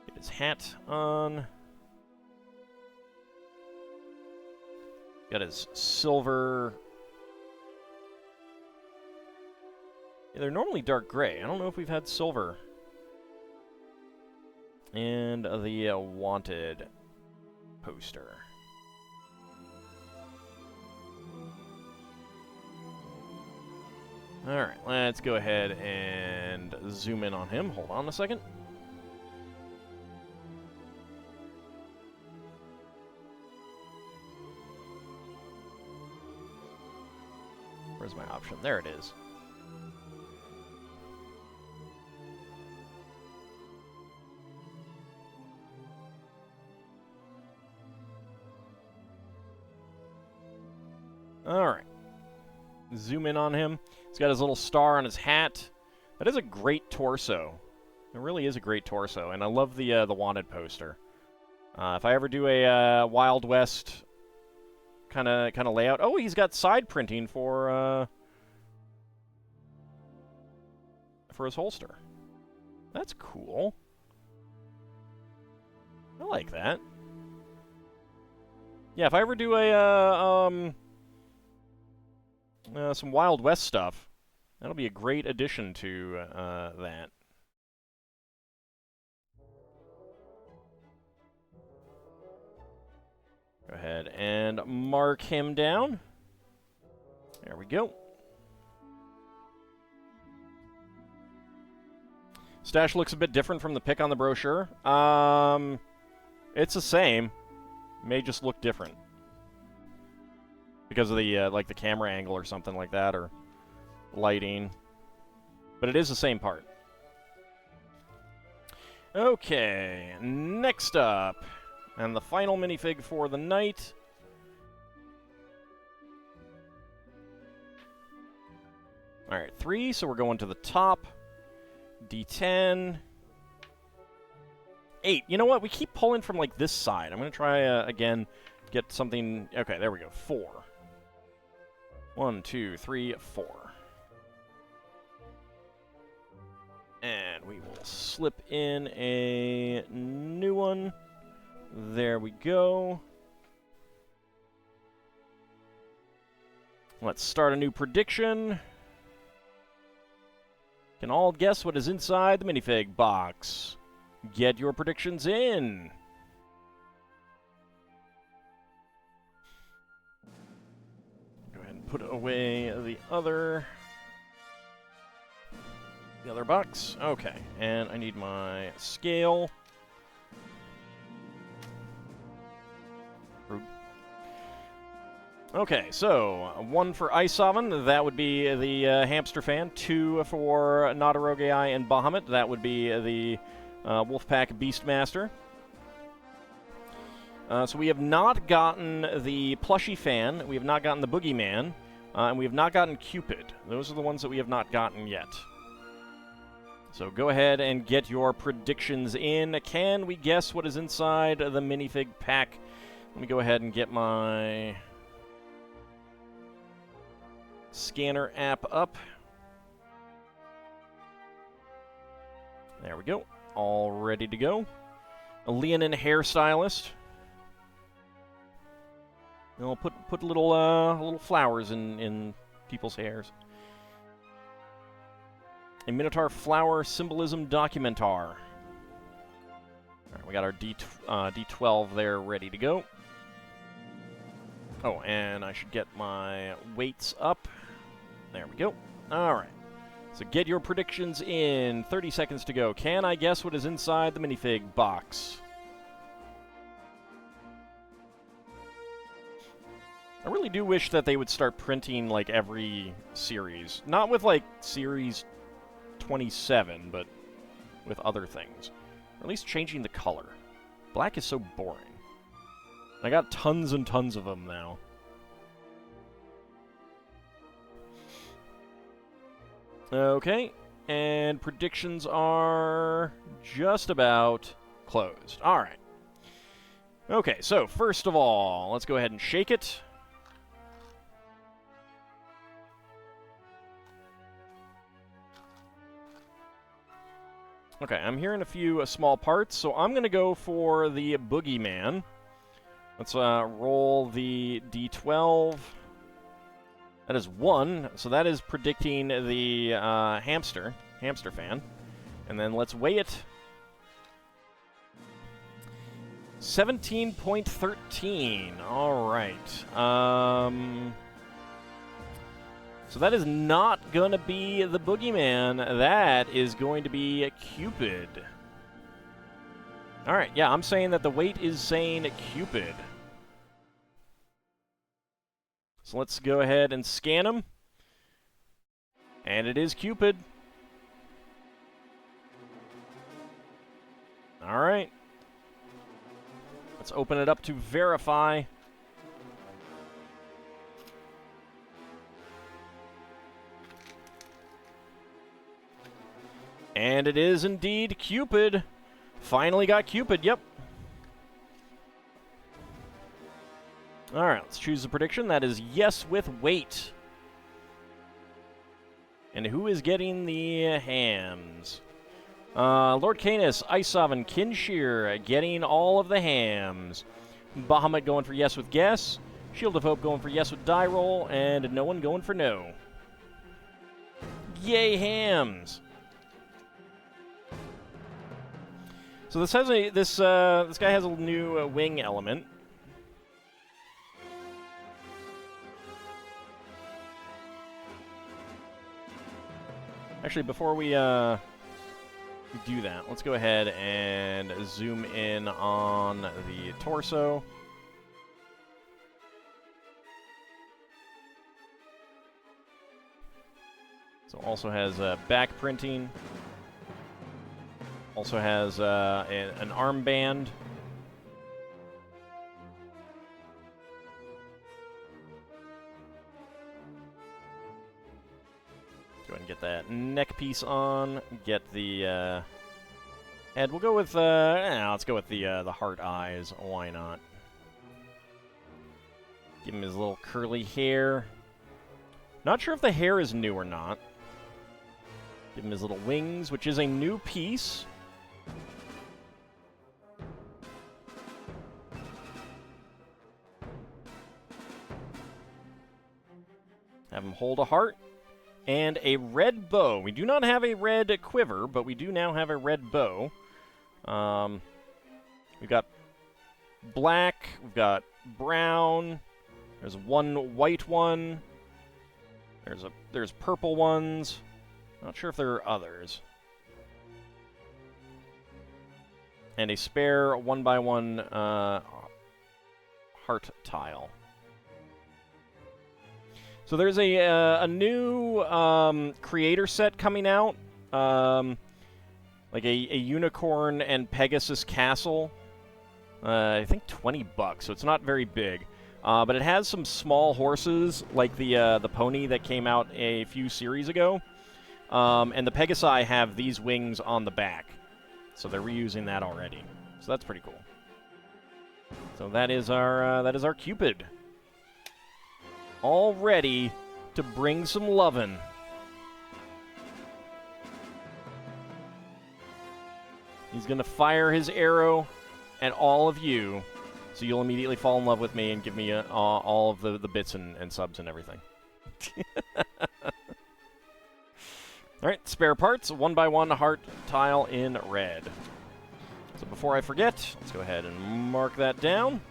[SPEAKER 1] Get his hat on. Got his silver... Yeah, they're normally dark gray. I don't know if we've had silver. And the wanted poster. Alright, let's go ahead and zoom in on him. Hold on a second. Where's my option? There it is. Alright. Zoom in on him. He's got his little star on his hat. That is a great torso. It really is a great torso, and I love the wanted poster. If I ever do a Wild West kind of layout... Oh, he's got side printing for his holster. That's cool. I like that. Yeah, if I ever do a some Wild West stuff, that'll be a great addition to that. Go ahead and mark him down. There we go. Stash looks a bit different from the pic on the brochure. It's the same. May just look different. Because of the, like, the camera angle or something like that, or lighting. But it is the same part. Okay, next up. And the final minifig for the night. Alright, 3, so we're going to the top. D10. 8. You know what? We keep pulling from, like, this side. I'm going to try, again, get something... Okay, there we go. 4. 1, 2, 3, 4. And we will slip in a new one. There we go. Let's start a new prediction. Can all guess what is inside the minifig box? Get your predictions in. Go ahead and put away the other box. Okay, and I need my scale. Okay, so 1 for Ice Oven, that would be the Hamster Fan. 2 for Nadarogai and Bahamut, that would be the Wolfpack Beastmaster. So we have not gotten the Plushie Fan, we have not gotten the Boogeyman, and we have not gotten Cupid. Those are the ones that we have not gotten yet. So go ahead and get your predictions in. Can we guess what is inside the minifig pack? Let me go ahead and get my scanner app up. There we go. All ready to go. A Leonin hairstylist. And we'll put little flowers in people's hairs. A Minotaur flower symbolism documentar. All right, we got our D12 there ready to go. Oh, and I should get my weights up. There we go. All right. So get your predictions in. 30 seconds to go. Can I guess what is inside the minifig box? I really do wish that they would start printing, like, every series. Not with, like, Series 27, but with other things. Or at least changing the color. Black is so boring. I got tons and tons of them now. Okay, and predictions are just about closed. All right. Okay, so first of all, let's go ahead and shake it. Okay, I'm hearing a few small parts, so I'm going to go for the Boogeyman. Let's roll the D12. That is 1, so that is predicting the hamster fan. And then let's weigh it. 17.13. All right. So that is not going to be the Boogeyman. That is going to be Cupid. All right, yeah, I'm saying that the weight is saying Cupid. So let's go ahead and scan him. And it is Cupid. All right. Let's open it up to verify. And it is indeed Cupid. Finally got Cupid, yep. All right, let's choose the prediction. That is yes with weight. And who is getting the hams? Lord Canis, Isov, and Kinshir getting all of the hams. Bahamut going for yes with guess. Shield of Hope going for yes with die roll. And no one going for no. Yay, hams! So this has this guy has a new wing element. Actually, before we do that, let's go ahead and zoom in on the torso. So also has back printing. Also has an armband. Go ahead and get that neck piece on. Get the head. We'll go with let's go with the heart eyes. Why not? Give him his little curly hair. Not sure if the hair is new or not. Give him his little wings, which is a new piece. Have him hold a heart. And a red bow. We do not have a red quiver, but we do now have a red bow. We've got black. We've got brown. There's one white one. There's purple ones. Not sure if there are others. And a spare 1x1 heart tile. So there's a new creator set coming out, like a unicorn and Pegasus castle. I think $20, so it's not very big, but it has some small horses like the pony that came out a few series ago, and the Pegasi have these wings on the back, so they're reusing that already. So that's pretty cool. So that is our Cupid. All ready to bring some lovin'. He's going to fire his arrow at all of you, so you'll immediately fall in love with me and give me all of the bits and subs and everything. All right, spare parts, 1x1 heart tile in red. So before I forget, let's go ahead and mark that down.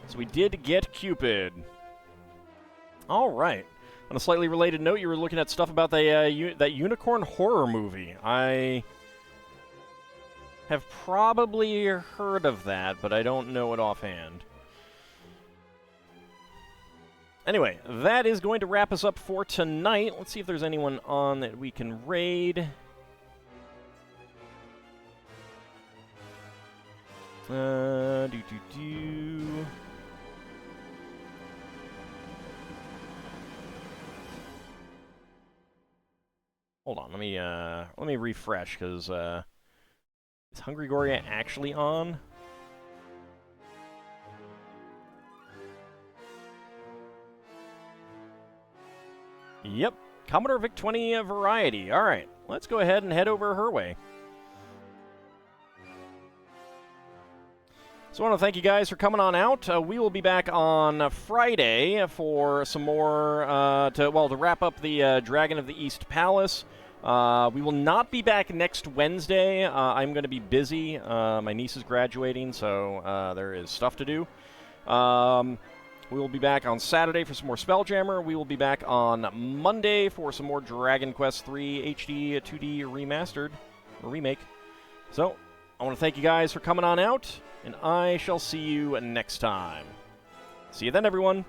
[SPEAKER 1] So we did get Cupid. All right. On a slightly related note, you were looking at stuff about that unicorn horror movie. I have probably heard of that, but I don't know it offhand. Anyway, that is going to wrap us up for tonight. Let's see if there's anyone on that we can raid. Hold on, let me refresh, because is Hungry Goria actually on? Yep, Commodore VIC-20 variety. All right, let's go ahead and head over her way. So I want to thank you guys for coming on out. We will be back on Friday for some more, to wrap up the Dragon of the East Palace. We will not be back next Wednesday. I'm going to be busy. My niece is graduating, so there is stuff to do. We will be back on Saturday for some more Spelljammer. We will be back on Monday for some more Dragon Quest III HD 2D Remastered, or Remake. So, I want to thank you guys for coming on out, and I shall see you next time. See you then, everyone.